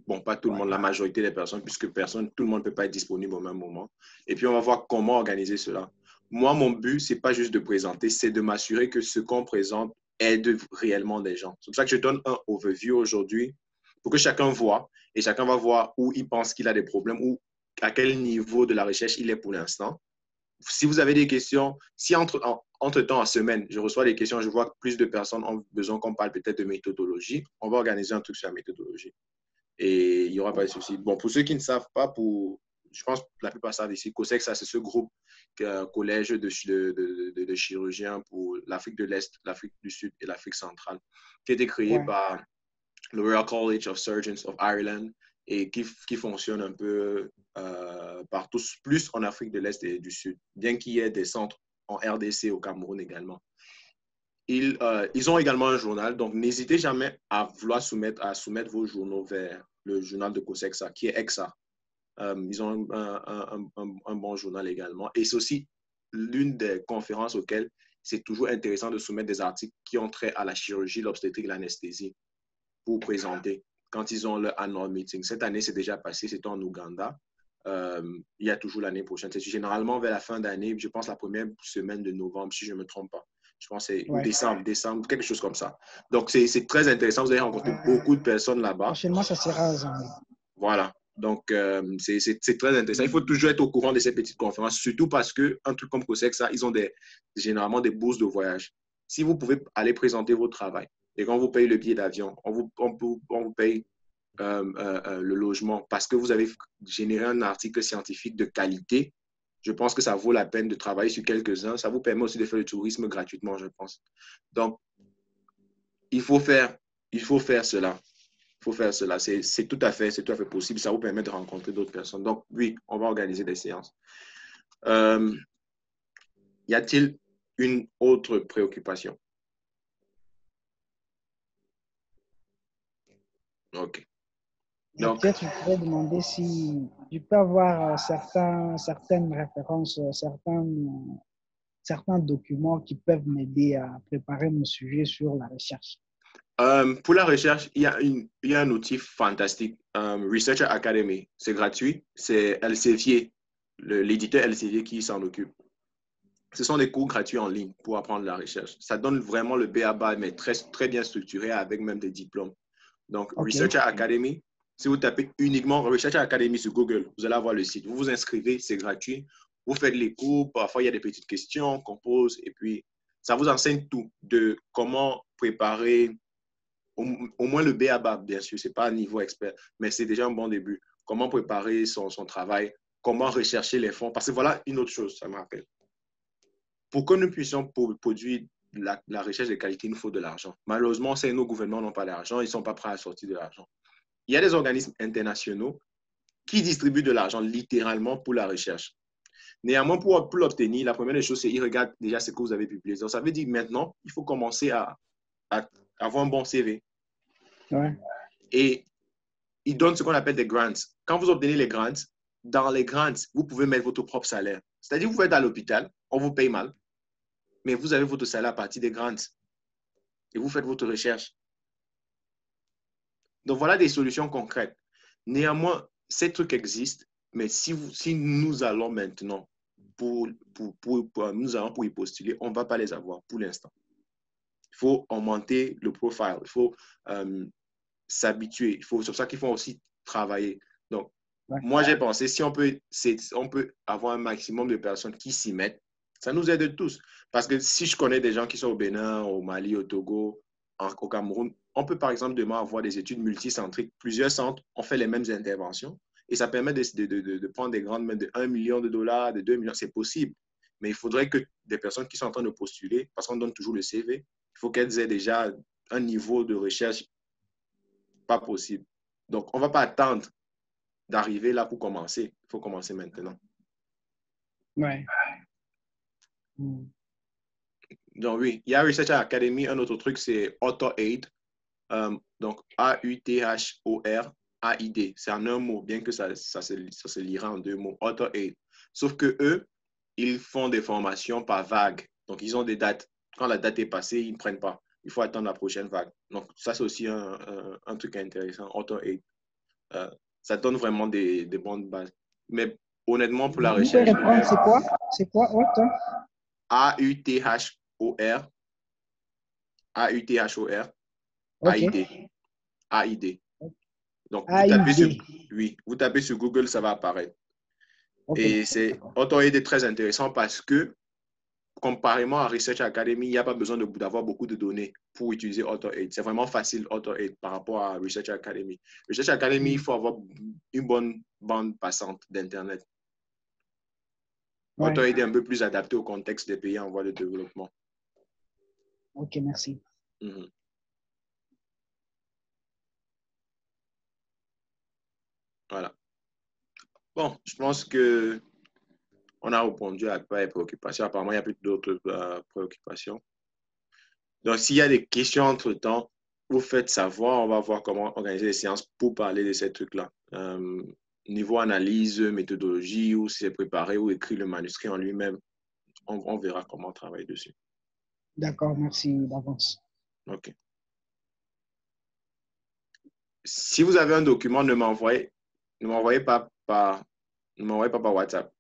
Bon, pas tout le monde, la majorité des personnes, puisque tout le monde ne peut pas être disponible au même moment. Et puis, on va voir comment organiser cela. Moi, mon but, ce n'est pas juste de présenter, c'est de m'assurer que ce qu'on présente aide réellement des gens. C'est pour ça que je donne un overview aujourd'hui pour que chacun voit et chacun va voir où il pense qu'il a des problèmes ou à quel niveau de la recherche il est pour l'instant. Si vous avez des questions, si entre-temps, en semaine, je reçois des questions, je vois que plus de personnes ont besoin qu'on parle peut-être de méthodologie, on va organiser un truc sur la méthodologie. Et il n'y aura pas de souci. Bon, pour ceux qui ne savent pas, je pense que la plupart savent ici, COSEXA, c'est ce groupe collège de chirurgiens pour l'Afrique de l'Est, l'Afrique du Sud et l'Afrique centrale, qui a été créé par le Royal College of Surgeons of Ireland et qui fonctionne un peu partout, plus en Afrique de l'Est et du Sud, bien qu'il y ait des centres en RDC au Cameroun également. Ils ont également un journal, donc n'hésitez jamais à vouloir soumettre vos journaux vers le journal de COSEXA, qui est EXA. Ils ont un bon journal également. Et c'est aussi l'une des conférences auxquelles c'est toujours intéressant de soumettre des articles qui ont trait à la chirurgie, l'obstétrique, l'anesthésie pour présenter quand ils ont leur annual meeting. Cette année, c'est déjà passé, c'était en Ouganda. Il y a toujours l'année prochaine. C'est généralement vers la fin d'année, je pense la première semaine de novembre, si je ne me trompe pas. Je pense que c'est décembre, quelque chose comme ça. Donc, c'est très intéressant. Vous allez rencontrer beaucoup de personnes là-bas. Prochainement, ça sera en janvier. Voilà. Donc, c'est très intéressant. Il faut toujours être au courant de ces petites conférences, surtout parce qu'un truc comme COSEC, ils ont généralement des bourses de voyage. Si vous pouvez aller présenter votre travail et qu'on vous paye le billet d'avion, on vous paye le logement parce que vous avez généré un article scientifique de qualité, je pense que ça vaut la peine de travailler sur quelques-uns. Ça vous permet aussi de faire le tourisme gratuitement, je pense. Donc, il faut faire cela. Il faut faire cela. C'est tout à fait possible. Ça vous permet de rencontrer d'autres personnes. Donc, oui, on va organiser des séances. Y a-t-il une autre préoccupation? OK. Donc, peut-être je pourrais demander si je peux avoir certaines références, certains documents qui peuvent m'aider à préparer mon sujet sur la recherche. Pour la recherche, il y a un outil fantastique, Researcher Academy. C'est gratuit. C'est Elsevier, l'éditeur Elsevier qui s'en occupe. Ce sont des cours gratuits en ligne pour apprendre la recherche. Ça donne vraiment le b.a.-ba, mais très, très bien structuré avec même des diplômes. Donc, Researcher Academy, si vous tapez uniquement Researcher Academy sur Google, vous allez avoir le site. Vous vous inscrivez, c'est gratuit. Vous faites les cours. Parfois, il y a des petites questions qu'on pose. Et puis, ça vous enseigne tout de comment préparer au moins le b.a.-ba, bien sûr. Ce n'est pas un niveau expert, mais c'est déjà un bon début. Comment préparer son travail, comment rechercher les fonds. Parce que voilà une autre chose, ça me rappelle. Pour que nous puissions produire la recherche de qualité, il nous faut de l'argent. Malheureusement, nos gouvernements n'ont pas d'argent, ils ne sont pas prêts à sortir de l'argent. Il y a des organismes internationaux qui distribuent de l'argent littéralement pour la recherche. Néanmoins, pour l'obtenir, la première des choses, c'est qu'ils regardent déjà ce que vous avez publié. Donc, ça veut dire que maintenant, il faut commencer à avoir un bon CV. Ouais. Et ils donnent ce qu'on appelle des grants. Quand vous obtenez les grants, dans les grants, vous pouvez mettre votre propre salaire. C'est-à-dire, vous êtes à l'hôpital, on vous paye mal, mais vous avez votre salaire à partir des grants. Et vous faites votre recherche. Donc, voilà des solutions concrètes. Néanmoins, ces trucs existent, mais si nous allons maintenant pour y postuler, on ne va pas les avoir pour l'instant. Il faut augmenter le profile, il faut s'habituer. C'est pour ça qu'il faut aussi travailler. Donc, moi, j'ai pensé, si on peut avoir un maximum de personnes qui s'y mettent, ça nous aide tous. Parce que si je connais des gens qui sont au Bénin, au Mali, au Togo, au Cameroun, on peut par exemple demain avoir des études multicentriques. Plusieurs centres ont fait les mêmes interventions et ça permet de prendre des grandes mains de 1 million de dollars, de 2 millions. C'est possible. Mais il faudrait que des personnes qui sont en train de postuler, parce qu'on donne toujours le CV, il faut qu'elles aient déjà un niveau de recherche pas possible. Donc, on ne va pas attendre d'arriver là pour commencer. Il faut commencer maintenant. Ouais. Donc, oui, il y a Researcher Academy. Un autre truc, c'est AuthorAid. Donc, AuthorAid. C'est en un mot, bien que ça se lira en deux mots. AuthorAid. Sauf que eux, ils font des formations par vague. Donc, ils ont des dates. Quand la date est passée, ils ne prennent pas. Il faut attendre la prochaine vague. Donc, ça, c'est aussi un truc intéressant. AuthorAid. Ça donne vraiment des bonnes bases. Mais honnêtement, pour la recherche... C'est quoi Author? AUTHOR. AUTHOR. AID. AID. Donc, vous tapez sur Google, ça va apparaître. Et AuthorAid est très intéressant parce que, comparément à Research Academy, il n'y a pas besoin d'avoir beaucoup de données pour utiliser AuthorAid. C'est vraiment facile, AuthorAid, par rapport à Research Academy. Research Academy, il faut avoir une bonne bande passante d'Internet. AuthorAid est un peu plus adapté au contexte des pays en voie de développement. OK, merci. Voilà. Bon, je pense que on a répondu à pas les préoccupations. Apparemment, il n'y a plus d'autres préoccupations. Donc, s'il y a des questions entre-temps, vous faites savoir. On va voir comment organiser les séances pour parler de ces trucs-là. Niveau analyse, méthodologie, ou si c'est préparé ou écrit le manuscrit en lui-même. On verra comment travailler dessus. D'accord, merci d'avance. OK. Si vous avez un document, ne m'envoyez pas par WhatsApp,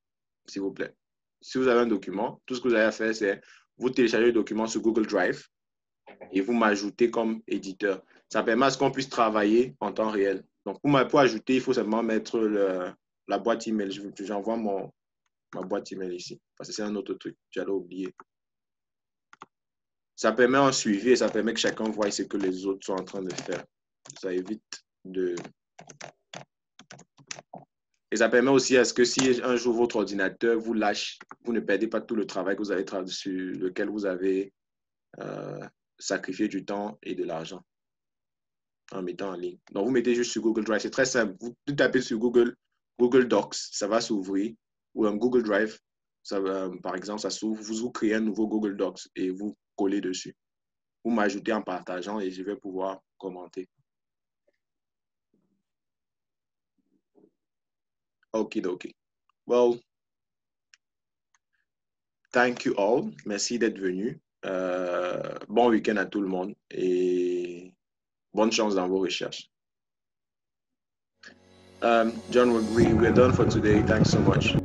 s'il vous plaît. Si vous avez un document, tout ce que vous avez à faire, c'est vous téléchargez le document sur Google Drive et vous m'ajoutez comme éditeur. Ça permet à ce qu'on puisse travailler en temps réel. Donc, pour ajouter, il faut seulement mettre la boîte email. J'envoie ma boîte email ici, parce que c'est un autre truc, j'allais oublier. Ça permet un suivi et ça permet que chacun voie ce que les autres sont en train de faire. Ça évite de... Et ça permet aussi à ce que si un jour votre ordinateur vous lâche, vous ne perdez pas tout le travail que vous avez sur lequel vous avez sacrifié du temps et de l'argent en mettant en ligne. Donc, vous mettez juste sur Google Drive. C'est très simple. Vous tapez sur Google Docs, ça va s'ouvrir. Ou un Google Drive, ça, par exemple, ça s'ouvre. Vous créez un nouveau Google Docs et vous collez dessus. Vous m'ajoutez en partageant et je vais pouvoir commenter. OK. Well, thank you all. Merci d'être venu. Bon week-end à tout le monde et bonne chance dans vos recherches. John, we're done for today. Thanks so much.